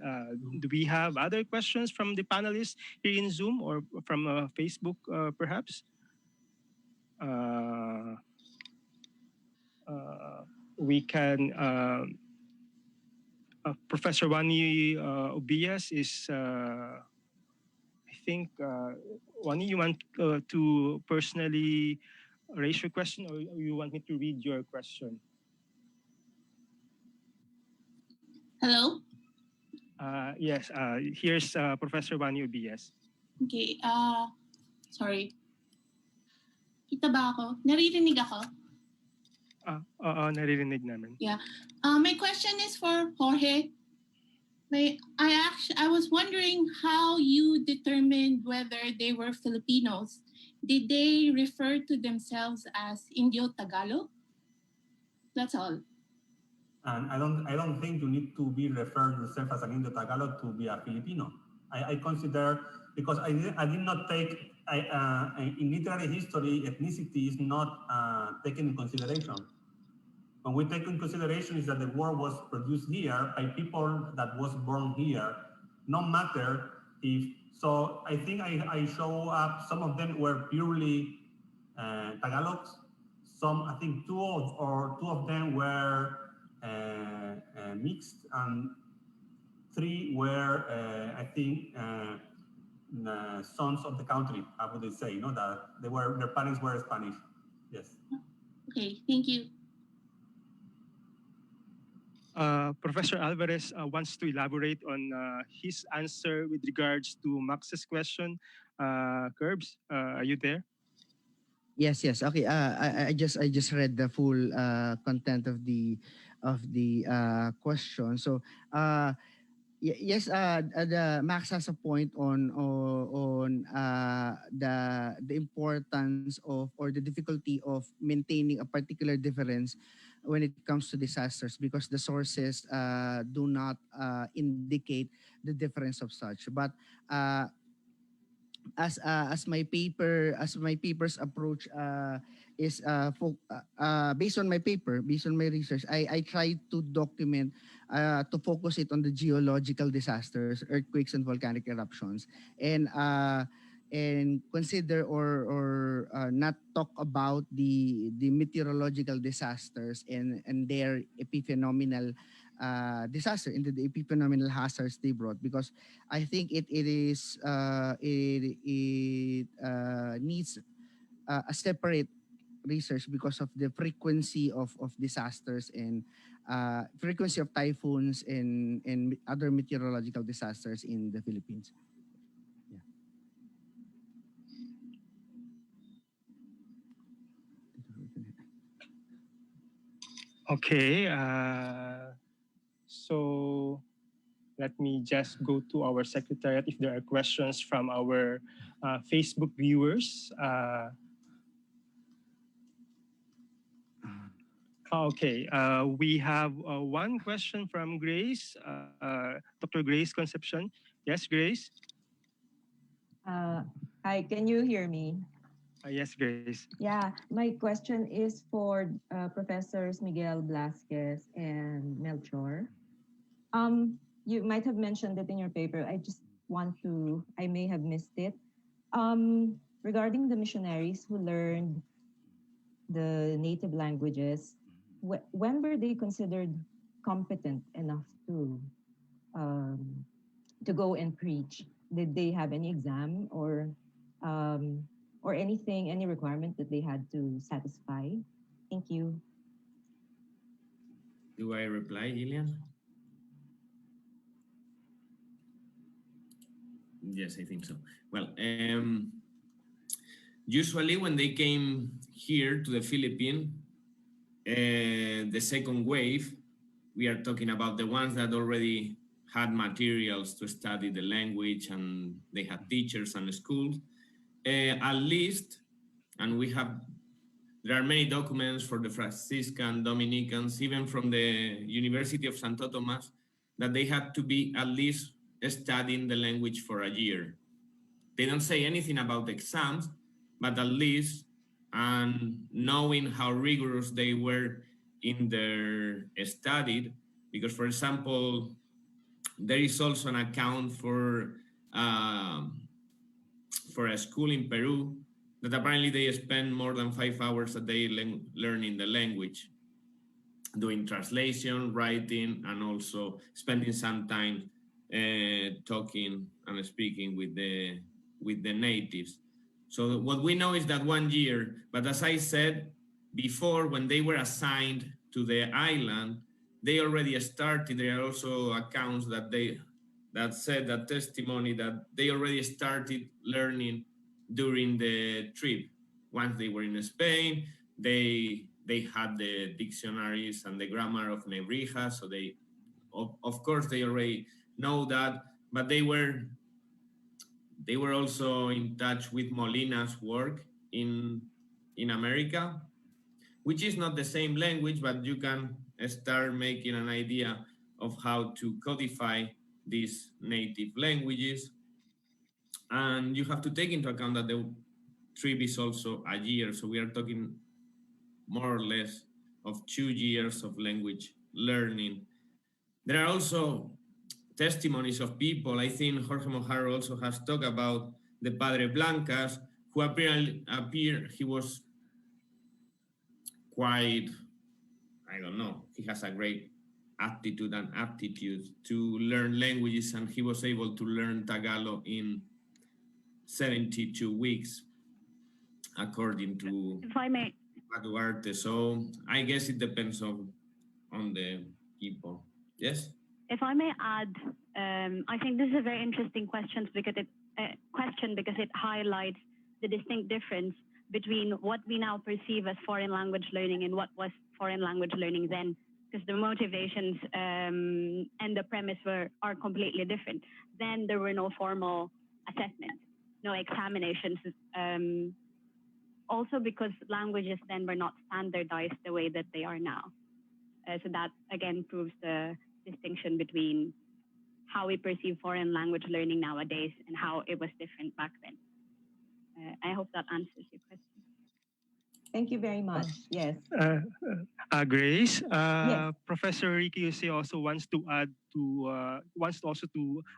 Do we have other questions from the panelists here in Zoom or from Facebook perhaps? We can Professor Wani Obias is I think Wani, you want to personally raise your question or you want me to read your question? Hello? Yes, here's Professor Wani Obias. Okay, sorry. Kita ba ako? Naririnig ako? Naririnig namin. Yeah. My question is for Jorge. I was wondering how you determined whether they were Filipinos. Did they refer to themselves as Indio Tagalog? That's all. And I don't think you need to be referred to yourself as an Indo Tagalog to be a Filipino. I consider, because I did not take, in literary history, ethnicity is not taken in consideration. When we take in consideration is that the word was produced here by people that was born here, no matter if, so I think I show up, some of them were purely Tagalogs. Some, I think two of them were mixed, and three were, I think, sons of the country. How would they say? That their parents were Spanish. Yes. Okay, thank you. Professor Alvarez wants to elaborate on his answer with regards to Max's question. Curbs, are you there? Yes, yes. Okay. I just read the full content of the question. So yes, the Max has a point on the importance of, or the difficulty of maintaining a particular difference when it comes to disasters, because the sources do not indicate the difference of such. But as my paper's approach is based on my paper, based on my research, I tried to document, to focus it on the geological disasters, earthquakes and volcanic eruptions, and consider or not talk about the meteorological disasters and their epiphenomenal disaster, into the epiphenomenal hazards they brought, because I think it needs a separate research because of the frequency of disasters and frequency of typhoons and other meteorological disasters in the Philippines. Yeah. Okay. So let me just go to our secretariat if there are questions from our Facebook viewers. Okay, we have one question from Grace, Dr. Grace Concepcion. Yes, Grace? Hi, can you hear me? Yes, Grace. Yeah, my question is for Professors Miguel Blasquez and Melchor. You might have mentioned it in your paper. I may have missed it. Regarding the missionaries who learned the native languages, when were they considered competent enough um, to go and preach? Did they have any exam um, or anything, any requirement that they had to satisfy? Thank you. Do I reply, Gillian? Yes, I think so. Well, usually when they came here to the Philippines, the second wave, we are talking about the ones that already had materials to study the language and they had teachers and schools, at least, and there are many documents for the Franciscan Dominicans, even from the University of Santo Tomas, that they had to be at least studying the language for a year. They don't say anything about exams, but at least and knowing how rigorous they were in their study, because for example, there is also an account for a school in Peru that apparently they spend more than 5 hours a day learning the language, doing translation, writing, and also spending some time talking and speaking with the natives. So what we know is that 1 year, but as I said before, when they were assigned to the island, they already started. There are also accounts that said that testimony that they already started learning during the trip. Once they were in Spain, they had the dictionaries and the grammar of Nebrija, so they, of course, they already know that, but they were also in touch with Molina's work in America, which is not the same language, but you can start making an idea of how to codify these native languages. And you have to take into account that the trip is also a year, so we are talking more or less of 2 years of language learning. There are also testimonies of people. I think Jorge Mojar also has talked about the Padre Blancas, who he was quite, I don't know, he has a great attitude and aptitude to learn languages, and he was able to learn Tagalog in 72 weeks, according to If I may, Duarte. So I guess it depends on the people. Yes? if I may add, I think this is a very interesting question because it highlights the distinct difference between what we now perceive as foreign language learning and what was foreign language learning then, because the motivations and the premise are completely different. Then there were no formal assessments, no examinations, also because languages then were not standardized the way that they are now. So that again proves the distinction between how we perceive foreign language learning nowadays and how it was different back then. I hope that answers your question. Thank you very much. Yes. Grace, Yes. Professor Ricky Yuse also wants to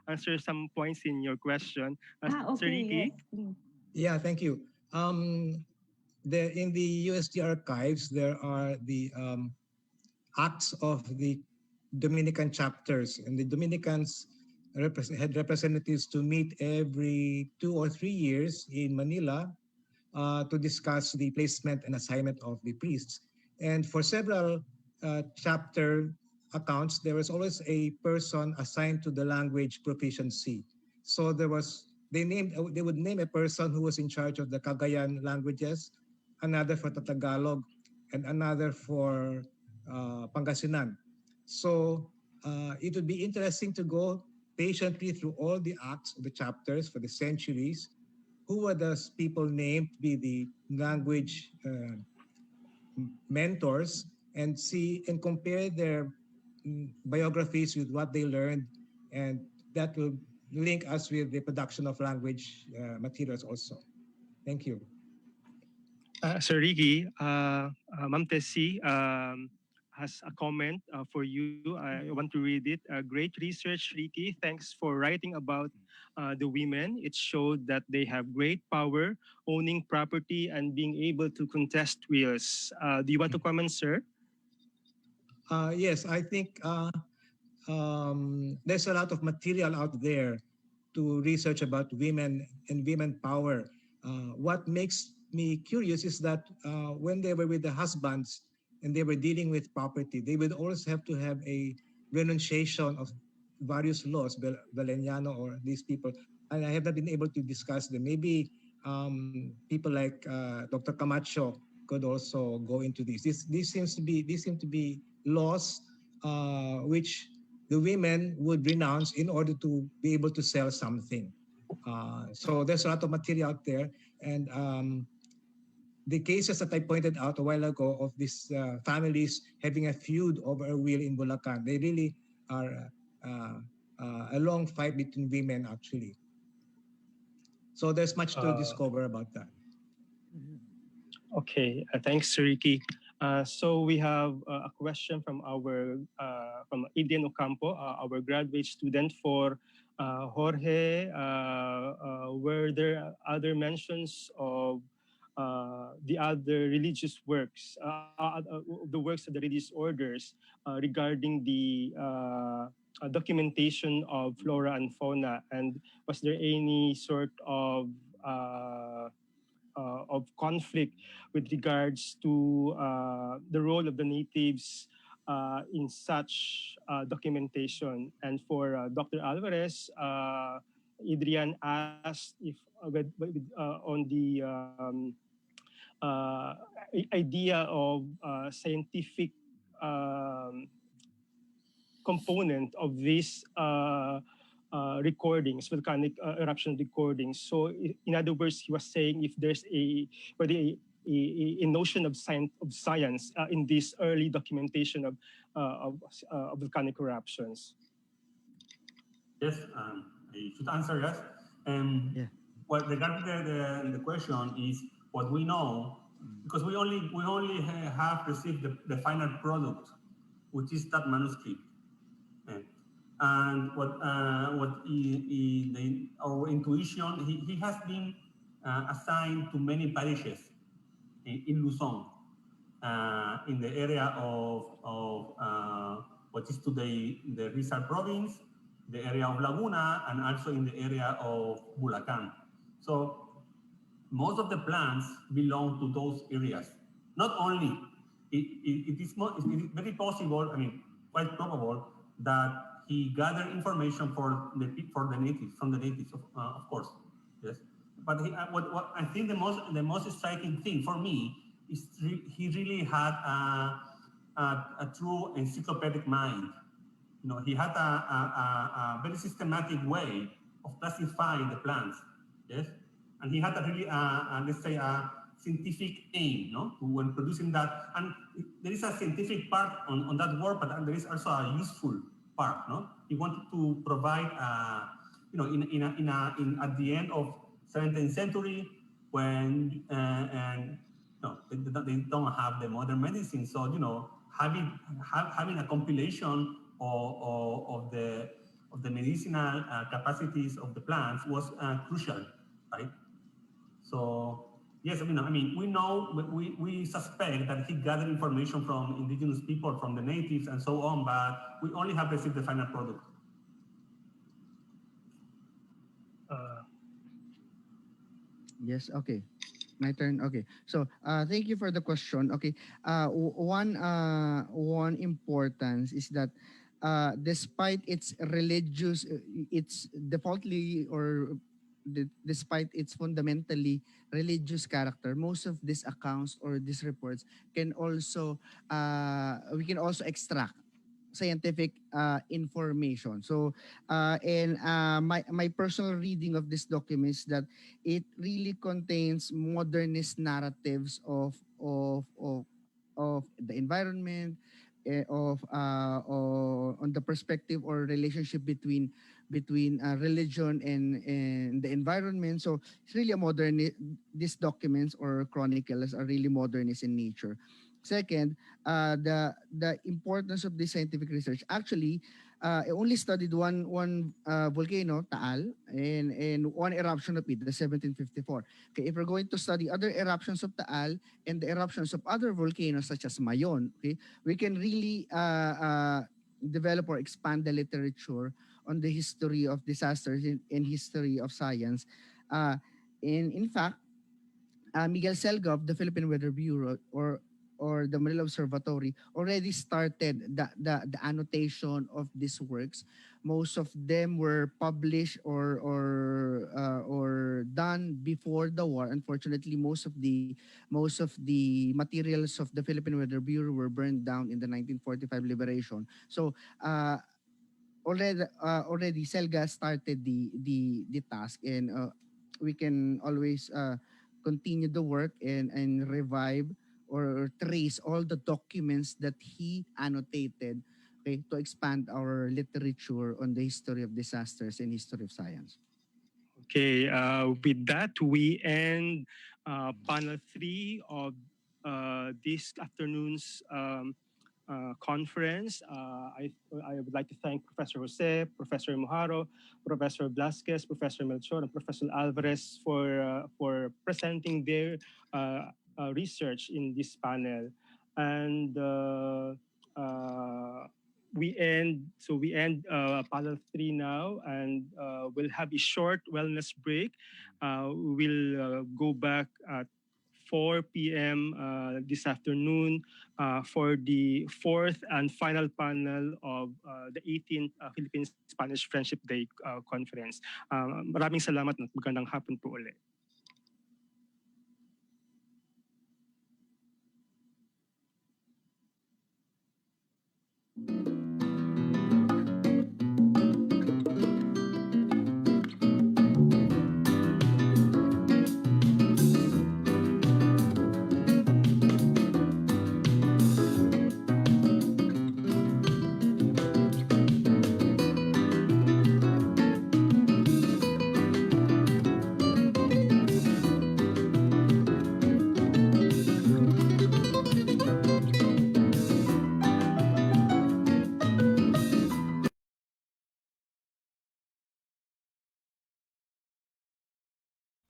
answer some points in your question. Sir Okay. Ricky? Yes, please. Yeah, thank you. In the USD archives, there are the acts of the Dominican chapters, and the Dominicans had representatives to meet every 2 or 3 years in Manila to discuss the placement and assignment of the priests. And for several chapter accounts, there was always a person assigned to the language proficiency. So they would name a person who was in charge of the Cagayan languages, another for the Tagalog, and another for Pangasinan. So it would be interesting to go patiently through all the acts of the chapters for the centuries. Who were those people named to be the language mentors, and see and compare their biographies with what they learned, and that will link us with the production of language materials also. Thank you. Sir Ricky, Ma'am Tessie has a comment for you. I want to read it. Great research, Ricky. Thanks for writing about the women. It showed that they have great power, owning property, and being able to contest wills. Do you want to comment, sir? Yes, I think there's a lot of material out there to research about women and women power. What makes me curious is that when they were with the husbands and they were dealing with property, they would always have to have a renunciation of various laws, Valeniano or these people. And I have not been able to discuss them. Maybe people like Dr. Camacho could also go into this. These seem to be laws which the women would renounce in order to be able to sell something. So there's a lot of material out there, and the cases that I pointed out a while ago of these families having a feud over a will in Bulacan, they really are a long fight between women actually. So there's much to discover about that. Okay, thanks, Ricky. So we have a question from from Adrian Ocampo, our graduate student for Jorge. Were there other mentions of the other religious works, the works of the religious orders regarding the documentation of flora and fauna, and was there any sort of conflict with regards to the role of the natives in such documentation? And for Dr. Alvarez, Adrian asked if on the idea of scientific component of these recordings, volcanic eruption recordings. So, in other words, he was saying if there's a notion of science in this early documentation of volcanic eruptions. Yes, I should answer yes. Yeah. Well, regarding the question is what we know, because we only have received the final product, which is that manuscript. And our intuition, he has been assigned to many parishes in Luzon, in the area of what is today the Rizal province, the area of Laguna, and also in the area of Bulacan. So most of the plants belong to those areas. Not only, it is very possible, I mean, quite probable that he gathered information for the natives, from the natives, of course, yes. But what I think the most striking thing for me is he really had a true encyclopedic mind. You know, he had a very systematic way of classifying the plants, yes, and he had a really, let's say, a scientific aim, no, when producing that. And there is a scientific part on that work, but there is also a useful part, no. He wanted to provide, you know, at the end of 17th century, when and no, they don't have the modern medicine, so you know, having a compilation of the medicinal capacities of the plants was crucial, right? So yes, I mean, we know, we suspect that he gathered information from indigenous people, from the natives, and so on, but we only have received the final product. Yes, okay. My turn. Okay. So, thank you for the question. Okay. One importance is that despite its religious, its defaultly or despite its fundamentally religious character, most of these accounts or these reports can also we can also extract scientific information. So, and my personal reading of this document is that it really contains modernist narratives of the environment, on the perspective or relationship religion and the environment. So it's really a these documents or chronicles are really modernist in nature. Second, the importance of this scientific research. Actually, I only studied one volcano, Taal, and one eruption of it, the 1754. Okay, if we're going to study other eruptions of Taal and the eruptions of other volcanoes such as Mayon, okay, we can really develop or expand the literature on the history of disasters in history of science. In fact, Miguel Selga of the Philippine Weather Bureau or the Manila Observatory already started the annotation of these works. Most of them were published or done before the war. Unfortunately, most of the materials of the Philippine Weather Bureau were burned down in the 1945 liberation. So already Selga started the task, and we can always continue the work and revive or trace all the documents that he annotated, okay, to expand our literature on the history of disasters and history of science. Okay, with that, we end panel 3 of this afternoon's conference. I would like to thank Professor Jose, Professor Moharo, Professor Blasquez, Professor Melchor, and Professor Alvarez for presenting their research in this panel. And we end panel 3 now, and we'll have a short wellness break. We'll go back at 4 p.m. This afternoon for the fourth and final panel of the 18th Philippine-Spanish Friendship Day Conference. Maraming salamat at magandang hapon po ulit.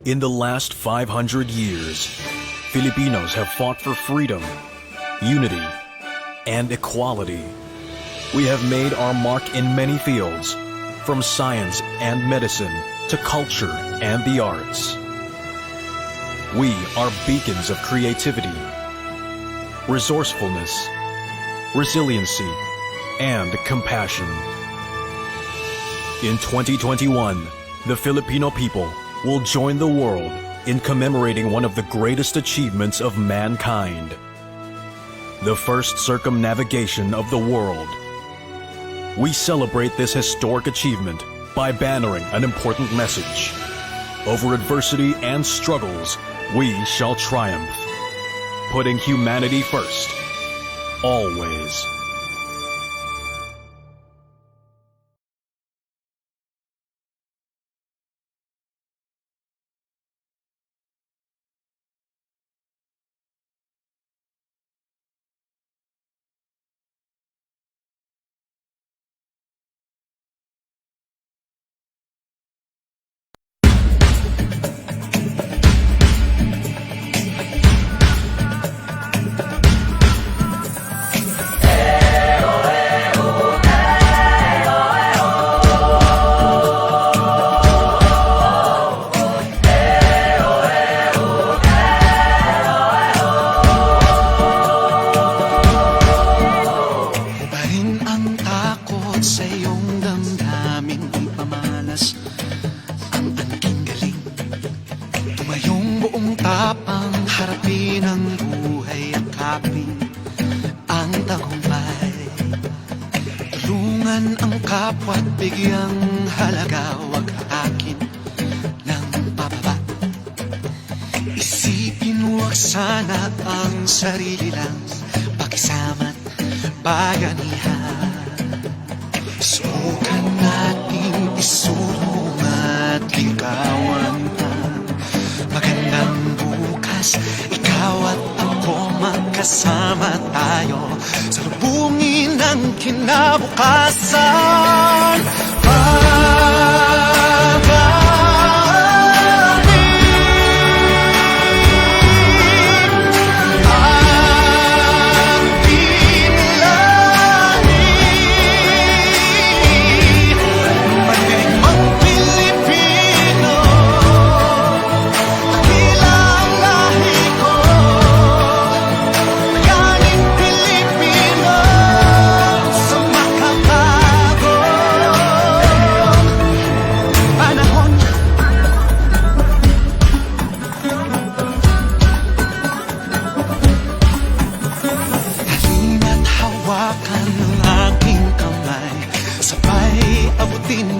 In the last 500 years, Filipinos have fought for freedom, unity, and equality. We have made our mark in many fields, from science and medicine to culture and the arts. We are beacons of creativity, resourcefulness, resiliency, and compassion. In 2021, the Filipino people will join the world in commemorating one of the greatest achievements of mankind, the first circumnavigation of the world. We celebrate this historic achievement by bannering an important message. Over adversity and struggles, we shall triumph, putting humanity first, always. Sarili lang, pakisama't bayanihan. Subukan nating isulong at ligawan ang magandang bukas. Ikaw at ako magkasama tayo sa lubungin ng kinabukasan.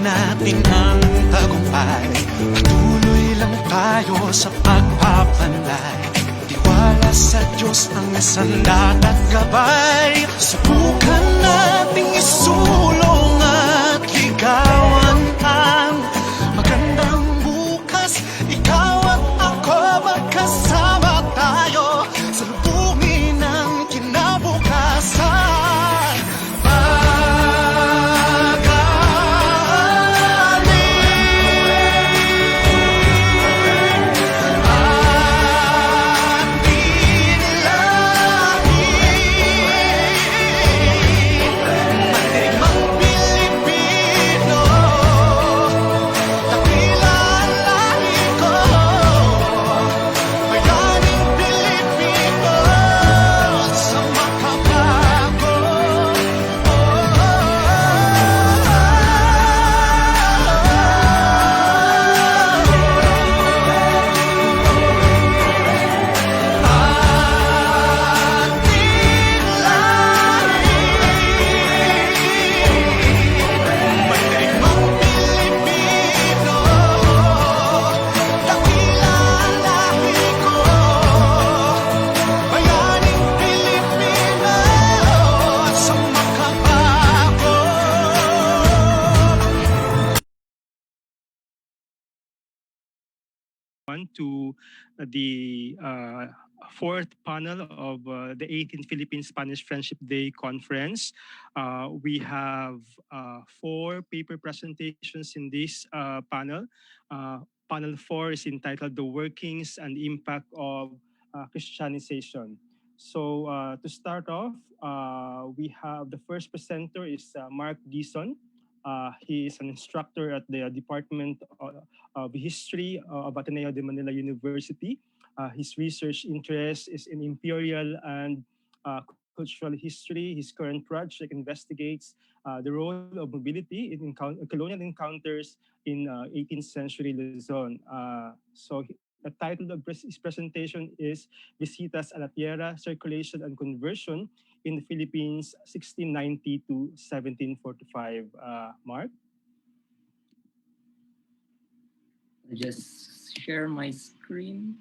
Natin ang tagumpay. Patuloy lang tayo sa pagpapanlay. Tiwala sa Diyos ang sandat at gabay. Subukan nating isulong at ligawan ang magandang bukas. Ikaw at ako magkasama tayo sa lubungin ng kinabukasan. To the fourth panel of the 18th Philippine-Spanish Friendship Day Conference. We have 4 paper presentations in this panel. Panel 4 is entitled The Workings and Impact of Christianization. So to start off, we have the first presenter is Mark Dison. He is an instructor at the Department of History of Ateneo de Manila University. His research interest is in imperial and cultural history. His current project investigates the role of mobility in colonial encounters in 18th century Luzon. The title of his presentation is Visitas a la Tierra, Circulation and Conversion in the Philippines, 1690 to 1745. Mark? I just share my screen.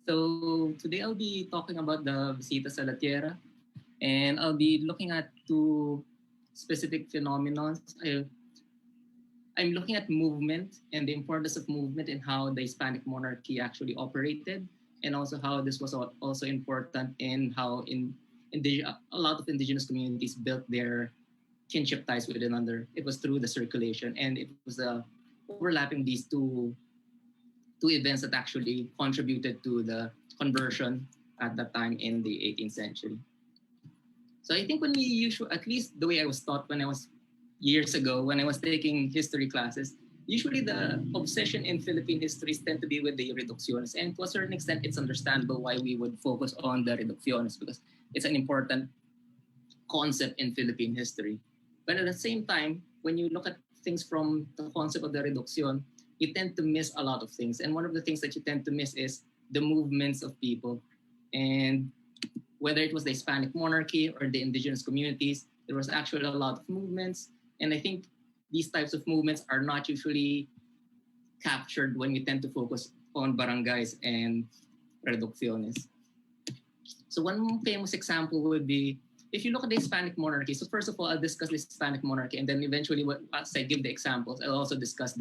So today I'll be talking about the Visitas a la Tierra, and I'll be looking at 2 specific phenomena. I'm looking at movement and the importance of movement and how the Hispanic monarchy actually operated, and also how this was also important in how a lot of indigenous communities built their kinship ties with one another. It was through the circulation, and it was overlapping these two events that actually contributed to the conversion at that time in the 18th century. So I think when we usually, at least the way I was taught when I was years ago, when I was taking history classes, usually the obsession in Philippine histories tend to be with the reducciones. And to a certain extent, it's understandable why we would focus on the reducciones, because it's an important concept in Philippine history. But at the same time, when you look at things from the concept of the reduction, you tend to miss a lot of things. And one of the things that you tend to miss is the movements of people. And whether it was the Hispanic monarchy or the indigenous communities, there was actually a lot of movements. And I think these types of movements are not usually captured when we tend to focus own barangays and reducciones. So one famous example would be, if you look at the Hispanic monarchy, so first of all, I'll discuss the Hispanic monarchy, and then eventually, as I give the examples, I'll also discuss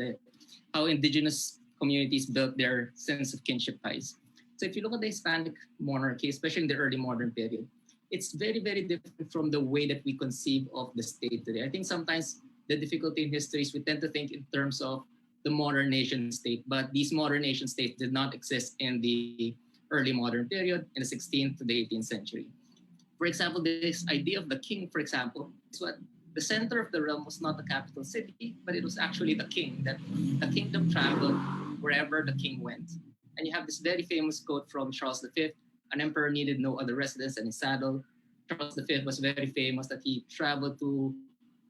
how indigenous communities built their sense of kinship ties. So if you look at the Hispanic monarchy, especially in the early modern period, it's very, very different from the way that we conceive of the state today. I think sometimes the difficulty in history is we tend to think in terms of the modern nation state, but these modern nation states did not exist in the early modern period, in the 16th to the 18th century. For example, this idea of the king, for example, is what the center of the realm was not the capital city, but it was actually the king, that the kingdom traveled wherever the king went. And you have this very famous quote from Charles V, an emperor needed no other residence than his saddle. Charles V was very famous that he traveled to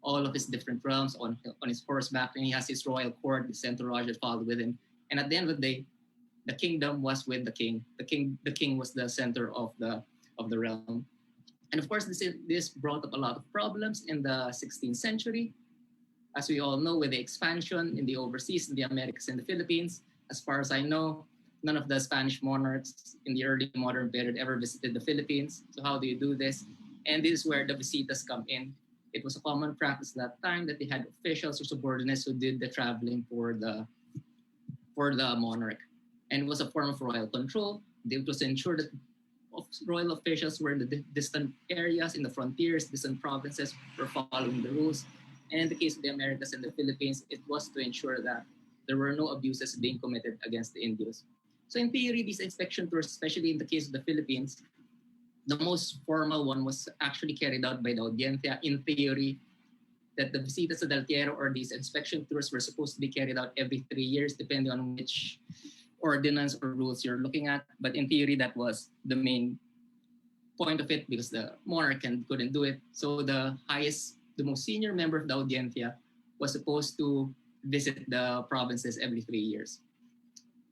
all of his different realms on his horseback, and he has his royal court, the entourage that followed with him. And at the end of the day, the kingdom was with the king. The king was the center of the realm. And of course, this brought up a lot of problems in the 16th century. As we all know, with the expansion in the overseas, in the Americas and the Philippines, as far as I know, none of the Spanish monarchs in the early modern period ever visited the Philippines. So how do you do this? And this is where the visitas come in. It was a common practice at that time that they had officials or subordinates who did the traveling for the monarch. And it was a form of royal control. It was to ensure that royal officials were in the distant areas, in the frontiers, distant provinces, were following the rules. And in the case of the Americas and the Philippines, it was to ensure that there were no abuses being committed against the Indios. So in theory, these inspection tours, especially in the case of the Philippines, the most formal one was actually carried out by the Audiencia. In theory, that the visitas del tierra, or these inspection tours, were supposed to be carried out every 3 years, depending on which ordinance or rules you're looking at. But in theory, that was the main point of it, because the monarch couldn't do it. So the most senior member of the Audiencia was supposed to visit the provinces every 3 years.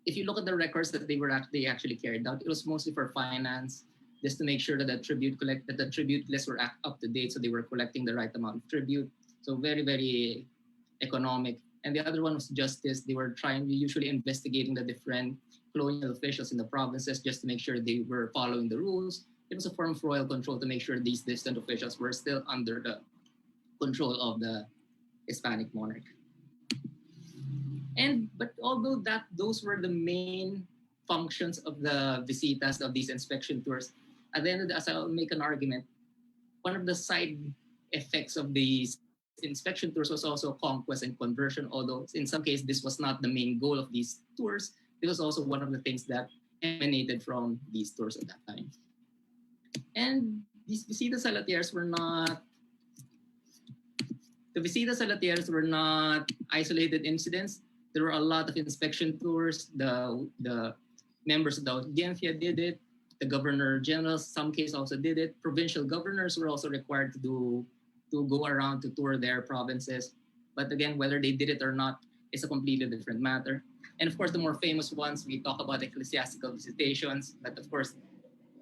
If you look at the records that they actually carried out, it was mostly for finance, just to make sure that the tribute lists were up to date, so they were collecting the right amount of tribute. So very, very economic. And the other one was justice. They were usually investigating the different colonial officials in the provinces just to make sure they were following the rules. It was a form of royal control to make sure these distant officials were still under the control of the Hispanic monarch. But although those were the main functions of the visitas, of these inspection tours, at the end of the, as I'll make an argument, one of the side effects of these inspection tours was also conquest and conversion, although in some cases this was not the main goal of these tours. It was also one of the things that emanated from these tours at that time. And these visitas salatieras were not isolated incidents. There were a lot of inspection tours. The members of the Audiencia did it. The governor general, some cases also did it. Provincial governors were also required to go around to tour their provinces. But again, whether they did it or not is a completely different matter. And of course, the more famous ones, we talk about ecclesiastical visitations. But of course,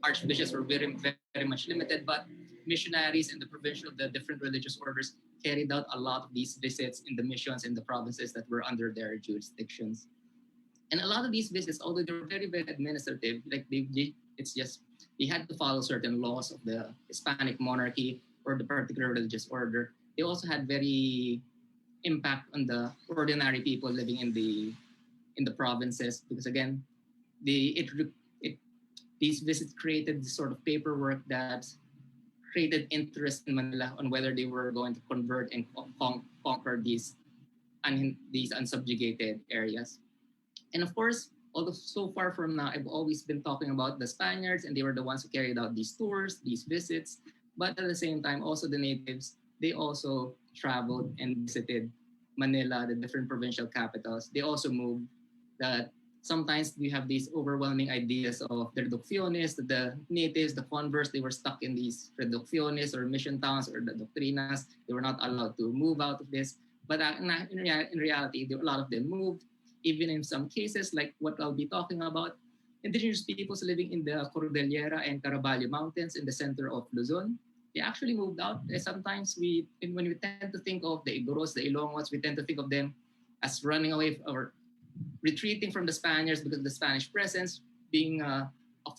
archbishops were very, very much limited. But missionaries and the different religious orders carried out a lot of these visits in the missions in the provinces that were under their jurisdictions. And a lot of these visits, although they were very, very administrative, like they had to follow certain laws of the Hispanic monarchy or the particular religious order. They also had very impact on the ordinary people living in the provinces, because again, these visits created this sort of paperwork that created interest in Manila on whether they were going to convert and conquer these unsubjugated areas. And of course, although so far from now, I've always been talking about the Spaniards, and they were the ones who carried out these tours, these visits. But at the same time, also the natives, they also traveled and visited Manila, the different provincial capitals. They also moved. That sometimes we have these overwhelming ideas of the reducciones, the natives, the converts, they were stuck in these reducciones or mission towns or the doctrinas. They were not allowed to move out of this. But in reality, a lot of them moved. Even in some cases, like what I'll be talking about, indigenous peoples living in the Cordillera and Caraballo Mountains in the center of Luzon, they actually moved out. Sometimes when we tend to think of the Igoros, the Ilongots, we tend to think of them as running away or retreating from the Spaniards because of the Spanish presence, being a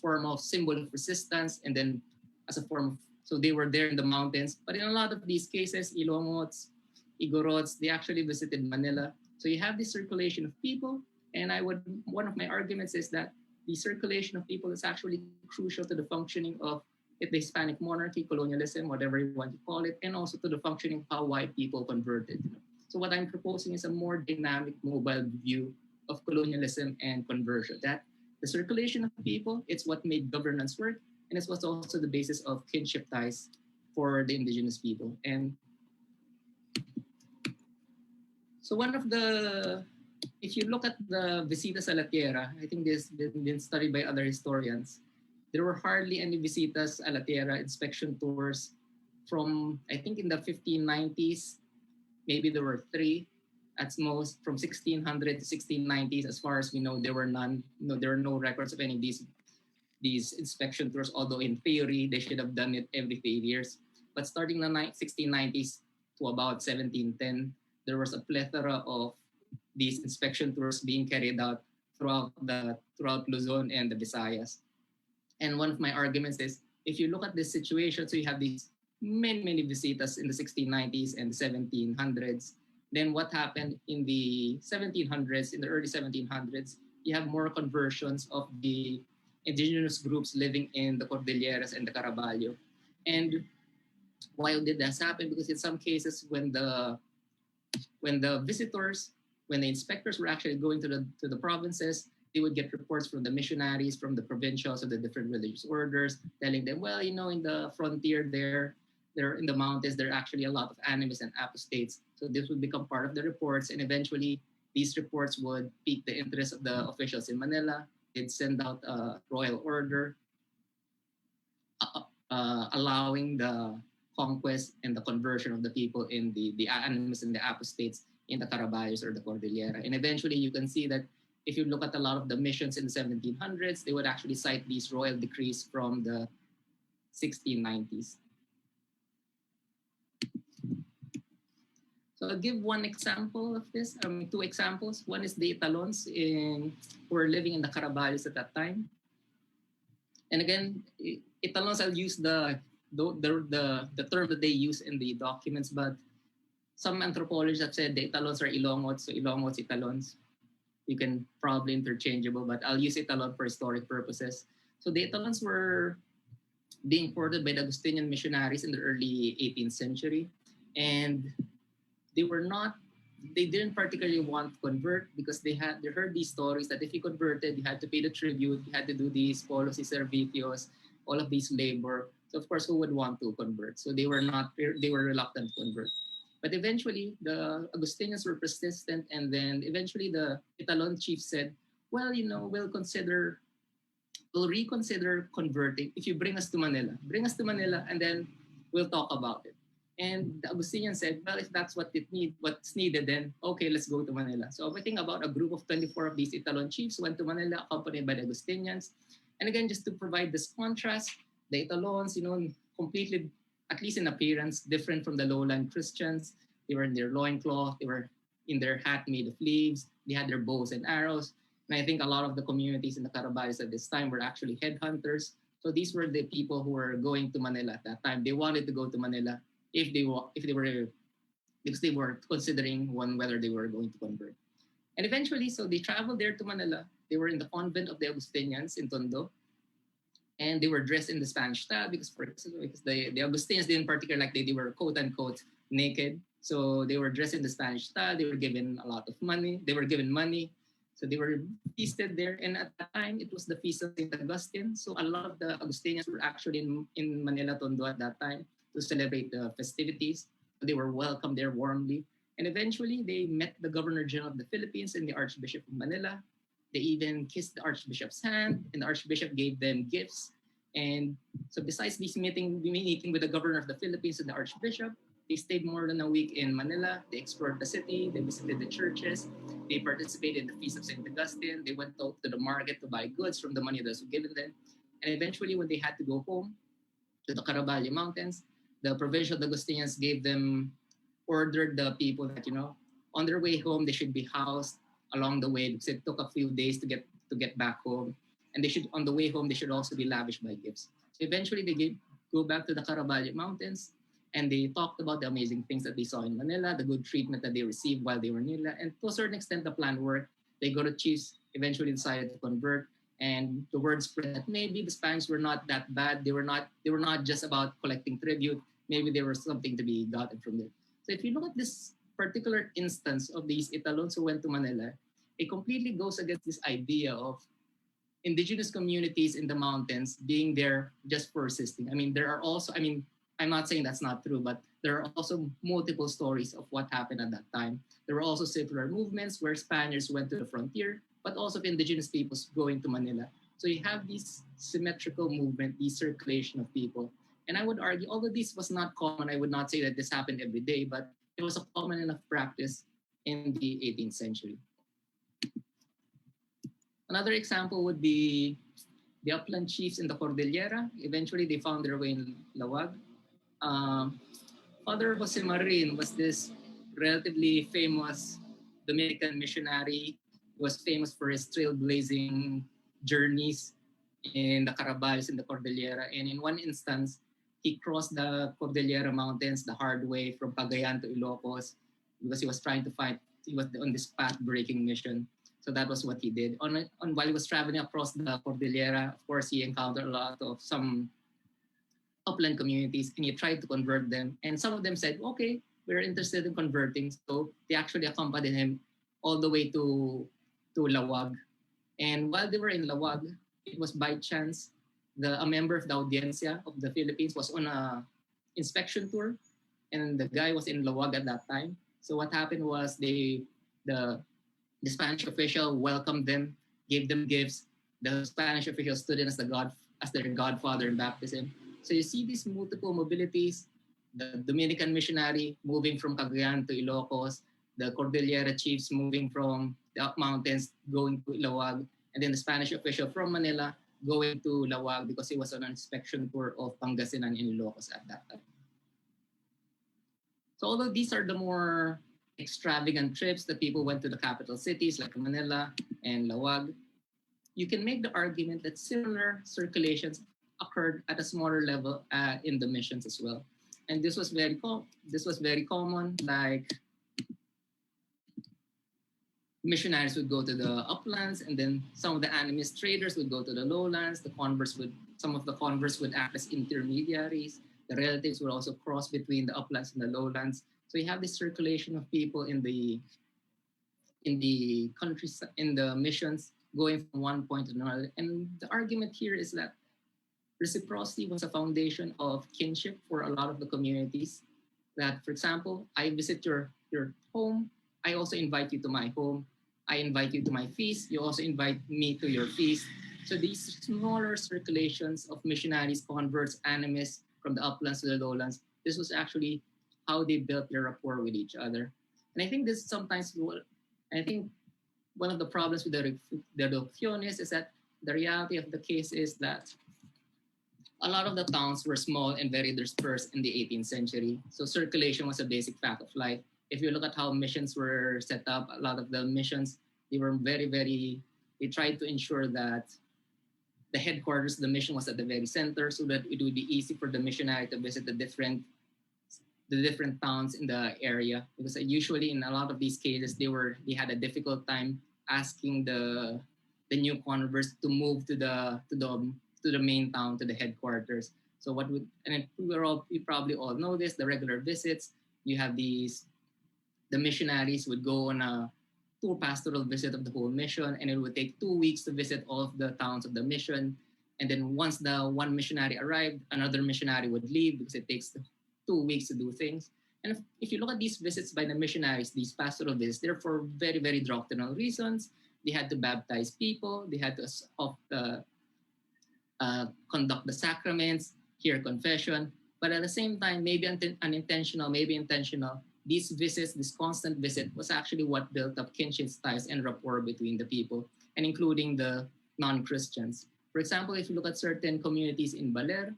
form of symbol of resistance, and then as a form of, so they were there in the mountains. But in a lot of these cases, Ilongots, Igorots, they actually visited Manila. So you have this circulation of people, and one of my arguments is that the circulation of people is actually crucial to the functioning of the Hispanic monarchy, colonialism, whatever you want to call it, and also to the functioning of how white people converted. So what I'm proposing is a more dynamic, mobile view of colonialism and conversion. That the circulation of people, it's what made governance work, and it's what's also the basis of kinship ties for the indigenous people. And so one of the, if you look at the visitas a la tierra, I think this has been studied by other historians, there were hardly any visitas a la tierra inspection tours from, I think in the 1590s, maybe there were 3 at most, from 1600 to 1690s. As far as we know, there were none. No, there are no records of any of these inspection tours, although in theory, they should have done it every 3 years. But starting in the 1690s to about 1710, there was a plethora of these inspection tours being carried out throughout Luzon and the Visayas. And one of my arguments is, if you look at this situation, so you have these many visitas in the 1690s and the 1700s. Then what happened in the 1700s, in the early 1700s, you have more conversions of the indigenous groups living in the Cordilleras and the Caraballo. And why did this happen? Because in some cases, when the visitors, when the inspectors were actually going to the provinces, they would get reports from the missionaries, from the provincials of the different religious orders, telling them, well, in the frontier there in the mountains, there are actually a lot of animists and apostates. So this would become part of the reports, and eventually these reports would pique the interest of the officials in Manila. They'd send out a royal order allowing the conquest and the conversion of the people in the animists and the apostates in the Caraballos or the Cordillera. And eventually you can see that if you look at a lot of the missions in the 1700s, they would actually cite these royal decrees from the 1690s. So I'll give one example of this, 2 examples. One is the Italons who were living in the Caraballos at that time. And again, Italons, I'll use the term that they use in the documents, but some anthropologists have said the Italons are Ilongots, so Ilongots, Italons. You can probably interchangeable, but I'll use Italon for historic purposes. So the Italons were being courted by the Augustinian missionaries in the early 18th century. And they didn't particularly want to convert because they heard these stories that if you converted, you had to pay the tribute, you had to do these polos y servicios, all of these labor. So of course, who would want to convert? So they were reluctant to convert. But eventually, the Augustinians were persistent, and then eventually the Italon chief said, well, we'll reconsider converting if you bring us to Manila. Bring us to Manila, and then we'll talk about it. And the Augustinians said, well, if that's what's needed, then okay, let's go to Manila. So I think about a group of 24 of these Italon chiefs went to Manila, accompanied by the Augustinians. And again, just to provide this contrast, the Italons, completely, at least in appearance, different from the lowland Christians. They were in their loincloth, they were in their hat made of leaves, they had their bows and arrows. And I think a lot of the communities in the Caraballos at this time were actually headhunters. So these were the people who were going to Manila at that time. They wanted to go to Manila because they were considering whether they were going to convert. And eventually, so they traveled there to Manila. They were in the convent of the Augustinians in Tondo. And they were dressed in the Spanish style because the Augustinians didn't particularly like they were quote unquote naked. So they were dressed in the Spanish style. They were given a lot of money. They were given money. So they were feasted there. And at that time, it was the Feast of St. Augustine. So a lot of the Augustinians were actually in Manila, Tondo at that time to celebrate the festivities. They were welcomed there warmly. And eventually, they met the Governor General of the Philippines and the Archbishop of Manila. They even kissed the Archbishop's hand, and the Archbishop gave them gifts. And so besides this meeting with the Governor of the Philippines and the Archbishop, they stayed more than a week in Manila. They explored the city. They visited the churches. They participated in the Feast of St. Augustine. They went out to the market to buy goods from the money that was given them. And eventually, when they had to go home to the Caraballo Mountains, the provincial Augustinians ordered the people that, on their way home, they should be housed along the way because it took a few days to get back home. And on the way home, they should also be lavished by gifts. So eventually they go back to the Caraballo Mountains and they talked about the amazing things that they saw in Manila, the good treatment that they received while they were in Manila. And to a certain extent, the plan worked. They go to chiefs, eventually decided to convert. And the word spread that maybe the Spanish were not that bad. They were not just about collecting tribute. Maybe there was something to be gotten from there. So if you look at this particular instance of these Italoans who went to Manila, it completely goes against this idea of indigenous communities in the mountains being there just for assisting. I mean, there are also, I'm not saying that's not true, but there are also multiple stories of what happened at that time. There were also settler movements where Spaniards went to the frontier, but also indigenous peoples going to Manila. So you have this symmetrical movement, this circulation of people. And I would argue, although this was not common, I would not say that this happened every day, but it was a common enough practice in the 18th century. Another example would be the upland chiefs in the Cordillera. Eventually, they found their way in Lawag. Father Jose Marin was this relatively famous Dominican missionary. He was famous for his trailblazing journeys in the Caraballos in the Cordillera. And in one instance, he crossed the Cordillera Mountains the hard way from Cagayan to Ilocos because he was on this path-breaking mission. So that was what he did. While he was traveling across the Cordillera, of course, he encountered a lot of some upland communities and he tried to convert them. And some of them said, okay, we're interested in converting. So they actually accompanied him all the way to Lawag. And while they were in Lawag, it was by chance a member of the Audiencia of the Philippines was on a inspection tour and the guy was in Lawag at that time. So what happened was the Spanish official welcomed them, gave them gifts. The Spanish official stood in as their godfather in baptism. So you see these multiple mobilities, the Dominican missionary moving from Cagayan to Ilocos, the Cordillera chiefs moving from the up mountains going to Lawag, and then the Spanish official from Manila going to Lawag because he was on an inspection tour of Pangasinan in Ilocos at that time. So although these are the more extravagant trips that people went to the capital cities like Manila and Lawag, you can make the argument that similar circulations occurred at a smaller level in the missions as well. And this was very common, like missionaries would go to the uplands and then some of the animist traders would go to the lowlands. Some of the converts would act as intermediaries. The relatives would also cross between the uplands and the lowlands. So you have this circulation of people in the countries, in the missions, going from one point to another. And the argument here is that reciprocity was a foundation of kinship for a lot of the communities. That, for example, I visit your home, I also invite you to my home. I invite you to my feast, you also invite me to your feast. So these smaller circulations of missionaries, converts, animists from the uplands to the lowlands, this was actually how they built their rapport with each other. And I think this sometimes, I think one of the problems with the reducciones is that the reality of the case is that a lot of the towns were small and very dispersed in the 18th century. So circulation was a basic fact of life. If you look at how missions were set up, a lot of the missions, they were they tried to ensure that the headquarters of the mission was at the very center so that it would be easy for the missionary to visit the different towns in the area. Because usually in a lot of these cases, they had a difficult time asking the new converts to move to the main town, to the headquarters. So we probably all know this, the regular visits, you have the missionaries would go on a tour pastoral visit of the whole mission, and it would take 2 weeks to visit all of the towns of the mission. And then once the one missionary arrived, another missionary would leave because it takes 2 weeks to do things. And if you look at these visits by the missionaries, these pastoral visits, they're for very, very doctrinal reasons. They had to baptize people. They had to conduct the sacraments, hear confession. But at the same time, maybe unintentional, maybe intentional, these visits, this constant visit was actually what built up kinship ties and rapport between the people, and including the non-Christians. For example, if you look at certain communities in Baler,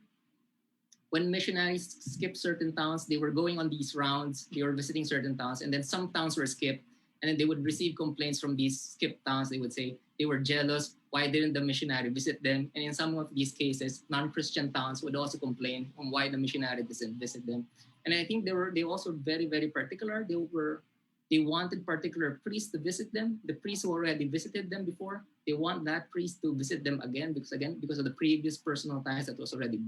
when missionaries skipped certain towns, they were going on these rounds, they were visiting certain towns, and then some towns were skipped, And then they would receive complaints from these skip towns. They would say they were jealous. Why didn't the missionary visit them? And in some of these cases, non-Christian towns would also complain on why the missionary doesn't visit them. And I think they also very, very particular. They wanted particular priests to visit them. The priests who already visited them before, they want that priest to visit them again because of the previous personal ties that was already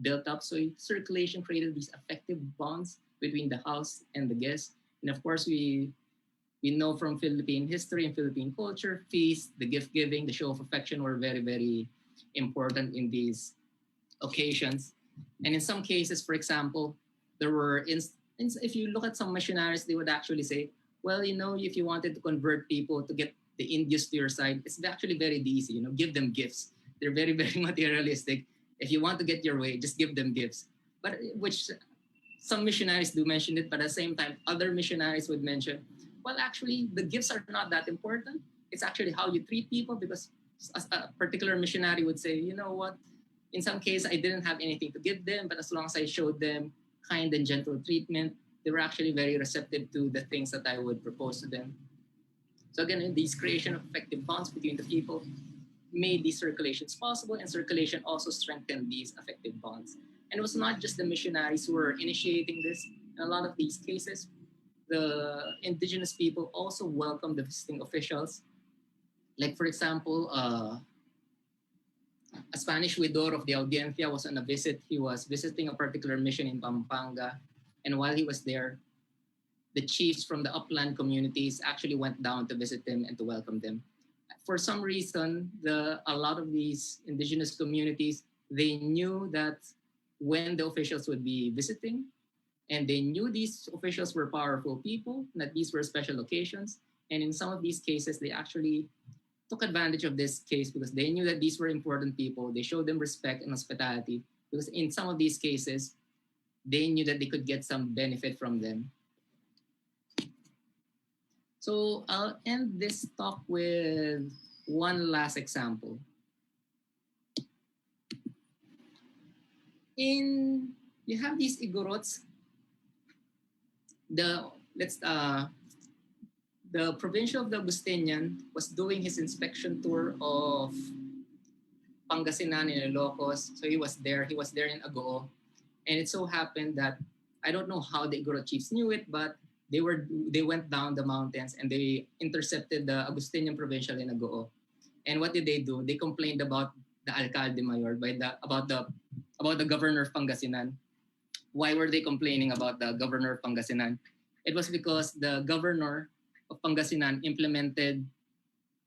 built up. So circulation created these affective bonds between the house and the guest. And of course, we know from Philippine history and Philippine culture, feast, the gift giving, the show of affection were very, very important in these occasions. And in some cases, for example, there were if you look at some missionaries, they would actually say, well, if you wanted to convert people to get the Indians to your side, it's actually very easy, give them gifts. They're very, very materialistic. If you want to get your way, just give them gifts. But which some missionaries do mention it, but at the same time, other missionaries would mention, well, actually, the gifts are not that important. It's actually how you treat people, because a particular missionary would say, you know what, in some case, I didn't have anything to give them, but as long as I showed them kind and gentle treatment, they were actually very receptive to the things that I would propose to them. So again, these creation of effective bonds between the people made these circulations possible, and circulation also strengthened these effective bonds. And it was not just the missionaries who were initiating this. In a lot of these cases, the indigenous people also welcomed the visiting officials. Like, for example, a Spanish widow of the Audiencia was on a visit. He was visiting a particular mission in Pampanga. And while he was there, the chiefs from the upland communities actually went down to visit them and to welcome them. For some reason, a lot of these indigenous communities, they knew that when the officials would be visiting, and they knew these officials were powerful people, that these were special occasions. And in some of these cases, they actually took advantage of this case because they knew that these were important people. They showed them respect and hospitality because in some of these cases, they knew that they could get some benefit from them. So I'll end this talk with one last example. You have these Igorots. The provincial of the Augustinian was doing his inspection tour of Pangasinan and Ilocos. So he was there in Agoo. And it so happened that, I don't know how the Igorot chiefs knew it, but they went down the mountains and they intercepted the Augustinian provincial in Agoo. And what did they do? They complained about the alcalde mayor, about the governor of Pangasinan. Why were they complaining about the governor of Pangasinan? It was because the governor of Pangasinan implemented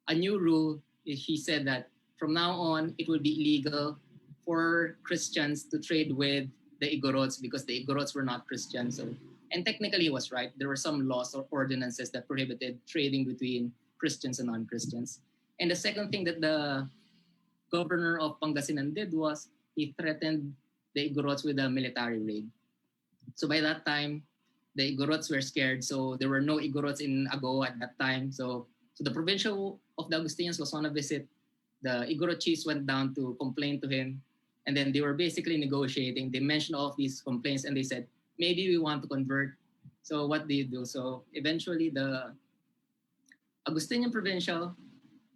a new rule. He said that from now on, it will be illegal for Christians to trade with the Igorots because the Igorots were not Christian. And technically he was right. There were some laws or ordinances that prohibited trading between Christians and non-Christians. And the second thing that the governor of Pangasinan did was he threatened the Igorots with a military raid. So by that time, the Igorots were scared. So there were no Igorots in Agoo at that time. So the provincial of the Augustinians was on a visit. The Igorot chiefs went down to complain to him. And then they were basically negotiating. They mentioned all of these complaints and they said, maybe we want to convert. So what do you do? So eventually the Augustinian provincial,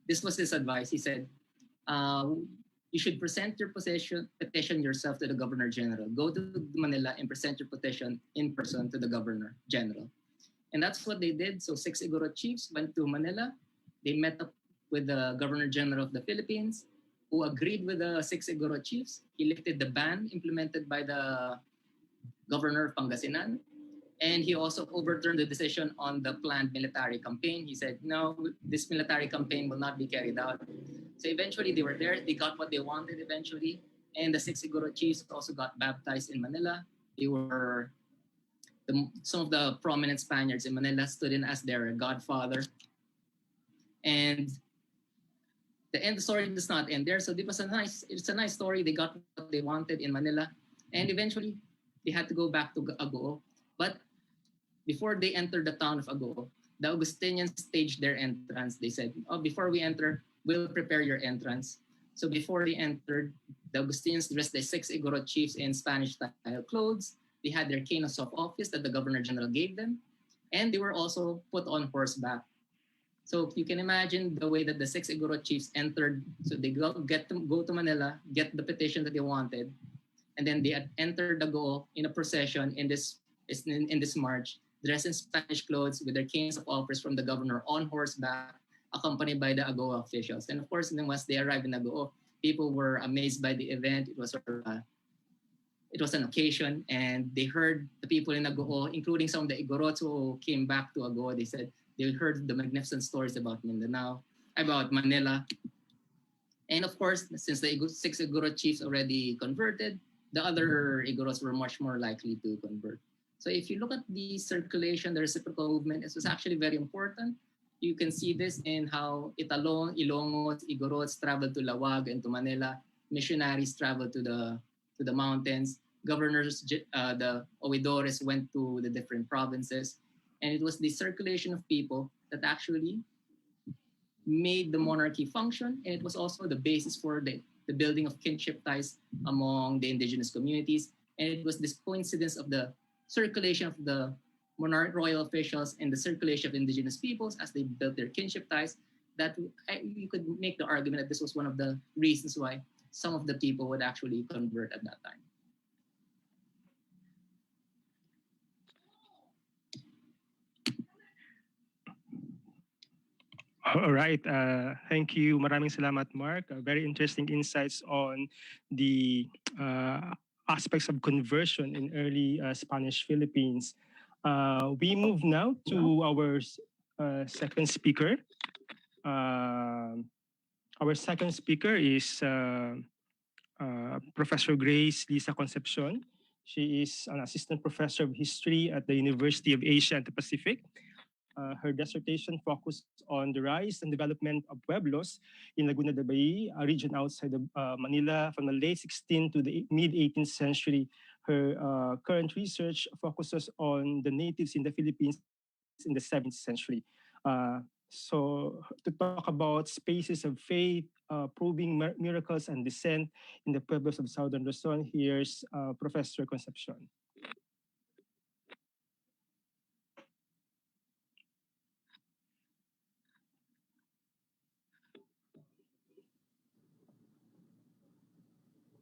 this was his advice. He said, you should present your petition yourself to the Governor General. Go to Manila and present your petition in person to the Governor General. And that's what they did. So 6 Igorot chiefs went to Manila. They met up with the Governor General of the Philippines, who agreed with the 6 Igorot chiefs. He lifted the ban implemented by the Governor of Pangasinan. And he also overturned the decision on the planned military campaign. He said, no, this military campaign will not be carried out. So eventually they were there. They got what they wanted eventually. And the 6 Igorot chiefs also got baptized in Manila. They were some of the prominent Spaniards in Manila stood in as their godfather. And the story does not end there. So it's a nice story. They got what they wanted in Manila. And eventually they had to go back to Agoo. But before they entered the town of Agoo, the Augustinians staged their entrance. They said, before we enter, we'll prepare your entrance. So before they entered, the Augustinians dressed the 6 Igorot chiefs in Spanish-style clothes. They had their canos of office that the Governor General gave them. And they were also put on horseback. So you can imagine the way that the 6 Igorot chiefs entered. So they go to Manila, get the petition that they wanted, and then they entered the Go in a procession in this march, dressed in Spanish clothes with their canes of office from the governor on horseback, accompanied by the AGOA officials. And of course, then once they arrived in Agoo, people were amazed by the event. It was an occasion, and they heard the people in Agoo, including some of the Igorots who came back to Agoo. They said they heard the magnificent stories about Mindanao, about Manila. And of course, since the 6 Igorot chiefs already converted, the other Igorots were much more likely to convert. So if you look at the circulation, the reciprocal movement, it was actually very important. You can see this in how Italong, Ilongos, Igorots traveled to Lawag and to Manila. Missionaries traveled to the mountains. Governors, the oidores went to the different provinces. And it was the circulation of people that actually made the monarchy function. And it was also the basis for the building of kinship ties among the indigenous communities. And it was this coincidence of the circulation of the royal officials and the circulation of indigenous peoples as they built their kinship ties that you could make the argument that this was one of the reasons why some of the people would actually convert at that time. All right. Thank you. Maraming salamat, Mark. Very interesting insights on the aspects of conversion in early Spanish Philippines. We move now to our second speaker. Our second speaker is Professor Grace Lisa Concepcion. She is an assistant professor of history at the University of Asia and the Pacific. Her dissertation focused on the rise and development of pueblos in Laguna de Bay, a region outside of Manila from the late 16th to the mid 18th century. Her current research focuses on the natives in the Philippines in the 7th century. So to talk about spaces of faith, probing miracles and descent in the pueblos of Southern Luzon, here's Professor Concepcion.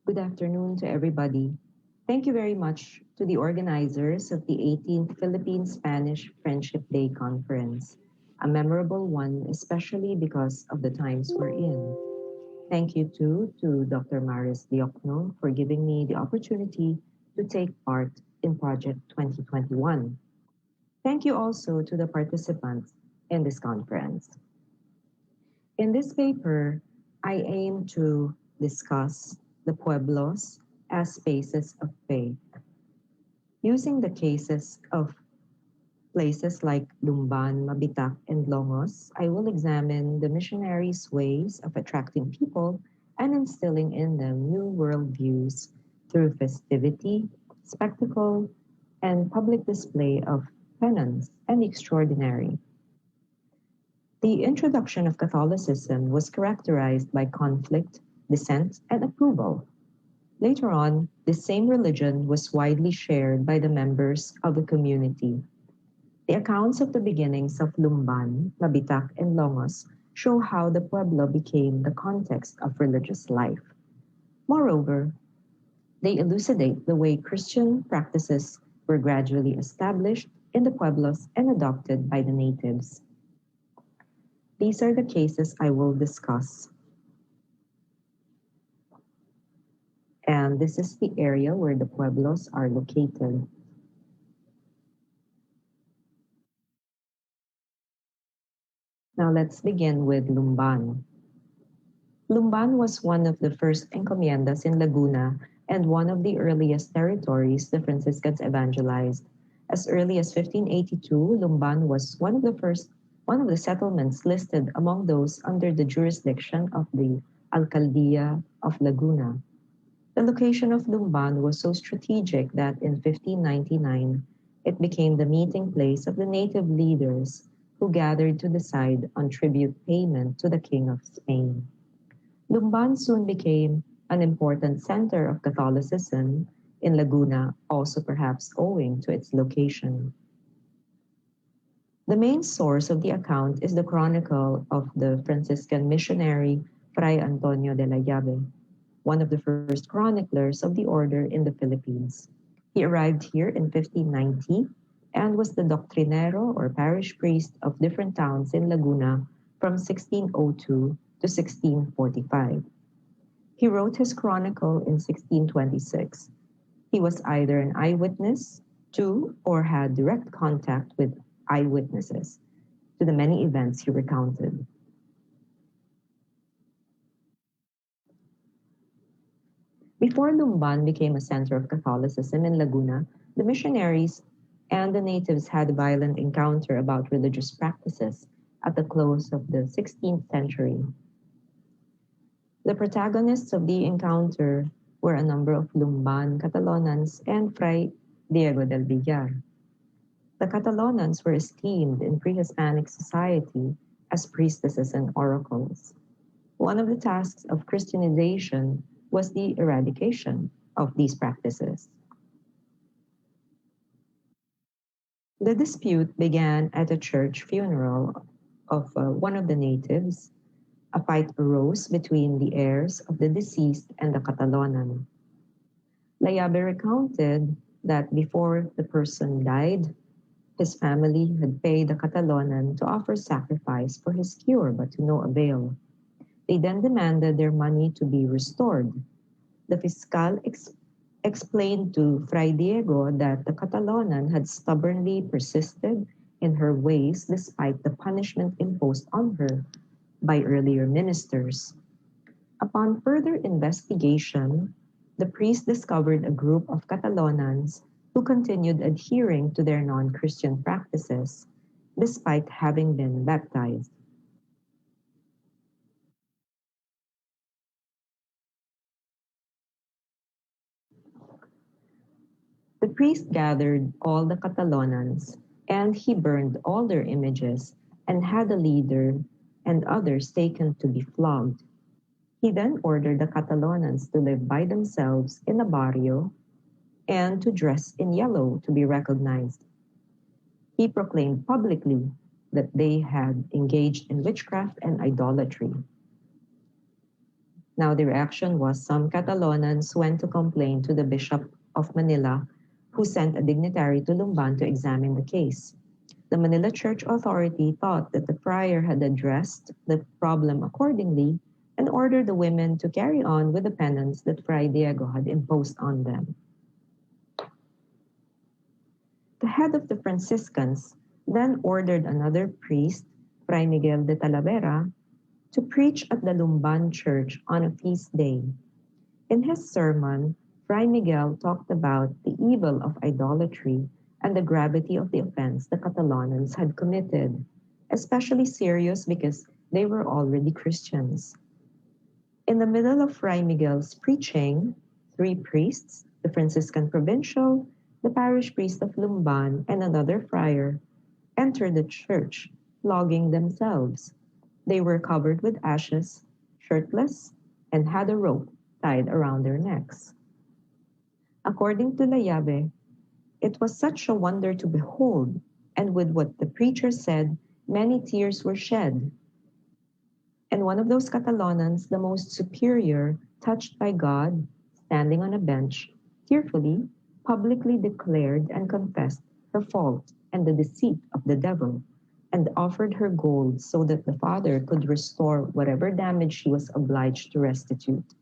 Good afternoon to everybody. Thank you very much to the organizers of the 18th Philippine-Spanish Friendship Day Conference, a memorable one, especially because of the times we're in. Thank you too to Dr. Maris Diokno for giving me the opportunity to take part in Project 2021. Thank you also to the participants in this conference. In this paper, I aim to discuss the pueblos as spaces of faith. Using the cases of places like Lumban, Mabitac, and Longos, I will examine the missionaries' ways of attracting people and instilling in them new worldviews through festivity, spectacle, and public display of penance and the extraordinary. The introduction of Catholicism was characterized by conflict, dissent, and approval. Later on, this same religion was widely shared by the members of the community. The accounts of the beginnings of Lumban, Mabitac, and Longos show how the pueblo became the context of religious life. Moreover, they elucidate the way Christian practices were gradually established in the pueblos and adopted by the natives. These are the cases I will discuss. And this is the area where the pueblos are located. Now let's begin with Lumban. Lumban was one of the first encomiendas in Laguna and one of the earliest territories the Franciscans evangelized. As early as 1582, Lumban was one of the settlements listed among those under the jurisdiction of the Alcaldía of Laguna. The location of Lumban was so strategic that in 1599, it became the meeting place of the native leaders who gathered to decide on tribute payment to the King of Spain. Lumban soon became an important center of Catholicism in Laguna, also perhaps owing to its location. The main source of the account is the chronicle of the Franciscan missionary Fray Antonio de la Llave, one of the first chroniclers of the order in the Philippines. He arrived here in 1590 and was the doctrinero or parish priest of different towns in Laguna from 1602 to 1645. He wrote his chronicle in 1626. He was either an eyewitness to or had direct contact with eyewitnesses to the many events he recounted. Before Lumban became a center of Catholicism in Laguna, the missionaries and the natives had a violent encounter about religious practices at the close of the 16th century. The protagonists of the encounter were a number of Lumban Catalonans and Fray Diego del Villar. The Catalonans were esteemed in pre-Hispanic society as priestesses and oracles. One of the tasks of Christianization was the eradication of these practices. The dispute began at a church funeral of one of the natives. A fight arose between the heirs of the deceased and the Catalonan. Layabe recounted that before the person died, his family had paid the Catalonan to offer sacrifice for his cure, but to no avail. They then demanded their money to be restored. The fiscal explained to Fray Diego that the Catalonan had stubbornly persisted in her ways despite the punishment imposed on her by earlier ministers. Upon further investigation, the priest discovered a group of Catalonans who continued adhering to their non-Christian practices despite having been baptized. The priest gathered all the Catalonans, and he burned all their images and had the leader and others taken to be flogged. He then ordered the Catalonans to live by themselves in a barrio and to dress in yellow to be recognized. He proclaimed publicly that they had engaged in witchcraft and idolatry. Now the reaction was some Catalonans went to complain to the Bishop of Manila, who sent a dignitary to Lumban to examine the case. The Manila Church Authority thought that the friar had addressed the problem accordingly and ordered the women to carry on with the penance that Fray Diego had imposed on them. The head of the Franciscans then ordered another priest, Fray Miguel de Talavera, to preach at the Lumban Church on a feast day. In his sermon, Fray Miguel talked about the evil of idolatry and the gravity of the offense the Catalonans had committed, especially serious because they were already Christians. In the middle of Fray Miguel's preaching, three priests, the Franciscan provincial, the parish priest of Lumban, and another friar, entered the church, flogging themselves. They were covered with ashes, shirtless, and had a rope tied around their necks. According to Layabe, it was such a wonder to behold, and with what the preacher said, many tears were shed. And one of those Catalonans, the most superior, touched by God, standing on a bench, tearfully, publicly declared and confessed her fault and the deceit of the devil, and offered her gold so that the father could restore whatever damage she was obliged to restitute.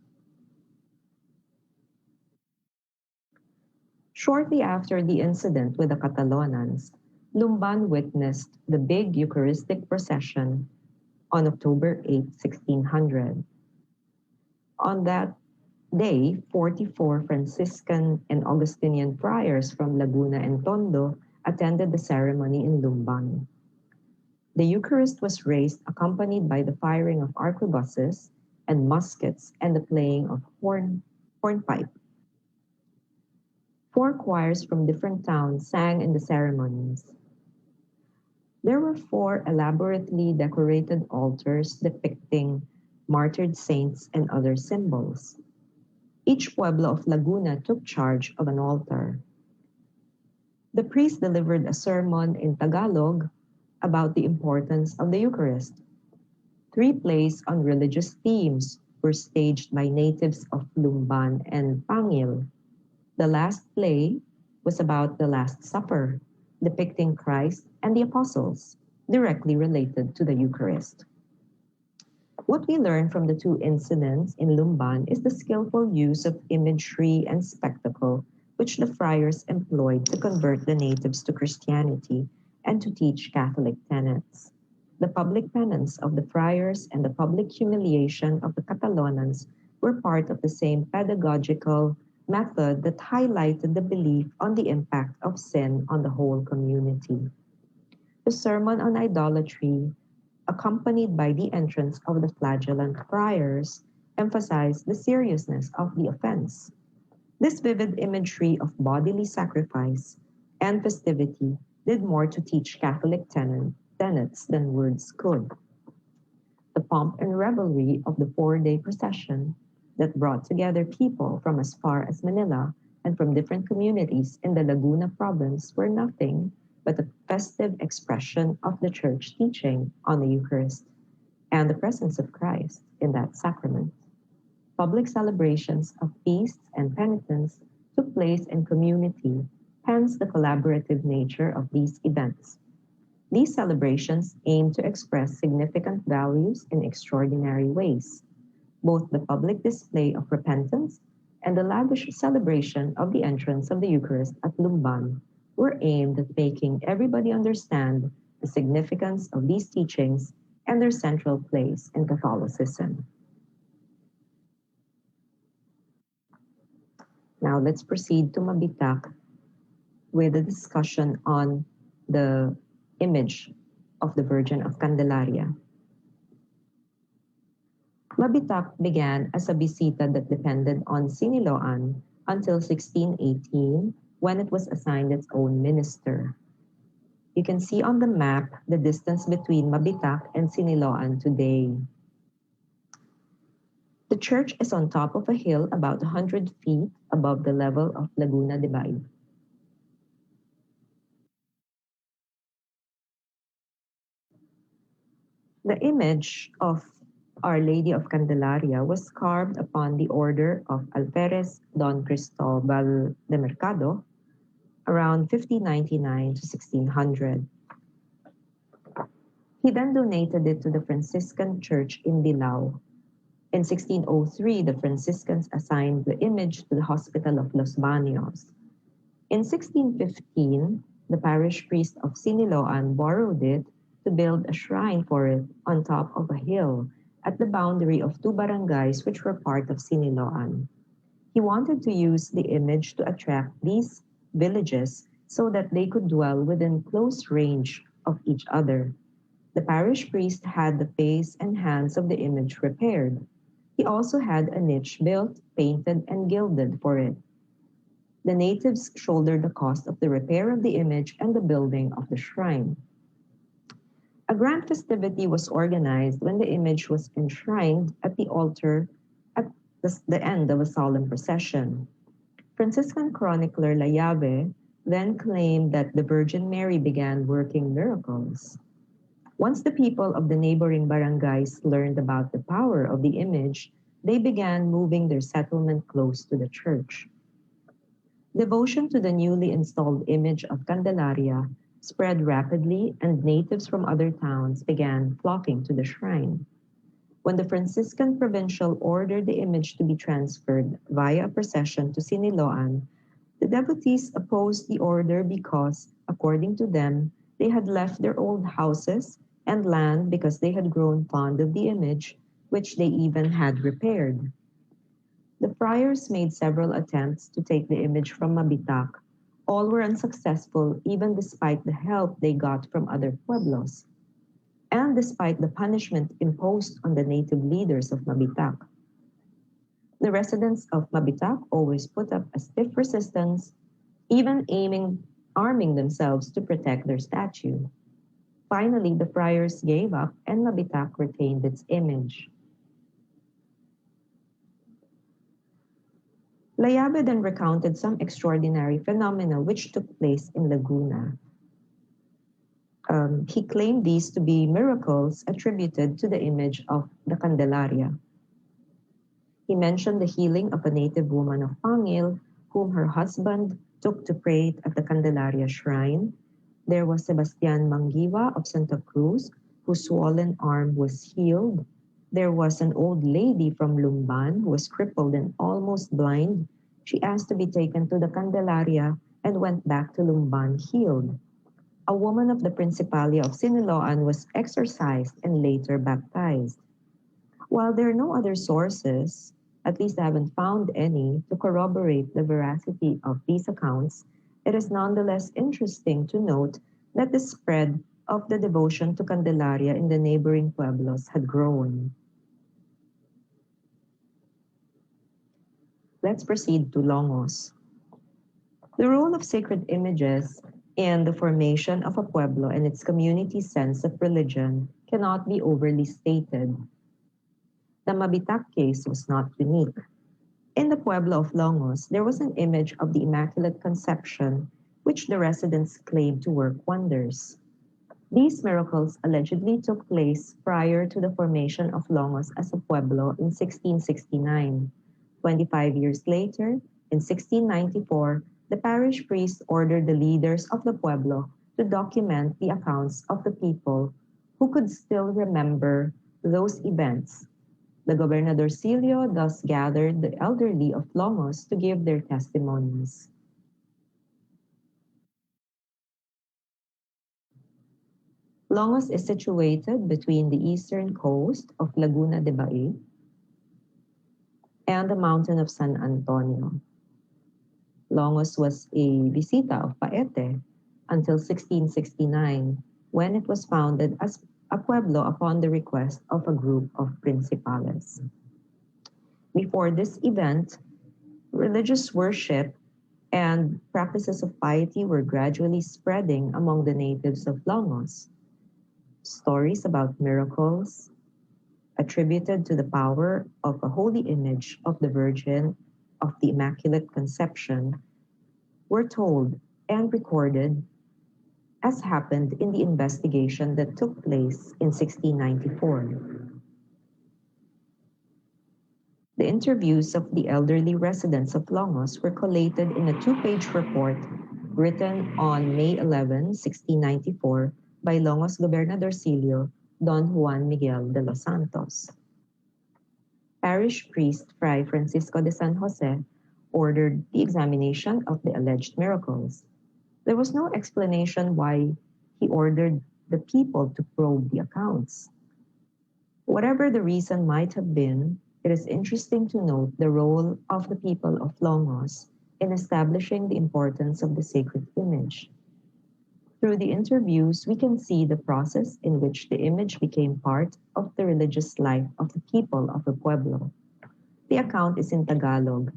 Shortly after the incident with the Catalonans, Lumban witnessed the big Eucharistic procession on October 8, 1600. On that day, 44 Franciscan and Augustinian friars from Laguna and Tondo attended the ceremony in Lumban. The Eucharist was raised accompanied by the firing of arquebuses and muskets and the playing of hornpipe. 4 choirs from different towns sang in the ceremonies. There were 4 elaborately decorated altars depicting martyred saints and other symbols. Each pueblo of Laguna took charge of an altar. The priest delivered a sermon in Tagalog, about the importance of the Eucharist. 3 plays on religious themes were staged by natives of Lumban and Pangil. The last play was about the Last Supper, depicting Christ and the apostles, directly related to the Eucharist. What we learn from the 2 incidents in Lumban is the skillful use of imagery and spectacle which the friars employed to convert the natives to Christianity and to teach Catholic tenets. The public penance of the friars and the public humiliation of the Catalanans were part of the same pedagogical method that highlighted the belief on the impact of sin on the whole community. The sermon on idolatry, accompanied by the entrance of the flagellant friars, emphasized the seriousness of the offense. This vivid imagery of bodily sacrifice and festivity did more to teach Catholic tenets than words could. The pomp and revelry of the 4-day procession that brought together people from as far as Manila and from different communities in the Laguna province were nothing but a festive expression of the church teaching on the Eucharist and the presence of Christ in that sacrament. Public celebrations of feasts and penitence took place in community, hence the collaborative nature of these events. These celebrations aim to express significant values in extraordinary ways. Both the public display of repentance and the lavish celebration of the entrance of the Eucharist at Lumban were aimed at making everybody understand the significance of these teachings and their central place in Catholicism. Now let's proceed to Mabitak with a discussion on the image of the Virgin of Candelaria. Mabitak began as a bisita that depended on Siniloan until 1618, when it was assigned its own minister. You can see on the map the distance between Mabitak and Siniloan today. The church is on top of a hill about 100 feet above the level of Laguna de Bay. The image of Our Lady of Candelaria was carved upon the order of Alferez Don Cristobal de Mercado around 1599 to 1600. He then donated it to the Franciscan Church in Dilao. In 1603, the Franciscans assigned the image to the Hospital of Los Baños. In 1615, the parish priest of Siniloan borrowed it to build a shrine for it on top of a hill at the boundary of 2 barangays which were part of Siniloan. He wanted to use the image to attract these villages so that they could dwell within close range of each other. The parish priest had the face and hands of the image repaired. He also had a niche built, painted, and gilded for it. The natives shouldered the cost of the repair of the image and the building of the shrine. A grand festivity was organized when the image was enshrined at the altar at the end of a solemn procession. Franciscan chronicler Layave then claimed that the Virgin Mary began working miracles. Once the people of the neighboring barangays learned about the power of the image, they began moving their settlement close to the church. Devotion to the newly installed image of Candelaria spread rapidly, and natives from other towns began flocking to the shrine. When the Franciscan provincial ordered the image to be transferred via a procession to Siniloan, the devotees opposed the order because, according to them, they had left their old houses and land because they had grown fond of the image, which they even had repaired. The friars made several attempts to take the image from Mabitak. All were unsuccessful, even despite the help they got from other pueblos, and despite the punishment imposed on the native leaders of Mabitak. The residents of Mabitak always put up a stiff resistance, even arming themselves to protect their statue. Finally, the friars gave up and Mabitak retained its image. Layave then recounted some extraordinary phenomena which took place in Laguna. He claimed these to be miracles attributed to the image of the Candelaria. He mentioned the healing of a native woman of Pangil, whom her husband took to pray at the Candelaria shrine. There was Sebastian Mangiwa of Santa Cruz, whose swollen arm was healed. There was an old lady from Lumban who was crippled and almost blind. She asked to be taken to the Candelaria and went back to Lumban healed. A woman of the Principality of Siniloan was exorcised and later baptized. While there are no other sources, at least I haven't found any, to corroborate the veracity of these accounts, it is nonetheless interesting to note that the spread of the devotion to Candelaria in the neighboring pueblos had grown. Let's proceed to Longos. The role of sacred images in the formation of a pueblo and its community sense of religion cannot be overly stated. The Mabitak case was not unique. In the pueblo of Longos, there was an image of the Immaculate Conception, which the residents claimed to work wonders. These miracles allegedly took place prior to the formation of Longos as a pueblo in 1669. 25 years later, in 1694, the parish priest ordered the leaders of the pueblo to document the accounts of the people who could still remember those events. The gobernadorcillo thus gathered the elderly of Longos to give their testimonies. Longos is situated between the eastern coast of Laguna de Bay and the mountain of San Antonio. Longos was a visita of Paete until 1669, when it was founded as a pueblo upon the request of a group of principales. Before this event, religious worship and practices of piety were gradually spreading among the natives of Longos. Stories about miracles attributed to the power of a holy image of the Virgin of the Immaculate Conception were told and recorded, as happened in the investigation that took place in 1694. The interviews of the elderly residents of Longos were collated in a 2-page report written on May 11, 1694 by Longos Gobernadorcillo Don Juan Miguel de los Santos. Parish priest Fray Francisco de San Jose ordered the examination of the alleged miracles. There was no explanation why he ordered the people to probe the accounts. Whatever the reason might have been, it is interesting to note the role of the people of Longos in establishing the importance of the sacred image. Through the interviews, we can see the process in which the image became part of the religious life of the people of the pueblo. The account is in Tagalog.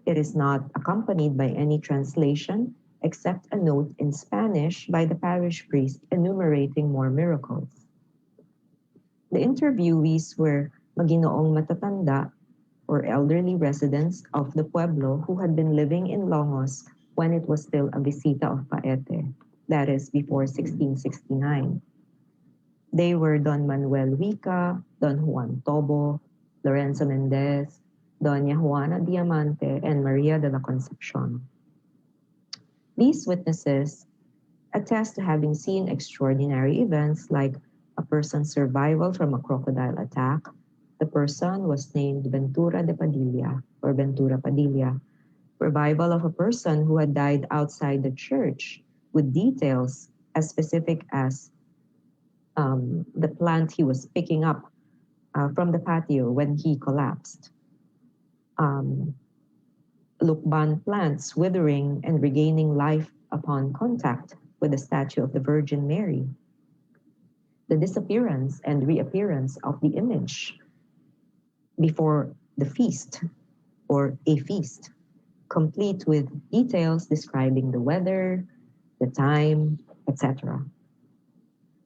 It is not accompanied by any translation except a note in Spanish by the parish priest enumerating more miracles. The interviewees were Maginoong matatanda, or elderly residents of the pueblo who had been living in Longos when it was still a visita of Paete, that is, before 1669. They were Don Manuel Huica, Don Juan Tobo, Lorenzo Mendez, Doña Juana Diamante, and Maria de la Concepcion. These witnesses attest to having seen extraordinary events like a person's survival from a crocodile attack. The person was named Ventura de Padilla, or Ventura Padilla. Revival of a person who had died outside the church, with details as specific as the plant he was picking up from the patio when he collapsed. Lukban plants withering and regaining life upon contact with the statue of the Virgin Mary. The disappearance and reappearance of the image before the feast, or a feast, complete with details describing the weather, the time, etc.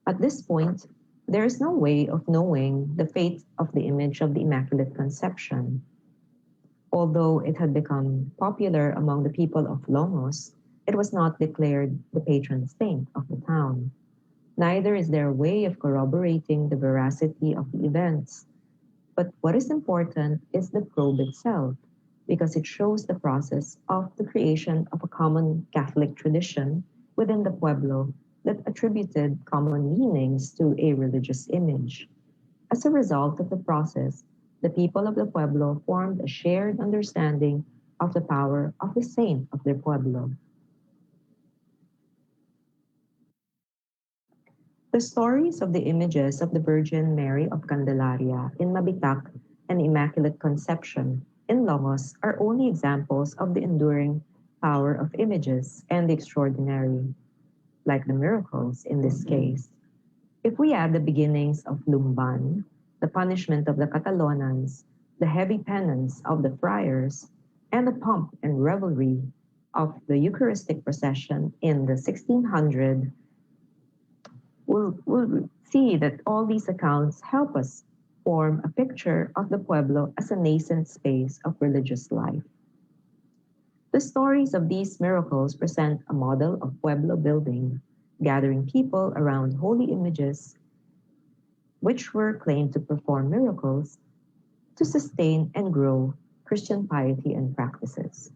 At this point, there is no way of knowing the fate of the image of the Immaculate Conception. Although it had become popular among the people of Longos, it was not declared the patron saint of the town. Neither is there a way of corroborating the veracity of the events. But what is important is the probe itself, because it shows the process of the creation of a common Catholic tradition within the pueblo that attributed common meanings to a religious image. As a result of the process, the people of the pueblo formed a shared understanding of the power of the saint of their pueblo. The stories of the images of the Virgin Mary of Candelaria in Mabitac and Immaculate Conception in Longos are only examples of the enduring power of images and the extraordinary, like the miracles in this case. If we add the beginnings of Lumban, the punishment of the Catalonans, the heavy penance of the friars, and the pomp and revelry of the Eucharistic procession in the 1600, we'll see that all these accounts help us form a picture of the pueblo as a nascent space of religious life. The stories of these miracles present a model of pueblo building, gathering people around holy images, which were claimed to perform miracles to sustain and grow Christian piety and practices.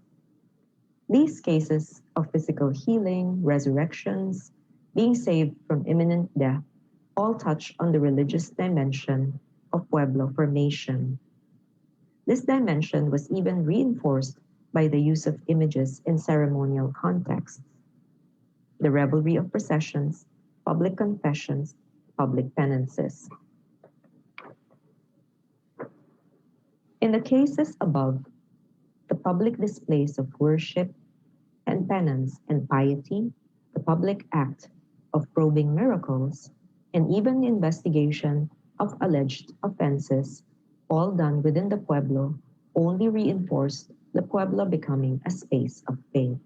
These cases of physical healing, resurrections, being saved from imminent death, all touch on the religious dimension of pueblo formation. This dimension was even reinforced by the use of images in ceremonial contexts. The revelry of processions, public confessions, public penances. In the cases above, the public displays of worship and penance and piety, the public act of probing miracles, and even the investigation of alleged offenses, all done within the pueblo, only reinforced the pueblo becoming a space of faith.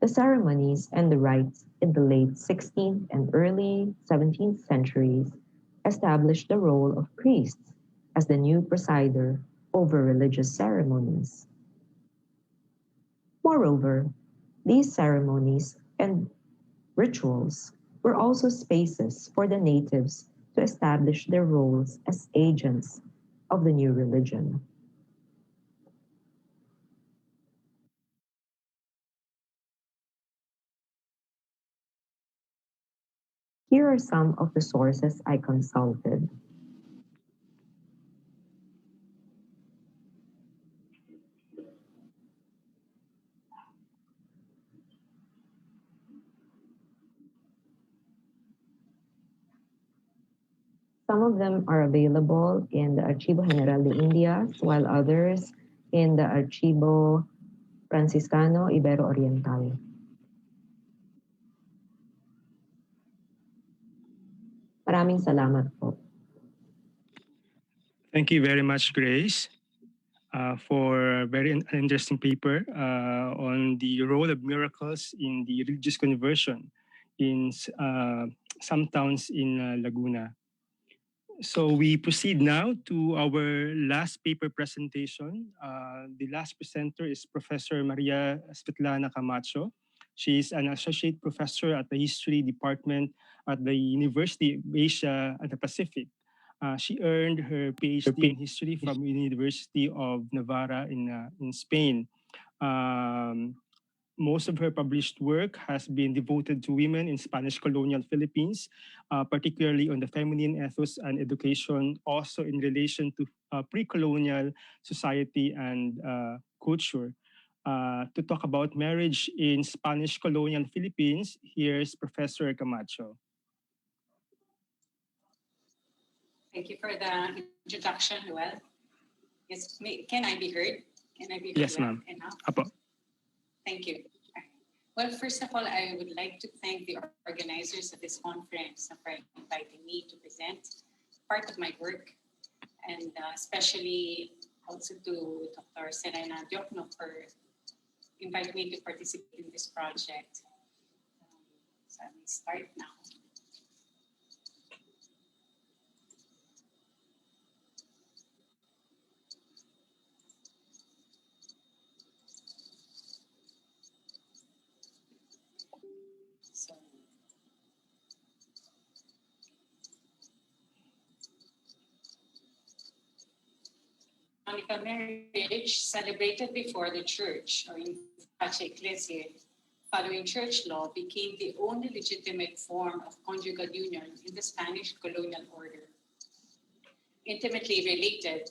The ceremonies and the rites in the late 16th and early 17th centuries established the role of priests as the new presider over religious ceremonies. Moreover, these ceremonies and rituals were also spaces for the natives to establish their roles as agents of the new religion. Here are some of the sources I consulted. Some of them are available in the Archivo General de Indias, while others in the Archivo Franciscano Ibero-Oriental. Maraming salamat po. Thank you very much, Grace, for a very interesting paper on the role of miracles in the religious conversion in some towns in Laguna. So we proceed now to our last paper presentation. The last presenter is Professor Maria Svetlana Camacho. She is an associate professor at the History Department at the University of Asia and the Pacific. She earned her PhD in history from the University of Navarra in Spain. Most of her published work has been devoted to women in Spanish colonial Philippines, particularly on the feminine ethos and education, also in relation to pre-colonial society and culture. To talk about marriage in Spanish colonial Philippines, here's Professor Camacho. Thank you for the introduction, Noel. Yes, can I be heard? Can I be heard? Yes, ma'am. Apo. Thank you. Well, first of all, I would like to thank the organizers of this conference for inviting me to present part of my work, and especially also to Dr. Serena Diokno for inviting me to participate in this project. So I will start now. canonical marriage, celebrated before the church or in face ecclesiae, following church law, became the only legitimate form of conjugal union in the Spanish colonial order. Intimately related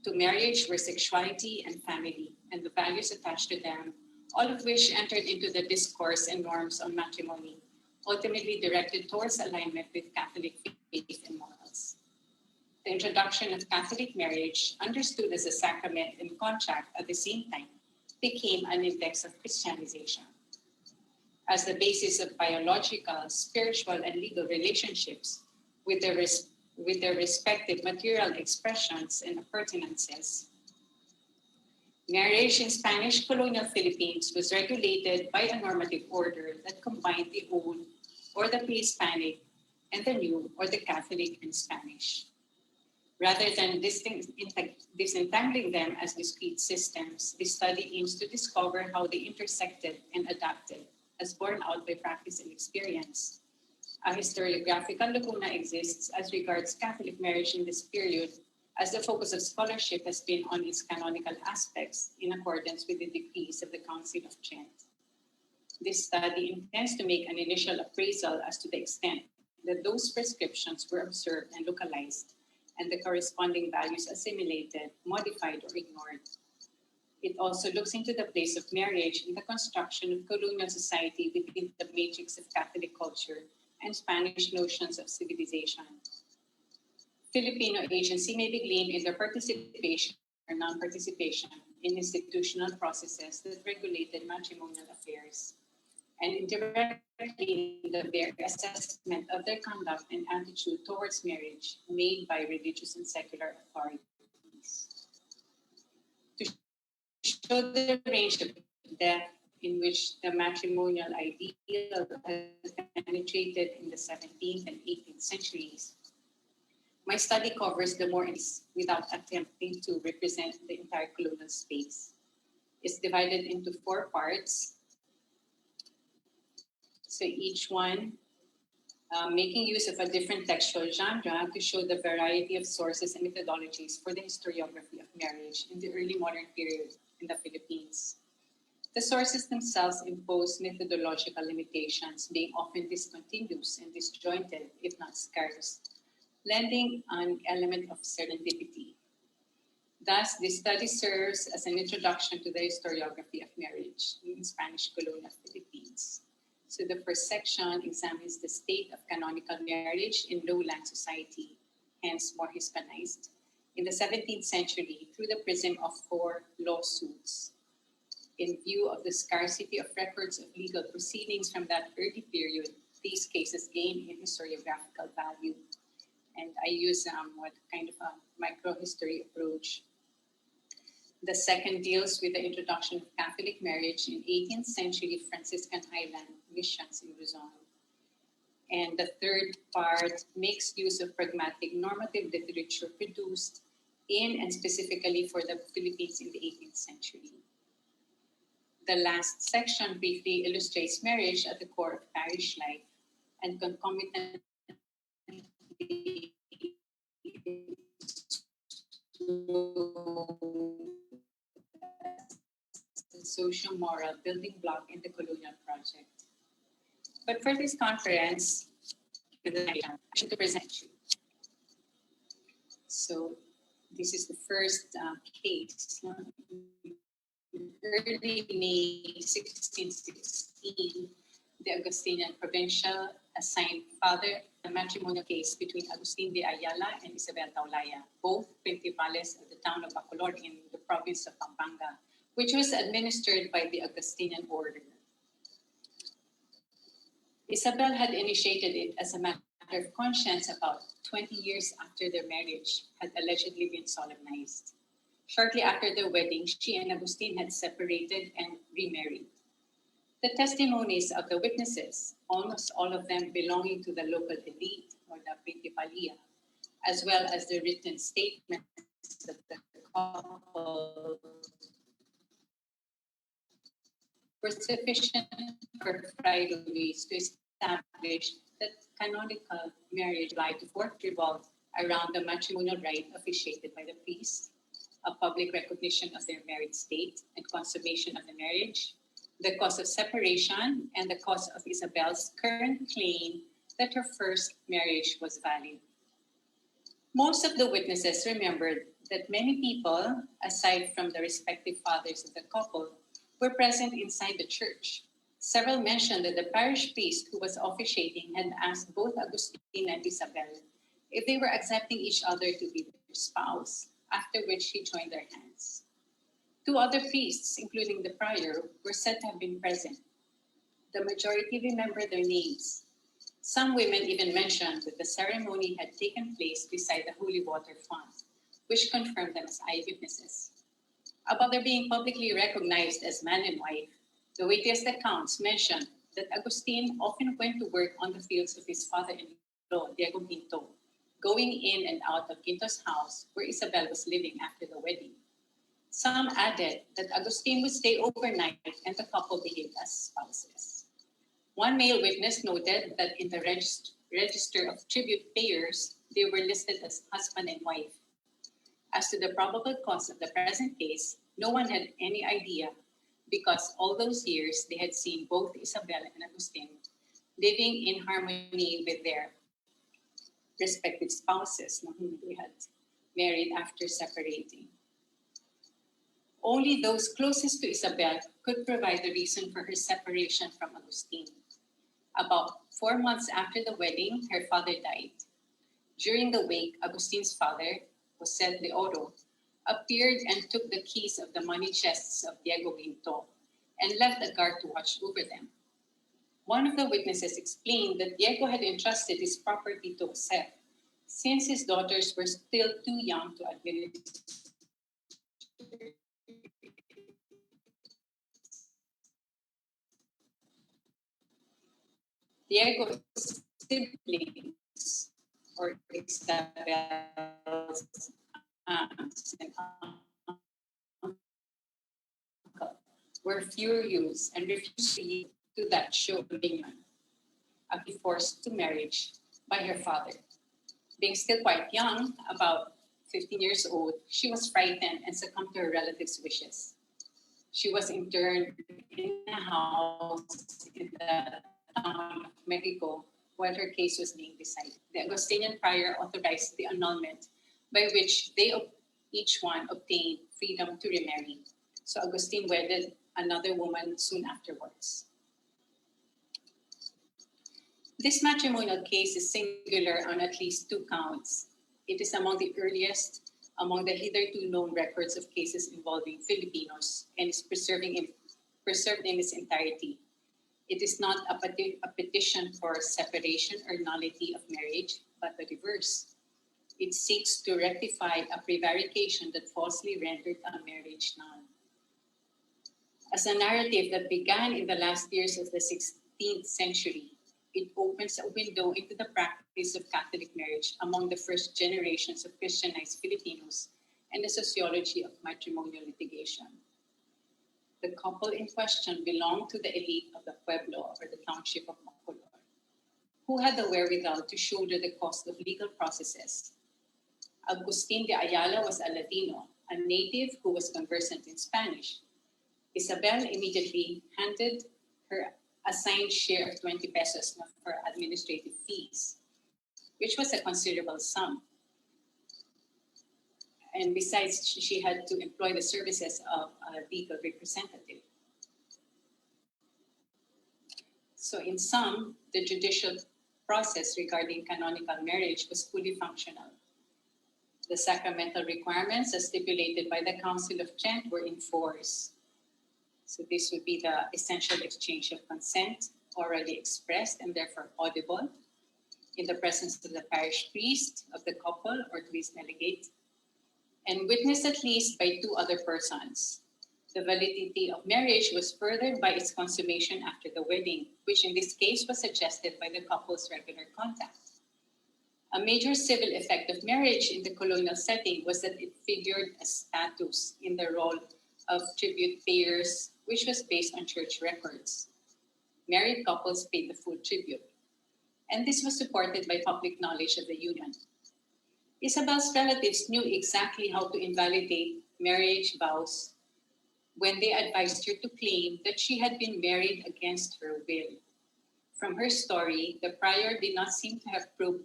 to marriage were sexuality and family, and the values attached to them, all of which entered into the discourse and norms on matrimony, ultimately directed towards alignment with Catholic faith and morals. The introduction of Catholic marriage, understood as a sacrament and contract at the same time, became an index of Christianization. As the basis of biological, spiritual, and legal relationships with their respective material expressions and appurtenances, marriage in Spanish colonial Philippines was regulated by a normative order that combined the old or the pre-Hispanic and the new or the Catholic and Spanish. Rather than disentangling them as discrete systems, this study aims to discover how they intersected and adapted, as borne out by practice and experience. A historiographical lacuna exists as regards Catholic marriage in this period, as the focus of scholarship has been on its canonical aspects in accordance with the decrees of the Council of Trent. This study intends to make an initial appraisal as to the extent that those prescriptions were observed and localized, and the corresponding values assimilated, modified, or ignored. It also looks into the place of marriage in the construction of colonial society within the matrix of Catholic culture and Spanish notions of civilization. Filipino agency may be gleaned in their participation or non-participation in institutional processes that regulated matrimonial affairs, and indirectly in their assessment of their conduct and attitude towards marriage made by religious and secular authorities. To show the range of depth in which the matrimonial ideal has penetrated in the 17th and 18th centuries, my study covers the more without attempting to represent the entire colonial space. It's divided into 4 parts. So each one making use of a different textual genre to show the variety of sources and methodologies for the historiography of marriage in the early modern period in the Philippines. The sources themselves impose methodological limitations, being often discontinuous and disjointed, if not scarce, lending an element of serendipity. Thus, this study serves as an introduction to the historiography of marriage in Spanish colonial Philippines. So the first section examines the state of canonical marriage in lowland society, hence more Hispanized, in the 17th century through the prism of 4 lawsuits. In view of the scarcity of records of legal proceedings from that early period, these cases gain in historiographical value. And I use what kind of a microhistory approach. The second deals with the introduction of Catholic marriage in 18th century Franciscan Island missions in Luzon. And the third part makes use of pragmatic normative literature produced in and specifically for the Philippines in the 18th century. The last section briefly illustrates marriage at the core of parish life and concomitantly the socio-moral building block in the colonial project. But for this conference, I should present you. So this is the first case. In early May 1616, the Augustinian provincial assigned father a matrimonial case between Agustin de Ayala and Isabel Taulaya, both principales of the town of Bacolod in the province of Pampanga, which was administered by the Augustinian order. Isabel had initiated it as a matter of conscience about 20 years after their marriage had allegedly been solemnized. Shortly after their wedding, she and Agustin had separated and remarried. The testimonies of the witnesses, almost all of them belonging to the local elite or the Principalia, as well as the written statements of the couple, were sufficient for Fray Luis to establish that canonical marriage applied to 4th Revolt around the matrimonial rite officiated by the priest, a public recognition of their married state and consummation of the marriage, the cause of separation, and the cause of Isabel's current claim that her first marriage was valid. Most of the witnesses remembered that many people, aside from the respective fathers of the couple, were present inside the church. Several mentioned that the parish priest who was officiating had asked both Agustin and Isabel if they were accepting each other to be their spouse, after which he joined their hands. Two other priests, including the prior, were said to have been present. The majority remembered their names. Some women even mentioned that the ceremony had taken place beside the holy water font, which confirmed them as eyewitnesses. About their being publicly recognized as man and wife, the weightiest accounts mentioned that Agustin often went to work on the fields of his father-in-law, Diego Pinto, going in and out of Pinto's house where Isabel was living after the wedding. Some added that Agustin would stay overnight and the couple behaved as spouses. One male witness noted that in the register of tribute payers, they were listed as husband and wife. As to the probable cause of the present case, no one had any idea because all those years they had seen both Isabel and Agustin living in harmony with their respective spouses whom they had married after separating. Only those closest to Isabel could provide the reason for her separation from Agustin. About 4 months after the wedding, her father died. During the wake, Agustin's father, Jose de Oro, appeared and took the keys of the money chests of Diego Pinto and left a guard to watch over them. One of the witnesses explained that Diego had entrusted his property to Jose since his daughters were still too young to administer. Diego's siblings, or Isabel's aunts and uncle, were furious and refused to yield to that show of dominion, be forced to marriage by her father. Being still quite young, about 15 years old, she was frightened and succumbed to her relatives' wishes. She was interned in a house in the town of Mexico while her case was being decided. The Augustinian prior authorized the annulment by which they each one obtained freedom to remarry. So Agustin wedded another woman soon afterwards. This matrimonial case is singular on at least 2 counts. It is among the earliest among the hitherto known records of cases involving Filipinos and is preserved in its entirety. It is not a petition for separation or nullity of marriage, but the reverse. It seeks to rectify a prevarication that falsely rendered a marriage null. As a narrative that began in the last years of the 16th century, it opens a window into the practice of Catholic marriage among the first generations of Christianized Filipinos and the sociology of matrimonial litigation. The couple in question belonged to the elite of the pueblo or the township of Bacolod, who had the wherewithal to shoulder the cost of legal processes. Agustin de Ayala was a Latino, a native who was conversant in Spanish. Isabel immediately handed her assigned share of 20 pesos for administrative fees, which was a considerable sum. And besides, she had to employ the services of a legal representative. So in sum, the judicial process regarding canonical marriage was fully functional. The sacramental requirements as stipulated by the Council of Trent were in force. So this would be the essential exchange of consent, orally expressed and therefore audible, in the presence of the parish priest of the couple or to his delegate, and witnessed at least by 2 other persons. The validity of marriage was furthered by its consummation after the wedding, which in this case was suggested by the couple's regular contact. A major civil effect of marriage in the colonial setting was that it figured as status in the role of tribute payers, which was based on church records. Married couples paid the full tribute, and this was supported by public knowledge of the union. Isabel's relatives knew exactly how to invalidate marriage vows when they advised her to claim that she had been married against her will. From her story, the prior did not seem to have probed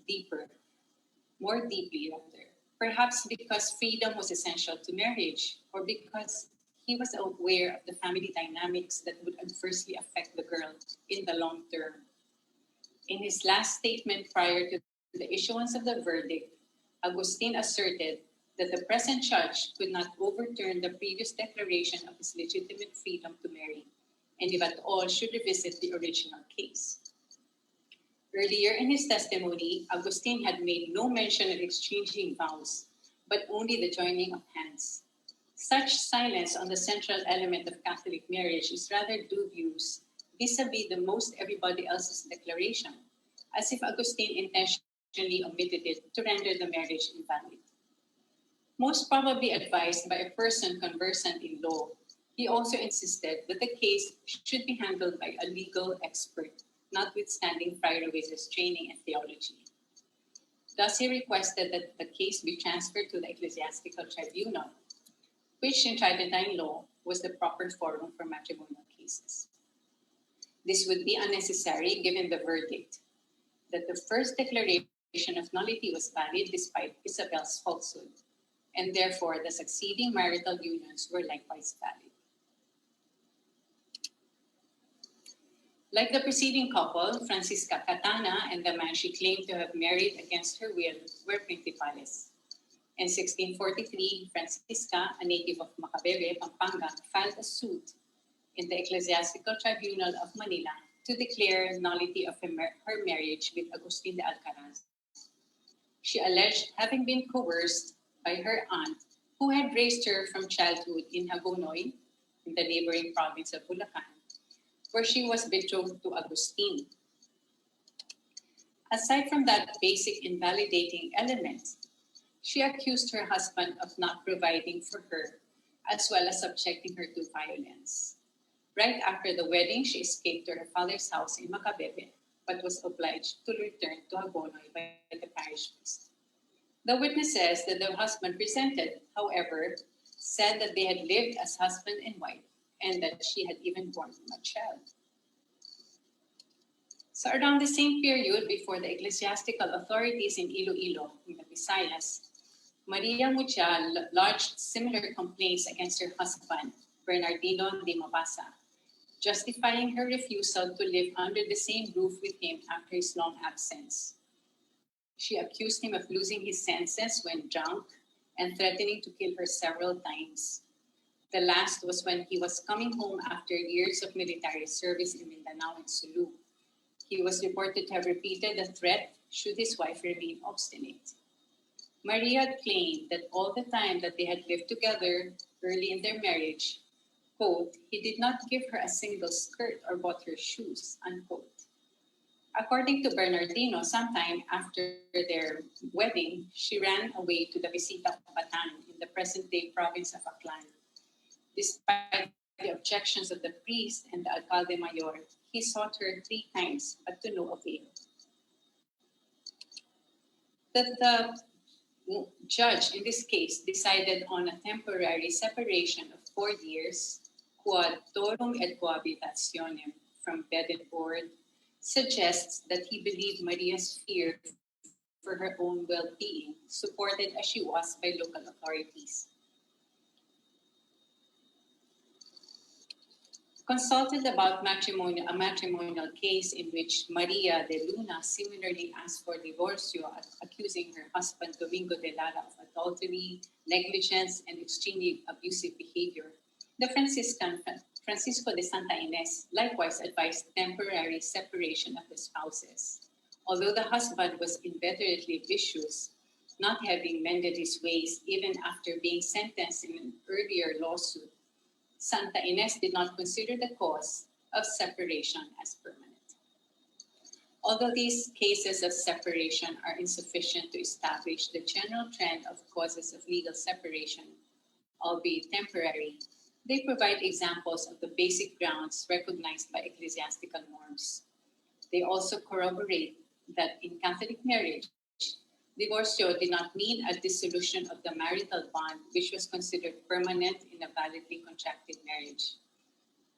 more deeply rather, perhaps because freedom was essential to marriage, or because he was aware of the family dynamics that would adversely affect the girl in the long term. In his last statement prior to the issuance of the verdict, Agustin asserted that the present judge could not overturn the previous declaration of his legitimate freedom to marry, and if at all should revisit the original case. Earlier in his testimony, Agustin had made no mention of exchanging vows, but only the joining of hands. Such silence on the central element of Catholic marriage is rather dubious vis-a-vis the most everybody else's declaration, as if Agustin intentionally omitted it to render the marriage invalid. Most probably advised by a person conversant in law, he also insisted that the case should be handled by a legal expert, notwithstanding Friar Ruiz's training in theology. Thus, he requested that the case be transferred to the ecclesiastical tribunal, which in Tridentine law was the proper forum for matrimonial cases. This would be unnecessary given the verdict that the first declaration of nullity was valid despite Isabel's falsehood, and therefore the succeeding marital unions were likewise valid. Like the preceding couple, Francisca Catana and the man she claimed to have married against her will were principales. In 1643, Francisca, a native of Macabebe, Pampanga, filed a suit in the Ecclesiastical Tribunal of Manila to declare nullity of her marriage with Agustin de Alcaraz. She alleged having been coerced by her aunt, who had raised her from childhood in Hagonoy, in the neighboring province of Bulacan, where she was betrothed to Agustin. Aside from that basic invalidating element, she accused her husband of not providing for her, as well as subjecting her to violence. Right after the wedding, she escaped to her father's house in Macabebe, but was obliged to return to Hagonoy by the parish priest. The witnesses that the husband presented, however, said that they had lived as husband and wife, and that she had even borne him a child. So around the same period, before the ecclesiastical authorities in Iloilo, in the Visayas, Maria Mucha lodged similar complaints against her husband, Bernardino de Mabasa, justifying her refusal to live under the same roof with him after his long absence. She accused him of losing his senses when drunk and threatening to kill her several times. The last was when he was coming home after years of military service in Mindanao and Sulu. He was reported to have repeated the threat should his wife remain obstinate. Maria claimed that all the time that they had lived together early in their marriage, quote, he did not give her a single skirt or bought her shoes, unquote. According to Bernardino, sometime after their wedding, she ran away to the Visita of Batan in the present-day province of Aklan. Despite the objections of the priest and the alcalde mayor, he sought her 3 times, but to no avail. The judge in this case decided on a temporary separation of 4 years, quod torum et cohabitationem, from bed and board, suggests that he believed Maria's fear for her own well-being, supported as she was by local authorities. Consulted about a matrimonial case in which Maria de Luna similarly asked for divorcio, accusing her husband Domingo de Lara of adultery, negligence, and extremely abusive behavior, the Franciscan Francisco de Santa Ines likewise advised temporary separation of the spouses. Although the husband was inveterately vicious, not having mended his ways even after being sentenced in an earlier lawsuit, Santa Ines did not consider the cause of separation as permanent. Although these cases of separation are insufficient to establish the general trend of causes of legal separation, albeit temporary, they provide examples of the basic grounds recognized by ecclesiastical norms. They also corroborate that in Catholic marriage, Divorcio did not mean a dissolution of the marital bond, which was considered permanent in a validly contracted marriage.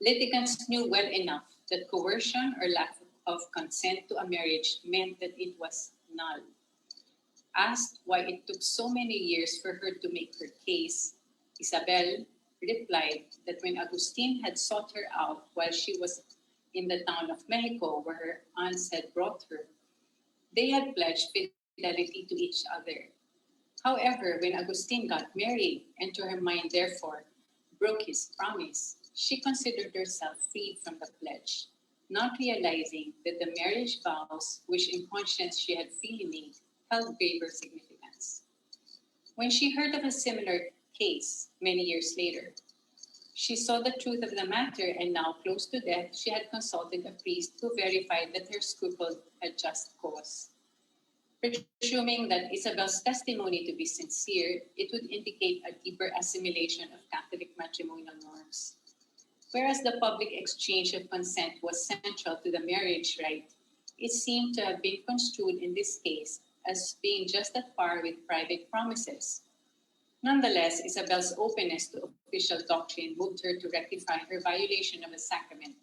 Litigants knew well enough that coercion or lack of consent to a marriage meant that it was null. Asked why it took so many years for her to make her case, Isabel replied that when Agustin had sought her out while she was in the town of Mexico, where her aunts had brought her, they had pledged fidelity to each other. However, when Agustin got married and to her mind, therefore, broke his promise, she considered herself freed from the pledge, not realizing that the marriage vows, which in conscience she had freely made, held graver significance. When she heard of a similar case many years later, she saw the truth of the matter, and now close to death, she had consulted a priest who verified that her scruple had just cause. Presuming that Isabel's testimony to be sincere, it would indicate a deeper assimilation of Catholic matrimonial norms. Whereas the public exchange of consent was central to the marriage rite, it seemed to have been construed in this case as being just at par with private promises. Nonetheless, Isabel's openness to official doctrine moved her to rectify her violation of a sacrament.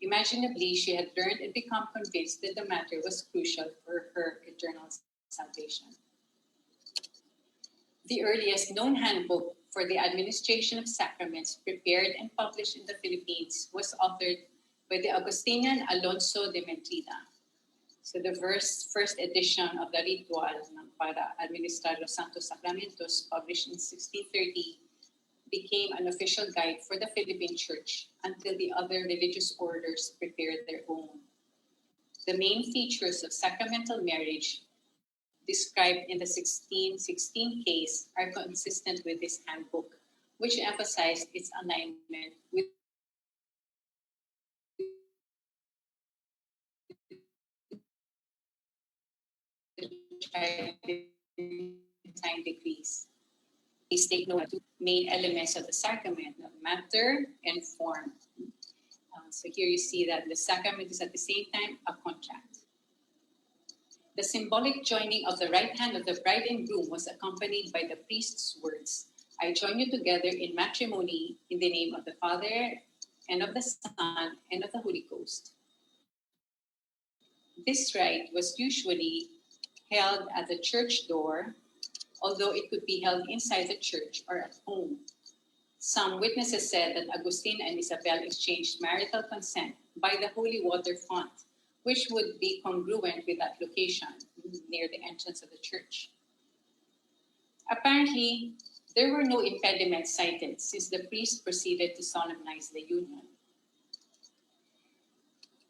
Imaginably, she had learned and become convinced that the matter was crucial for her eternal salvation. The earliest known handbook for the administration of sacraments prepared and published in the Philippines was authored by the Augustinian Alonso de Mentrida. So the first edition of the Ritual para Administrar los Santos Sacramentos, published in 1630, became an official guide for the Philippine Church until the other religious orders prepared their own. The main features of sacramental marriage described in the 1616 case are consistent with this handbook, which emphasized its alignment with Tridentine decrees. Please take note of the main elements of the sacrament, matter and form. So here you see that the sacrament is at the same time a contract. The symbolic joining of the right hand of the bride and groom was accompanied by the priest's words, "I join you together in matrimony in the name of the Father and of the Son and of the Holy Ghost." This rite was usually held at the church door, although it could be held inside the church or at home. Some witnesses said that Agustin and Isabel exchanged marital consent by the holy water font, which would be congruent with that location near the entrance of the church. Apparently, there were no impediments cited since the priest proceeded to solemnize the union.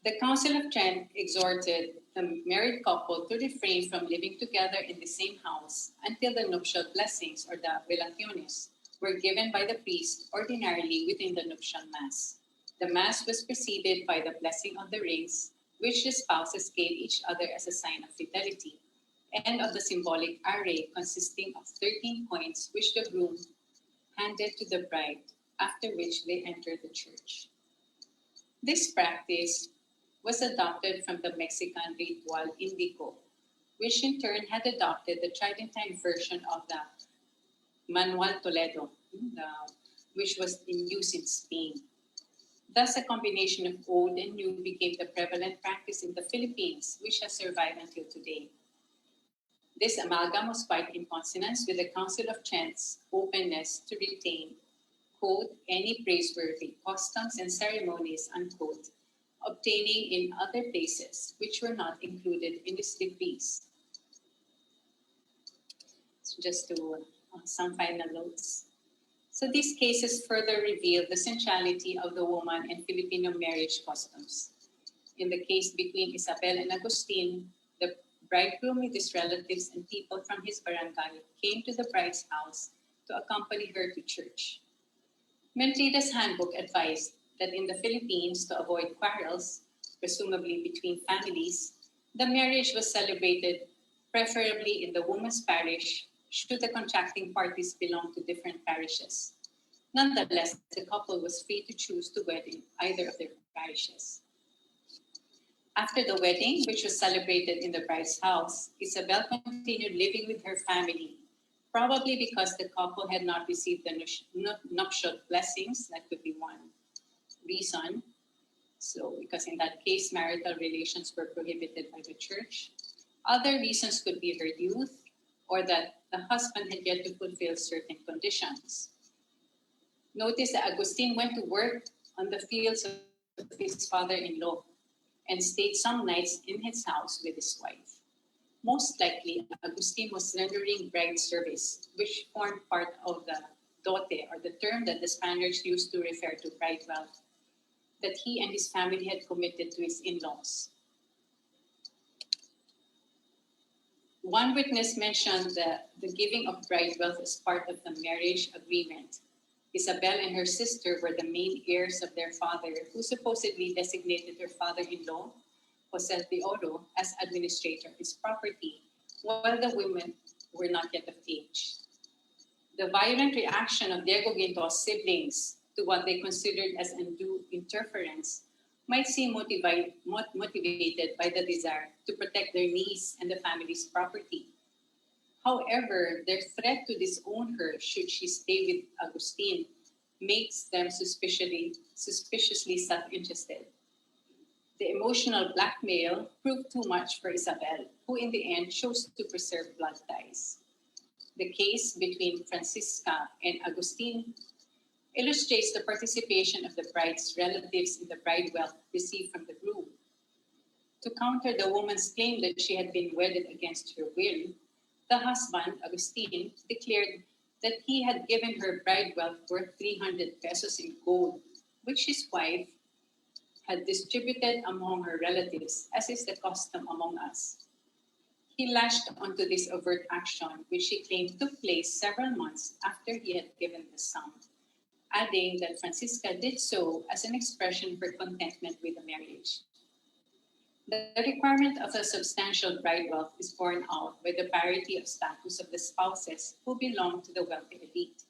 The Council of Trent exhorted the married couple to refrain from living together in the same house until the nuptial blessings, or the velaciones, were given by the priest ordinarily within the nuptial mass. The mass was preceded by the blessing of the rings, which the spouses gave each other as a sign of fidelity, and of the symbolic array consisting of 13 coins which the groom handed to the bride, after which they entered the church. This practice was adopted from the Mexican Ritual Indico, which in turn had adopted the Tridentine version of the Manual Toledo, which was in use in Spain. Thus, a combination of old and new became the prevalent practice in the Philippines, which has survived until today. This amalgam was quite in consonance with the Council of Trent's openness to retain, quote, any praiseworthy customs and ceremonies, unquote, obtaining in other places which were not included in these decrees. So just to some final notes. So these cases further reveal the centrality of the woman in Filipino marriage customs. In the case between Isabel and Agustin, the bridegroom with his relatives and people from his barangay came to the bride's house to accompany her to church. Mentrida's handbook advised that in the Philippines, to avoid quarrels, presumably between families, the marriage was celebrated preferably in the woman's parish should the contracting parties belong to different parishes. Nonetheless, the couple was free to choose to wed in either of their parishes. After the wedding, which was celebrated in the bride's house, Isabel continued living with her family, probably because the couple had not received the nuptial blessings. That could be one reason. So, because in that case, marital relations were prohibited by the church. Other reasons could be her youth, or that the husband had yet to fulfill certain conditions. Notice that Agustin went to work on the fields of his father-in-law and stayed some nights in his house with his wife. Most likely, Agustin was rendering bride service, which formed part of the dote, or the term that the Spaniards used to refer to bride wealth that he and his family had committed to his in-laws. One witness mentioned the giving of bride wealth as part of the marriage agreement. Isabel and her sister were the main heirs of their father, who supposedly designated her father-in-law, Jose de Oro, as administrator of his property, while the women were not yet of age. The violent reaction of Diego Ginto's siblings to what they considered as undue interference might seem motivated by the desire to protect their niece and the family's property. However, their threat to disown her should she stay with Agustin makes them suspiciously self-interested. The emotional blackmail proved too much for Isabel, who in the end chose to preserve blood ties. The case between Francisca and Agustin illustrates the participation of the bride's relatives in the bride wealth received from the groom. To counter the woman's claim that she had been wedded against her will, the husband, Agustin, declared that he had given her bride wealth worth 300 pesos in gold, which his wife had distributed among her relatives, as is the custom among us. He lashed onto this overt action, which he claimed took place several months after he had given the sum, adding that Francisca did so as an expression of her contentment with the marriage. The requirement of a substantial bride wealth is borne out by the parity of status of the spouses who belong to the wealthy elite.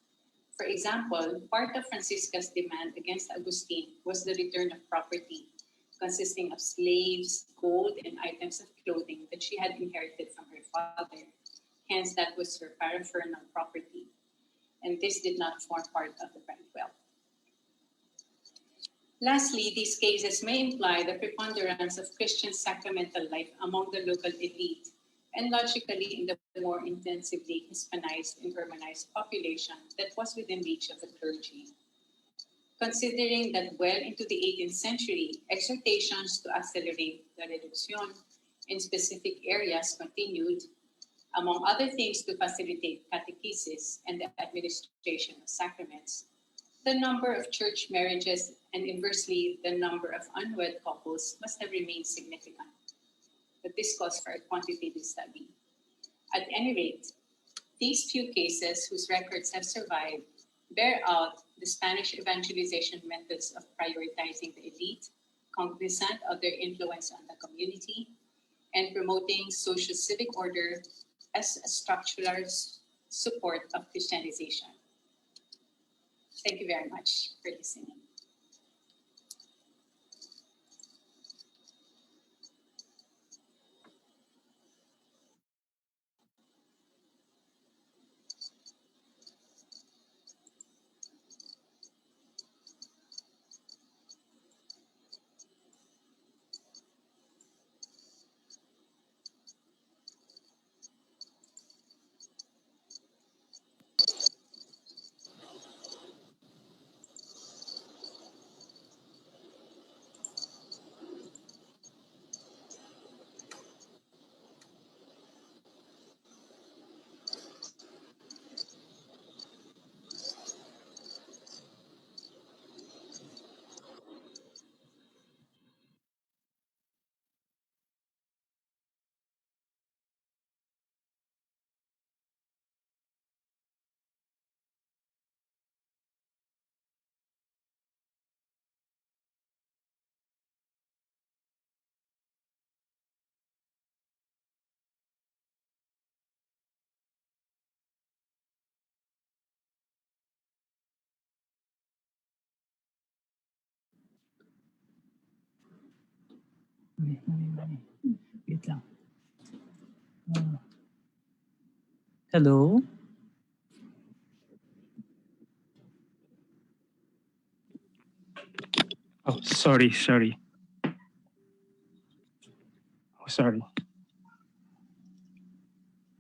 For example, part of Francisca's demand against Agustin was the return of property, consisting of slaves, gold, and items of clothing that she had inherited from her father. Hence, that was her paraphernal property. And this did not form part of the bride wealth. Lastly, these cases may imply the preponderance of Christian sacramental life among the local elite, and logically in the more intensively Hispanized and urbanized population that was within reach of the clergy. Considering that well into the 18th century, exhortations to accelerate the reduction in specific areas continued, among other things to facilitate catechesis and the administration of sacraments, the number of church marriages and inversely the number of unwed couples must have remained significant. But this calls for a quantitative study. At any rate, these few cases whose records have survived bear out the Spanish evangelization methods of prioritizing the elite, cognizant of their influence on the community, and promoting social civic order as a structural support of Christianization. Thank you very much for listening. Wait lang. Hello? Oh, sorry. Oh, sorry.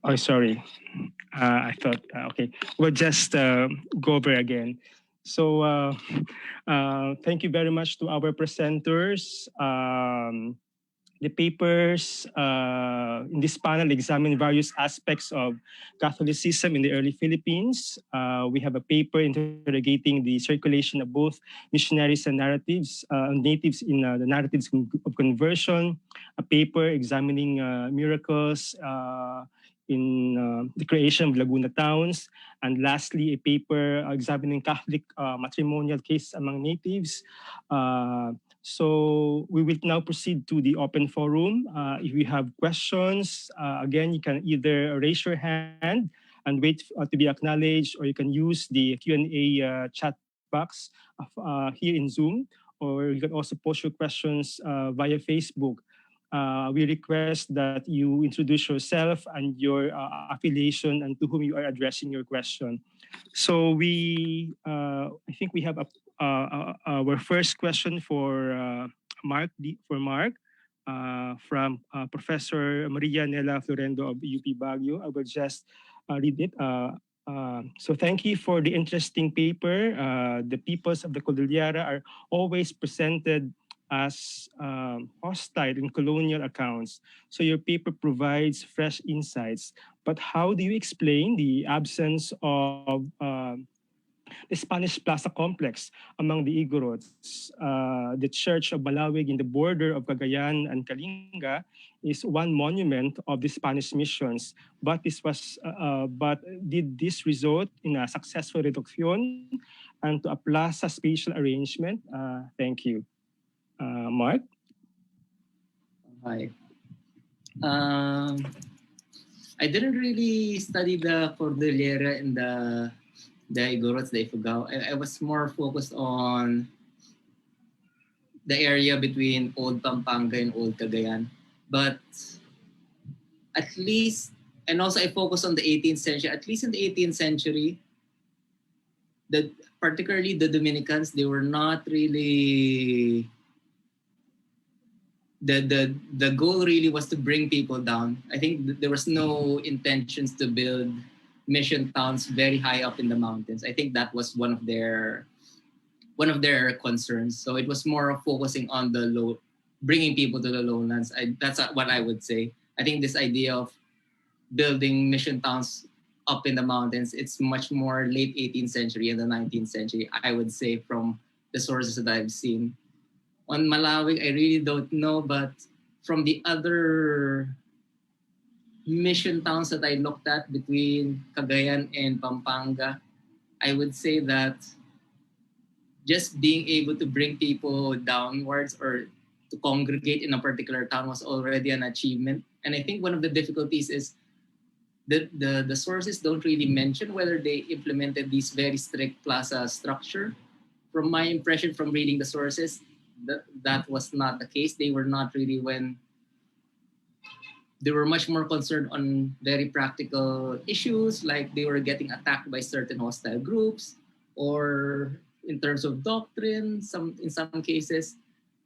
Oh, sorry. I thought, okay, we'll just go over again. So thank you very much to our presenters. The papers in this panel examine various aspects of Catholicism in the early Philippines. We have a paper interrogating the circulation of both missionaries and natives in the narratives of conversion, a paper examining miracles in the creation of Laguna towns, and lastly, a paper examining Catholic matrimonial cases among natives. So we will now proceed to the open forum. If you have questions, again, you can either raise your hand and wait to be acknowledged, or you can use the Q&A chat box here in Zoom, or you can also post your questions via Facebook. We request that you introduce yourself and your affiliation and to whom you are addressing your question. So I think we have our first question for Mark from Professor Maria Nela Florendo of UP Baguio. I will just read it. So thank you for the interesting paper. The peoples of the Cordillera are always presented as hostile in colonial accounts. So your paper provides fresh insights. But how do you explain the absence of the Spanish Plaza complex among the Igorots? The Church of Malawig in the border of Cagayan and Kalinga is one monument of the Spanish missions. But did this result in a successful reduction and to a plaza spatial arrangement? Thank you. Mark? Hi. I didn't really study the Cordillera in the Igorots, the Ifugao. I was more focused on the area between Old Pampanga and Old Cagayan. But at least, and also I focused on the 18th century, at least in the 18th century, particularly the Dominicans, they were not really, the goal really was to bring people down. I think there was no intentions to build mission towns very high up in the mountains. I think that was one of their concerns. So it was more of focusing on bringing people to the lowlands. That's what I would say. I think this idea of building mission towns up in the mountains, it's much more late 18th century and the 19th century, I would say, from the sources that I've seen. On Malawig, I really don't know, but from the other mission towns that I looked at between Cagayan and Pampanga, I would say that just being able to bring people downwards or to congregate in a particular town was already an achievement. And I think one of the difficulties is that the sources don't really mention whether they implemented this very strict plaza structure. From my impression from reading the sources, that was not the case. They were not really they were much more concerned on very practical issues, like they were getting attacked by certain hostile groups, or in terms of doctrine, in some cases,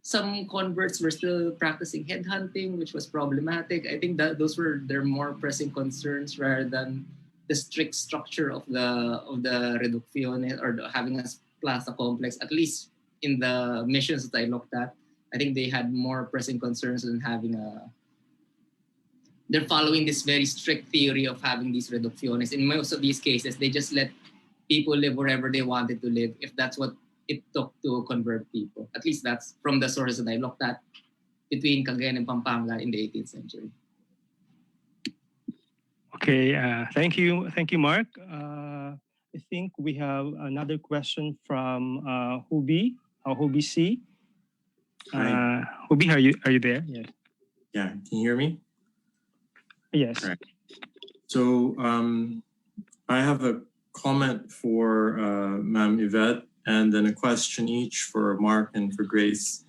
some converts were still practicing headhunting, which was problematic. I think that those were their more pressing concerns rather than the strict structure of the reducciones or having a plaza complex. At least in the missions that I looked at, I think they had more pressing concerns than they're following this very strict theory of having these reducciones. In most of these cases, they just let people live wherever they wanted to live, if that's what it took to convert people. At least that's from the sources that I looked at between Cagayan and Pampanga in the 18th century. Okay, thank you, Mark. I think we have another question from Hubi C. Hubi, are you there? Yes. Yeah, can you hear me? Yes. Right. So I have a comment for Ma'am Yvette and then a question each for Mark and for Grace.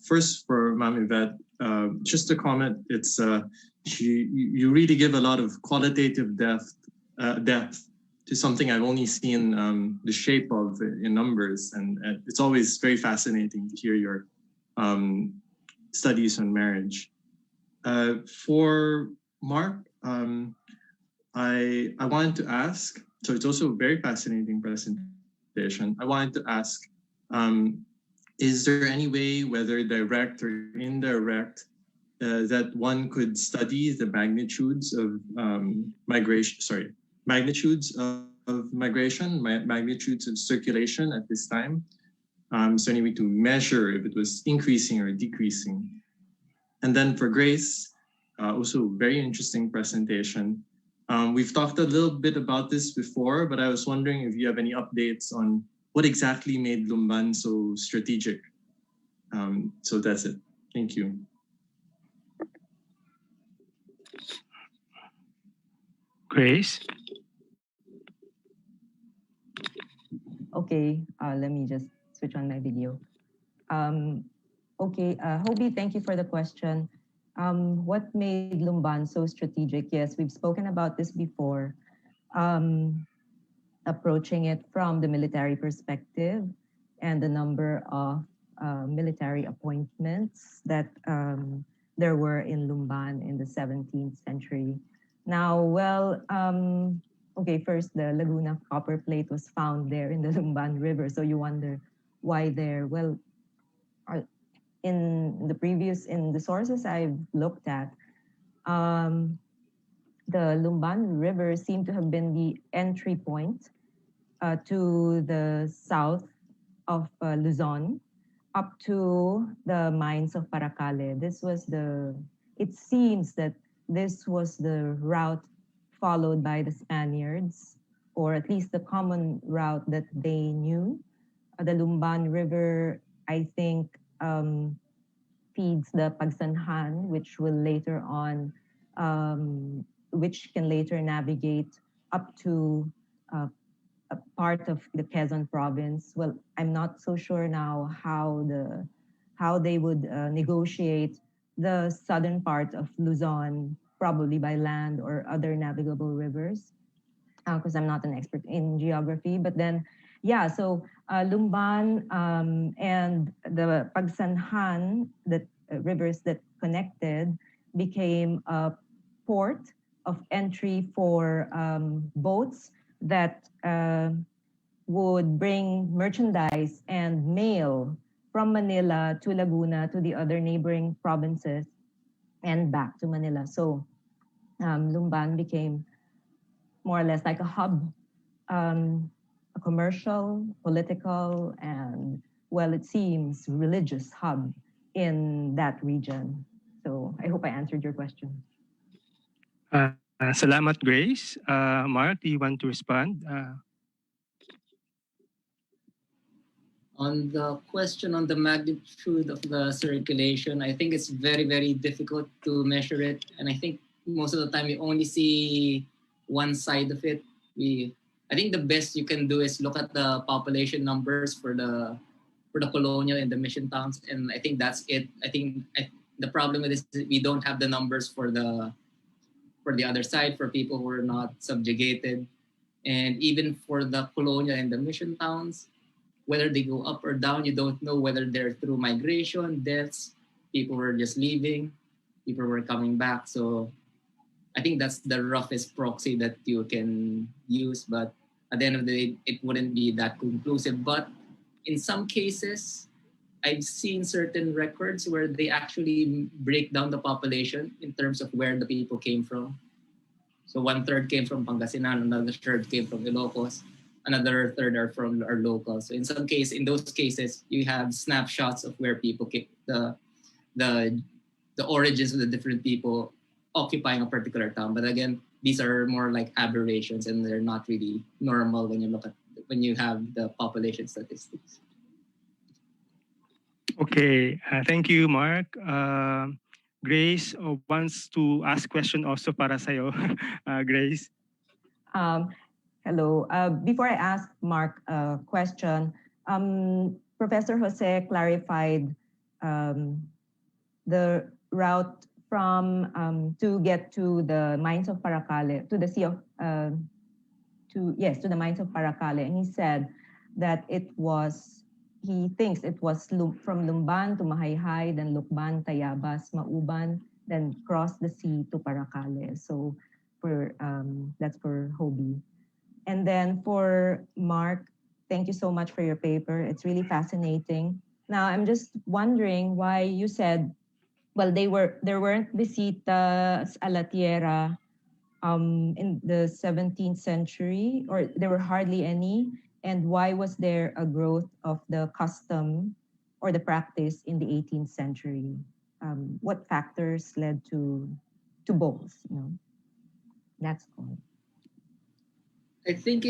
first for Ma'am Yvette, just a comment. It's you really give a lot of qualitative depth to something I've only seen the shape of in numbers, and it's always very fascinating to hear your studies on marriage. For Mark, I wanted to ask, so it's also a very fascinating presentation. I wanted to ask, is there any way, whether direct or indirect, that one could study the magnitudes of migration, magnitudes of migration, magnitudes of circulation at this time? So any way to measure if it was increasing or decreasing. And then for Grace, also very interesting presentation. We've talked a little bit about this before, but I was wondering if you have any updates on what exactly made Lumban so strategic. So that's it. Thank you. Grace? Okay, let me just switch on my video. Okay, Hobie, thank you for the question. What made Lumban so strategic? Yes, we've spoken about this before. Approaching it from the military perspective and the number of military appointments that there were in Lumban in the 17th century. Now, well, okay, first the Laguna copper plate was found there in the Lumban River. So you wonder why there? Well, in the sources I've looked at, the Lumban River seemed to have been the entry point to the south of Luzon up to the mines of Paracale. It seems that this was the route followed by the Spaniards, or at least the common route that they knew. The Lumban River, I think, feeds the Pagsanhan, which will later on, which can later navigate up to a part of the Quezon province. Well, I'm not so sure now how they would negotiate the southern part of Luzon, probably by land or other navigable rivers, because I'm not an expert in geography. But then, yeah, so Lumban and the Pagsanhan, the rivers that connected, became a port of entry for boats that would bring merchandise and mail from Manila to Laguna to the other neighboring provinces and back to Manila. So Lumban became more or less like a hub, a commercial, political, and, well, it seems religious hub in that region. So I hope I answered your question. Salamat, Grace. Mark, do you want to respond? On the question on the magnitude of the circulation, I think it's very, very difficult to measure it. And I think most of the time you only see one side of it. I think the best you can do is look at the population numbers for the colonial and the mission towns. And I think that's it. I think the problem with this is we don't have the numbers for the other side, for people who are not subjugated. And even for the colonial and the mission towns, whether they go up or down, you don't know whether they're through migration, deaths, people were just leaving, people were coming back. So I think that's the roughest proxy that you can use. But at the end of the day, it wouldn't be that conclusive. But in some cases, I've seen certain records where they actually break down the population in terms of where the people came from. So 1/3 came from Pangasinan, another third came from Ilocos, another third are from our locals. So in those cases, you have snapshots of where people came, the origins of the different people occupying a particular town. But again, these are more like aberrations, and they're not really normal when you have the population statistics. Okay, thank you, Mark. Grace wants to ask question also para sa'yo. Grace. Hello. Before I ask Mark a question, Professor Jose clarified the route from to get to the mines of Paracale, to the sea of to the mines of Paracale, and he said that he thinks it was from Lumban to Mahayhay, then Lukban, Tayabas, Mauban, then cross the sea to Paracale. So that's for Hobie. And then for Mark, thank you so much for your paper. It's really fascinating. Now I'm just wondering why you said, well, there weren't visitas a la tierra in the 17th century, or there were hardly any. And why was there a growth of the custom or the practice in the 18th century? What factors led to both? That's all. I think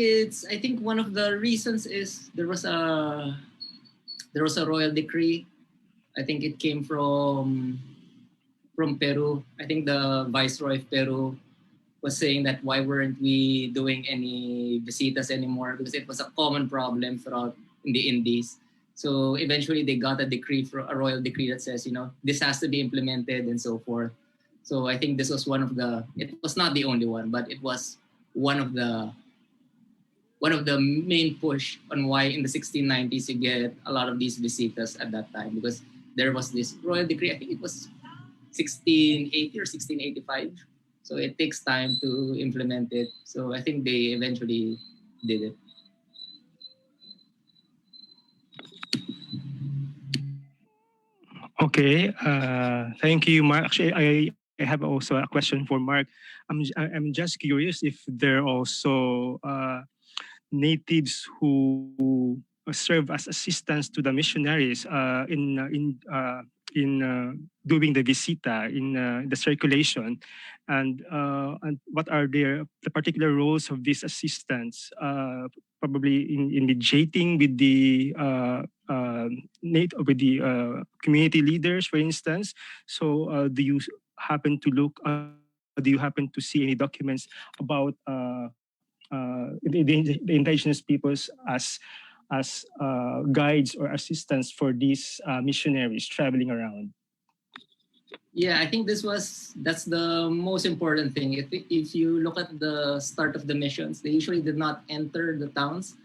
one of the reasons is there was a royal decree. I think it came from Peru. I think the Viceroy of Peru was saying that why weren't we doing any visitas anymore, because it was a common problem throughout in the Indies. So eventually they got a royal decree that says, this has to be implemented and so forth. So I think this was it was not the only one, but it was one of the main push on why in the 1690s you get a lot of these visitas at that time, because there was this royal decree. I think it was 1680 or 1685. So it takes time to implement it. So I think they eventually did it. Okay, thank you, Mark. Actually, I have also a question for Mark. I'm just curious if there are also natives who serve as assistants to the missionaries in doing the visita, in the circulation, and what are the particular roles of these assistants? Probably in mediating with the community leaders, for instance. So, do you happen to see any documents about the indigenous peoples as guides or assistants for these missionaries traveling around? Yeah, I think that's the most important thing. If you look at the start of the missions, they usually did not enter the towns.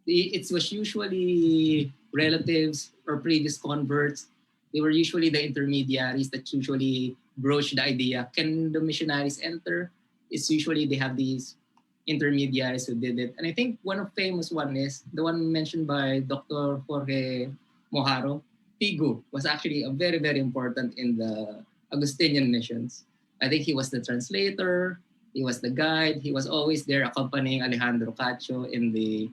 It was usually relatives or previous converts. They were usually the intermediaries that usually broach the idea. Can the missionaries enter? It's usually they have these intermediaries who did it. And I think one of famous one is the one mentioned by Dr. Jorge Moharo. Pigu was actually a very, very important in the Augustinian missions. I think he was the translator, he was the guide, he was always there accompanying Alejandro Cacho in the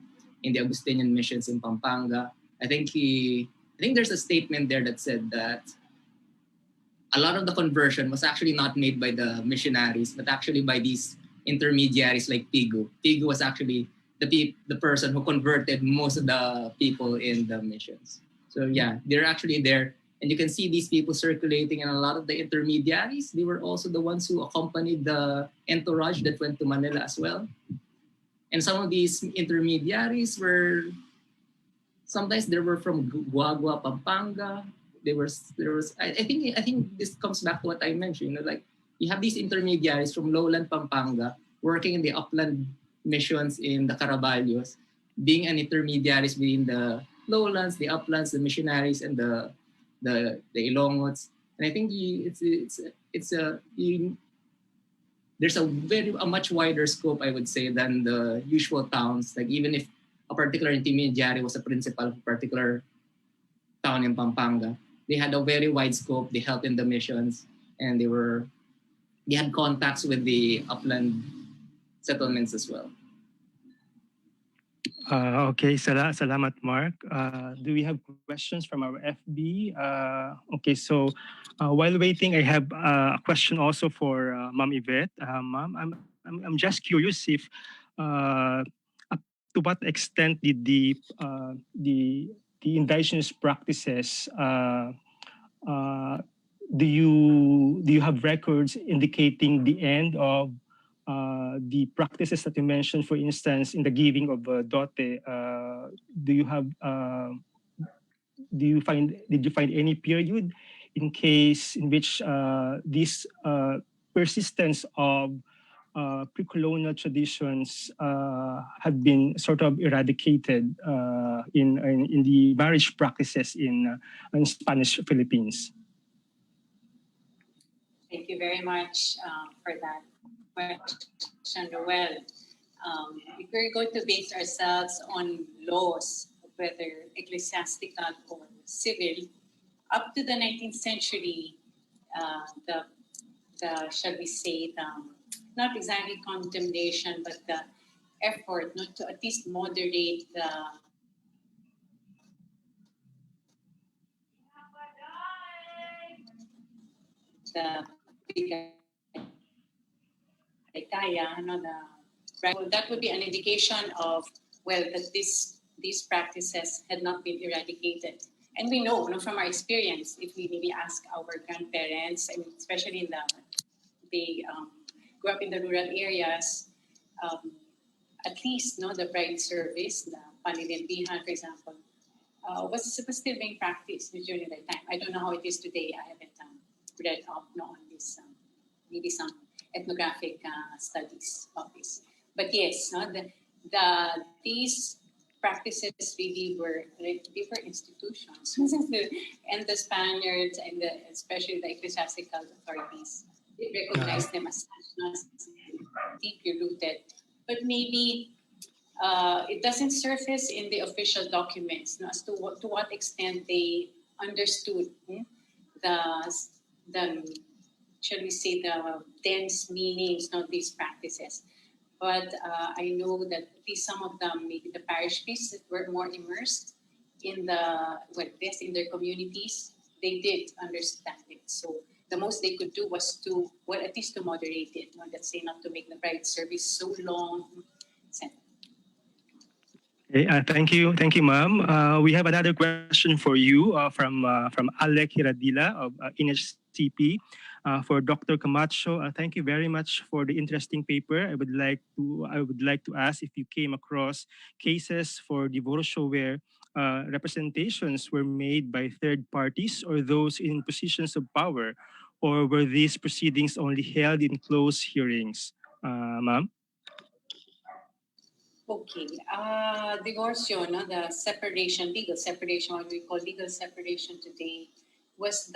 Augustinian missions in Pampanga. I think there's a statement there that said that a lot of the conversion was actually not made by the missionaries, but actually by these intermediaries like Pigu. Pigu was actually the person who converted most of the people in the missions. So yeah, they're actually there. And you can see these people circulating, and a lot of the intermediaries, they were also the ones who accompanied the entourage that went to Manila as well. And some of these intermediaries sometimes they were from Guagua, Pampanga. I think this comes back to what I mentioned, like you have these intermediaries from lowland Pampanga working in the upland missions in the Caraballos, being an intermediaries between the lowlands, the uplands, the missionaries, and the Ilongots. And I think there's a much wider scope, I would say, than the usual towns. Like even if a particular intermediary was a principal of a particular town in Pampanga, they had a very wide scope. They helped in the missions, and they had contacts with the upland settlements as well. Okay, salamat, Mark. Do we have questions from our FB? Okay, so while waiting, I have a question also for Ma'am Yvette. Ma'am, I'm just curious if up to what extent did the indigenous practices do you have records indicating the end of the practices that you mentioned, for instance, in the giving of dote? Do you have did you find any period in which this persistence of pre-colonial traditions have been sort of eradicated in the marriage practices in Spanish Philippines? Thank you very much for that question, Noel. If we're going to base ourselves on laws, whether ecclesiastical or civil, up to the 19th century, the shall we say, not exactly condemnation, but the effort not to at least moderate the that would be an indication of, well, that these practices had not been eradicated. And we know, from our experience, if we maybe ask our grandparents, I mean, especially they grew up in the rural areas, at least the bride service, the panlilimpihan, for example, was still being practiced during that time. I don't know how it is today. I haven't read up on this, maybe some ethnographic studies of this. But yes, these practices really were institutions, and the Spaniards and especially the ecclesiastical authorities, they recognized them as deeply rooted. But maybe it doesn't surface in the official documents as to what extent they understood the shall we say, the dense meanings of these practices. But I know that at least some of them, maybe the parish priests were more immersed in their communities. They did understand it. So the most they could do was at least to moderate it. Let's say not to make the bride service so long. Okay, thank you, ma'am. We have another question for you from Alec Hiradila of NHCP. For Dr. Camacho, thank you very much for the interesting paper. I would like to ask if you came across cases for divorcio where representations were made by third parties or those in positions of power, or were these proceedings only held in closed hearings, ma'am? Okay, divorcio, the separation, legal separation, what we call legal separation today, was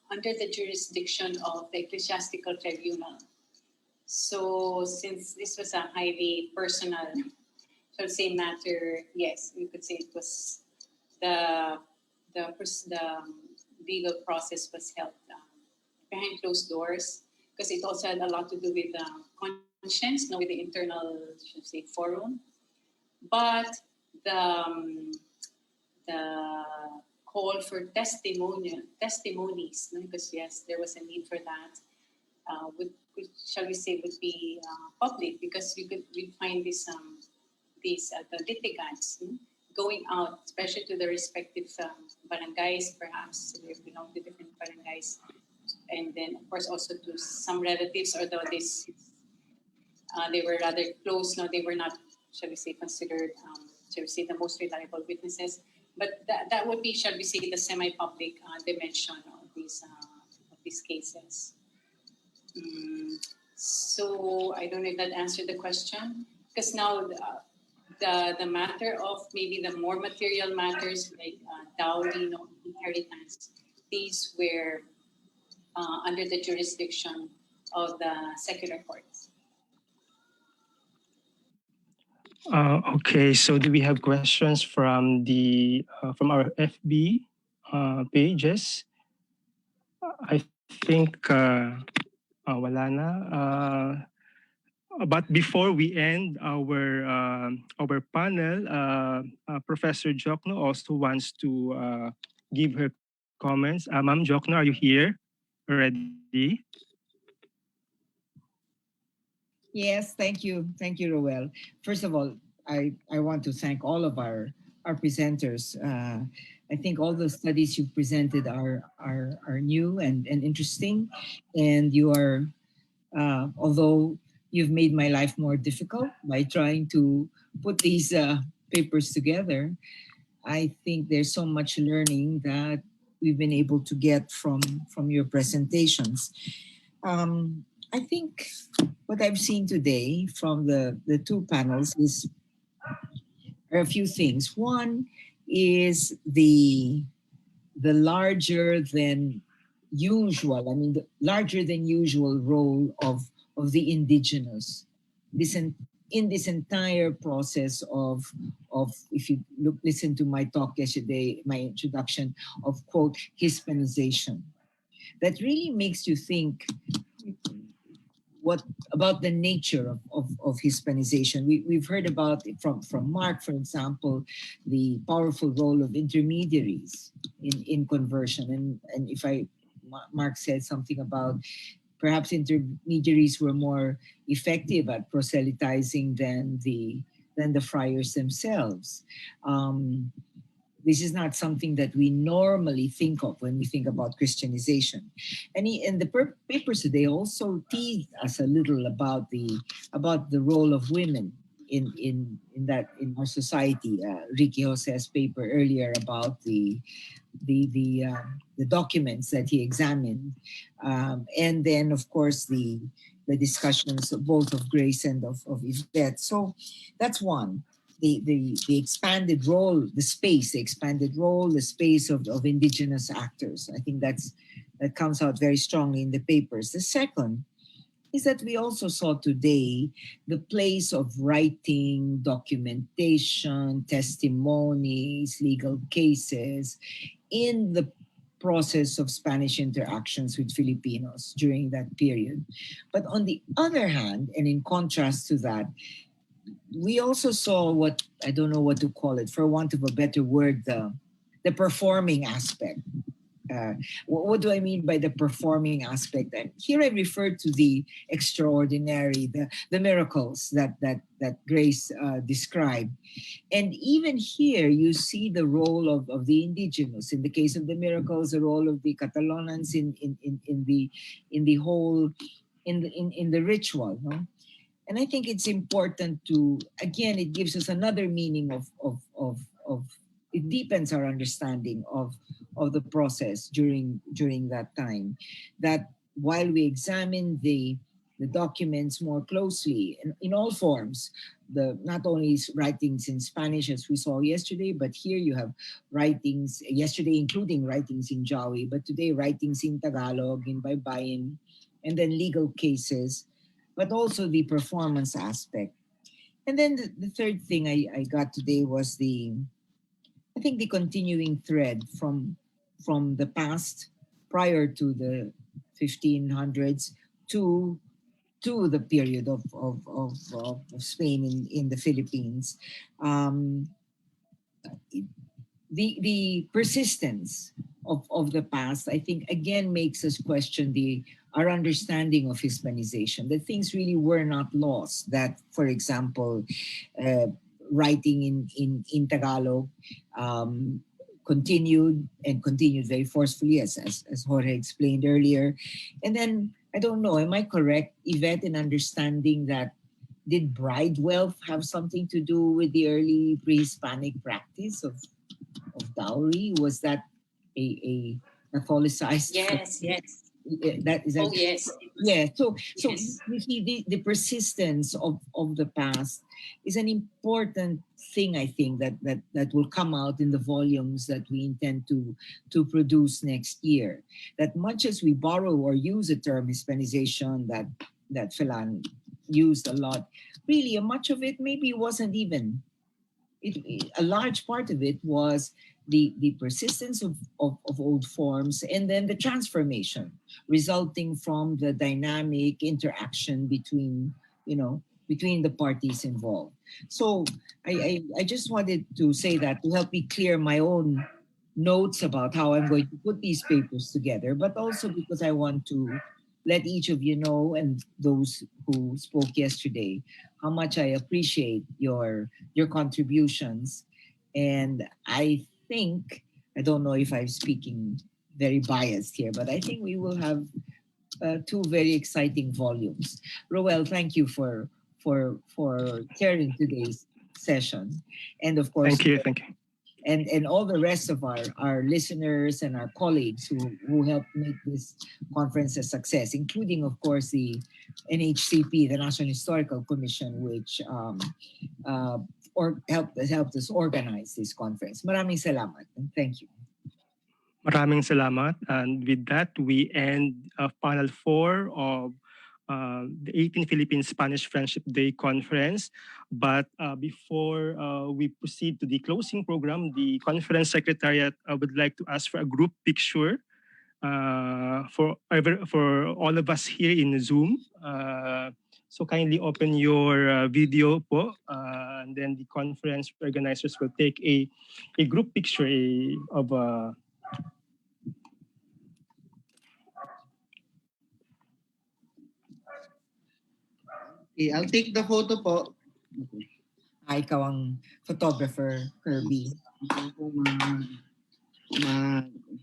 under the jurisdiction of the ecclesiastical tribunal. So since this was a highly personal, shall say, matter, yes, we could say it was the legal process was held behind closed doors, because it also had a lot to do with conscience, with the internal, should say, forum. But the call for testimonies, because yes, there was a need for that, shall we say, would be public, because we'd find these the litigants going out, especially to the respective barangays, perhaps they belong to different barangays, and then of course also to some relatives, although they were rather close. No, they were not, shall we say, considered, shall we say, the most reliable witnesses. But that would be, shall we say, the semi-public dimension of these cases. So I don't know if that answered the question, because now the matter of maybe the more material matters like dowry, inheritance, these were under the jurisdiction of the secular courts. Okay, so do we have questions from our FB pages? I think wala na. But before we end our panel, Professor Jokno also wants to give her comments. Ma'am Jokno, are you here already? Yes, thank you. Thank you, Roel. First of all, I want to thank all of our presenters. I think all the studies you presented are new and interesting. And you are, although you've made my life more difficult by trying to put these papers together, I think there's so much learning that we've been able to get from your presentations. I think what I've seen today from the two panels are a few things. One is the larger than usual, I mean, the larger than usual role of the indigenous. In this entire process of if you listen to my talk yesterday, my introduction of quote Hispanization, that really makes you think what about the nature of Hispanization. We've heard about it from Mark, for example, the powerful role of intermediaries in conversion, and if Mark said something about perhaps intermediaries were more effective at proselytizing than the friars themselves. This is not something that we normally think of when we think about Christianization. And the papers today also teased us a little about the role of women in our society. Ricky Jose's paper earlier about the documents that he examined, and then of course the discussions both of Grace and of Yvette. So that's one. The expanded role, the expanded role, the space of indigenous actors. I think that comes out very strongly in the papers. The second is that we also saw today the place of writing, documentation, testimonies, legal cases in the process of Spanish interactions with Filipinos during that period. But on the other hand, and in contrast to that, we also saw what, I don't know what to call it, for want of a better word, the performing aspect. What do I mean by the performing aspect? And here I refer to the extraordinary, the miracles that Grace described. And even here, you see the role of the indigenous. In the case of the miracles, the role of the Catalanans in the ritual. No? And I think it's important to, again, it gives us another meaning of it deepens our understanding of the process during that time. That while we examine the documents more closely in all forms, not only writings in Spanish as we saw yesterday, but here you have writings yesterday, including writings in Jawi, but today writings in Tagalog, in Baybayin, and then legal cases, but also the performance aspect. And then the third thing I got today was I think the continuing thread from the past prior to the 1500s to the period of Spain in the Philippines. The persistence of the past, I think, again makes us question our understanding of Hispanization, that things really were not lost. That, for example, writing in Tagalog continued very forcefully, as Jorge explained earlier. And then, I don't know, am I correct, Yvette, in understanding that did bride wealth have something to do with the early pre-Hispanic practice of dowry? Was that a Catholicized? Yes. That is oh yes. Yeah. So Yes. you see the persistence of the past is an important thing, I think, that will come out in the volumes that we intend to produce next year. That much as we borrow or use the term Hispanization that Phelan used a lot, really much of it maybe wasn't even. A large part of it was the persistence of old forms, and then the transformation resulting from the dynamic interaction between the parties involved. So I just wanted to say that to help me clear my own notes about how I'm going to put these papers together, but also because I want to let each of you know, and those who spoke yesterday, how much I appreciate your contributions. And I think, I don't know if I'm speaking very biased here, but I think we will have two very exciting volumes. Roel, thank you for chairing today's session, and of course, thank you. and all the rest of our listeners and our colleagues who helped make this conference a success, including, of course, the NHCP, the National Historical Commission, which helped us organize this conference. Maraming salamat and thank you. Maraming salamat. And with that, we end panel 4 of the 18th Philippine-Spanish Friendship Day Conference. But before we proceed to the closing program, the conference secretariat would like to ask for a group picture for all of us here in Zoom. So kindly open your video po, and then the conference organizers will take a group picture of Okay, I'll take the photo po. Ikaw ang photographer, Kirby.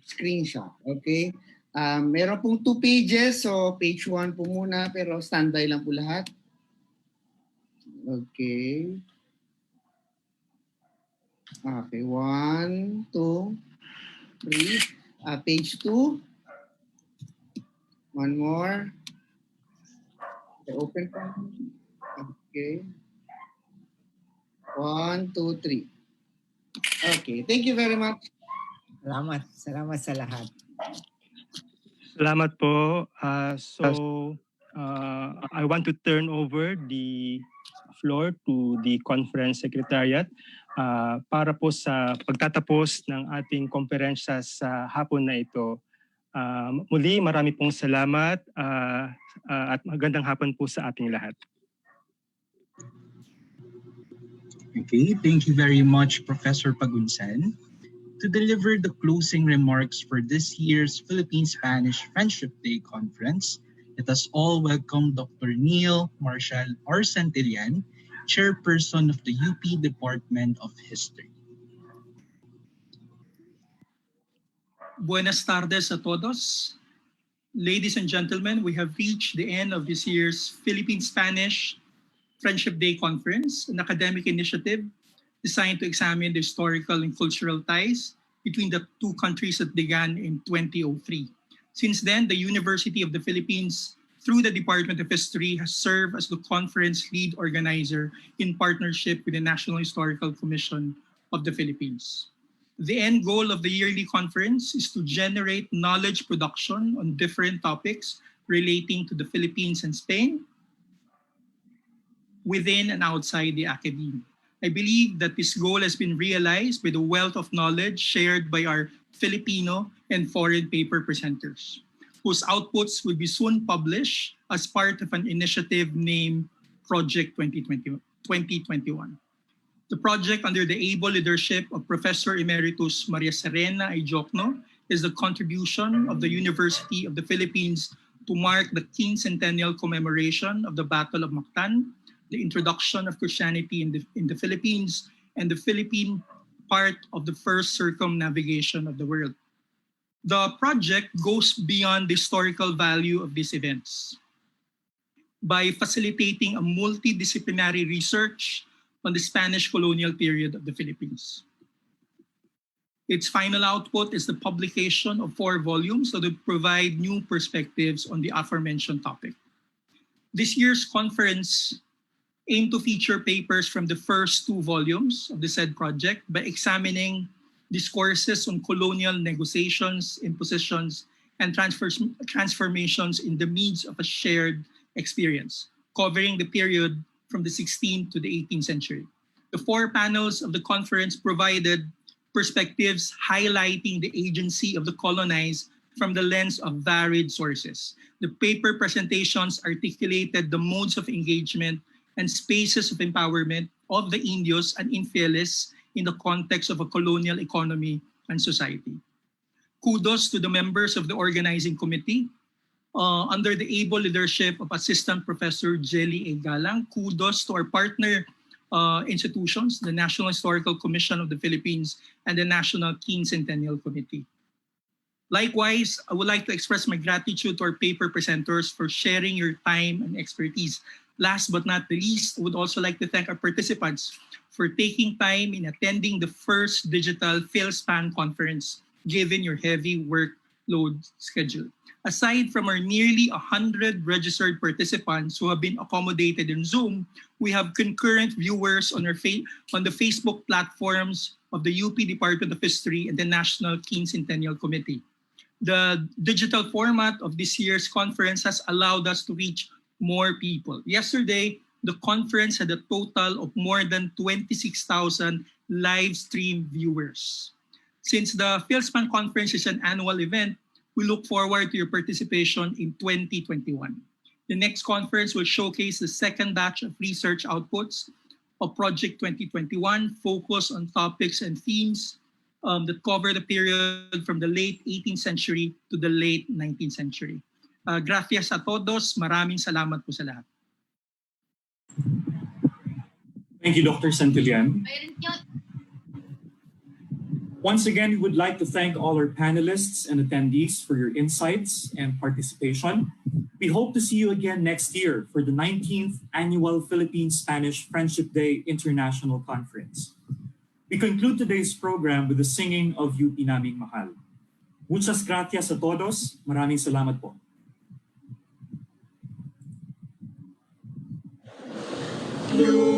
Screenshot, okay? Meron pong 2 pages, so page 1 po muna, pero standby lang po lahat. Okay. Okay, 1, 2, 3. Page 2. One more. Okay, open po. Okay. 1, 2, 3. Okay, thank you very much. Salamat. Salamat sa lahat. Salamat po. I want to turn over the floor to the conference secretariat para po sa pagtatapos ng ating komperensya sa hapon na ito. Muli, marami pong salamat at magandang hapon po sa ating lahat. Okay, thank you very much, Professor Pagunsan. To deliver the closing remarks for this year's Philippine-Spanish Friendship Day Conference, let us all welcome Dr. Neil Marshall R. Santillan, Chairperson of the UP Department of History. Buenas tardes a todos. Ladies and gentlemen, we have reached the end of this year's Philippine-Spanish Friendship Day Conference, an academic initiative designed to examine the historical and cultural ties between the two countries that began in 2003. Since then, the University of the Philippines, through the Department of History, has served as the conference lead organizer in partnership with the National Historical Commission of the Philippines. The end goal of the yearly conference is to generate knowledge production on different topics relating to the Philippines and Spain, within and outside the academia. I believe that this goal has been realized by the wealth of knowledge shared by our Filipino and foreign paper presenters, whose outputs will be soon published as part of an initiative named Project 2021. The project, under the able leadership of Professor Emeritus Maria Serena Ayjokno, is the contribution of the University of the Philippines to mark the Quincentennial Commemoration of the Battle of Mactan, the introduction of Christianity in the Philippines, and the Philippine part of the first circumnavigation of the world. The project goes beyond the historical value of these events by facilitating a multidisciplinary research on the Spanish colonial period of the Philippines. Its final output is the publication of 4 volumes that will provide new perspectives on the aforementioned topic. This year's conference aim to feature papers from the first 2 volumes of the said project by examining discourses on colonial negotiations, impositions, and transformations in the midst of a shared experience, covering the period from the 16th to the 18th century. The 4 panels of the conference provided perspectives highlighting the agency of the colonized from the lens of varied sources. The paper presentations articulated the modes of engagement and spaces of empowerment of the Indios and Infieles in the context of a colonial economy and society. Kudos to the members of the organizing committee under the able leadership of Assistant Professor Jelly A. Galang. Kudos to our partner institutions, the National Historical Commission of the Philippines and the National Quincentennial Committee. Likewise, I would like to express my gratitude to our paper presenters for sharing your time and expertise. Last but not the least, I would also like to thank our participants for taking time in attending the first digital Fil-Span conference, given your heavy workload schedule. Aside from our nearly 100 registered participants who have been accommodated in Zoom, we have concurrent viewers on the Facebook platforms of the UP Department of History and the National Quincentennial Committee. The digital format of this year's conference has allowed us to reach more people. Yesterday, the conference had a total of more than 26,000 live stream viewers. Since the Fil-Span conference is an annual event, we look forward to your participation in 2021. The next conference will showcase the second batch of research outputs of Project 2021, focus on topics and themes that cover the period from the late 18th century to the late 19th century. Gracias a todos. Maraming salamat po sa lahat. Thank you, Dr. Santillan. Once again, we would like to thank all our panelists and attendees for your insights and participation. We hope to see you again next year for the 19th Annual Philippine-Spanish Friendship Day International Conference. We conclude today's program with the singing of UP Naming Mahal. Muchas gracias a todos. Maraming salamat po. You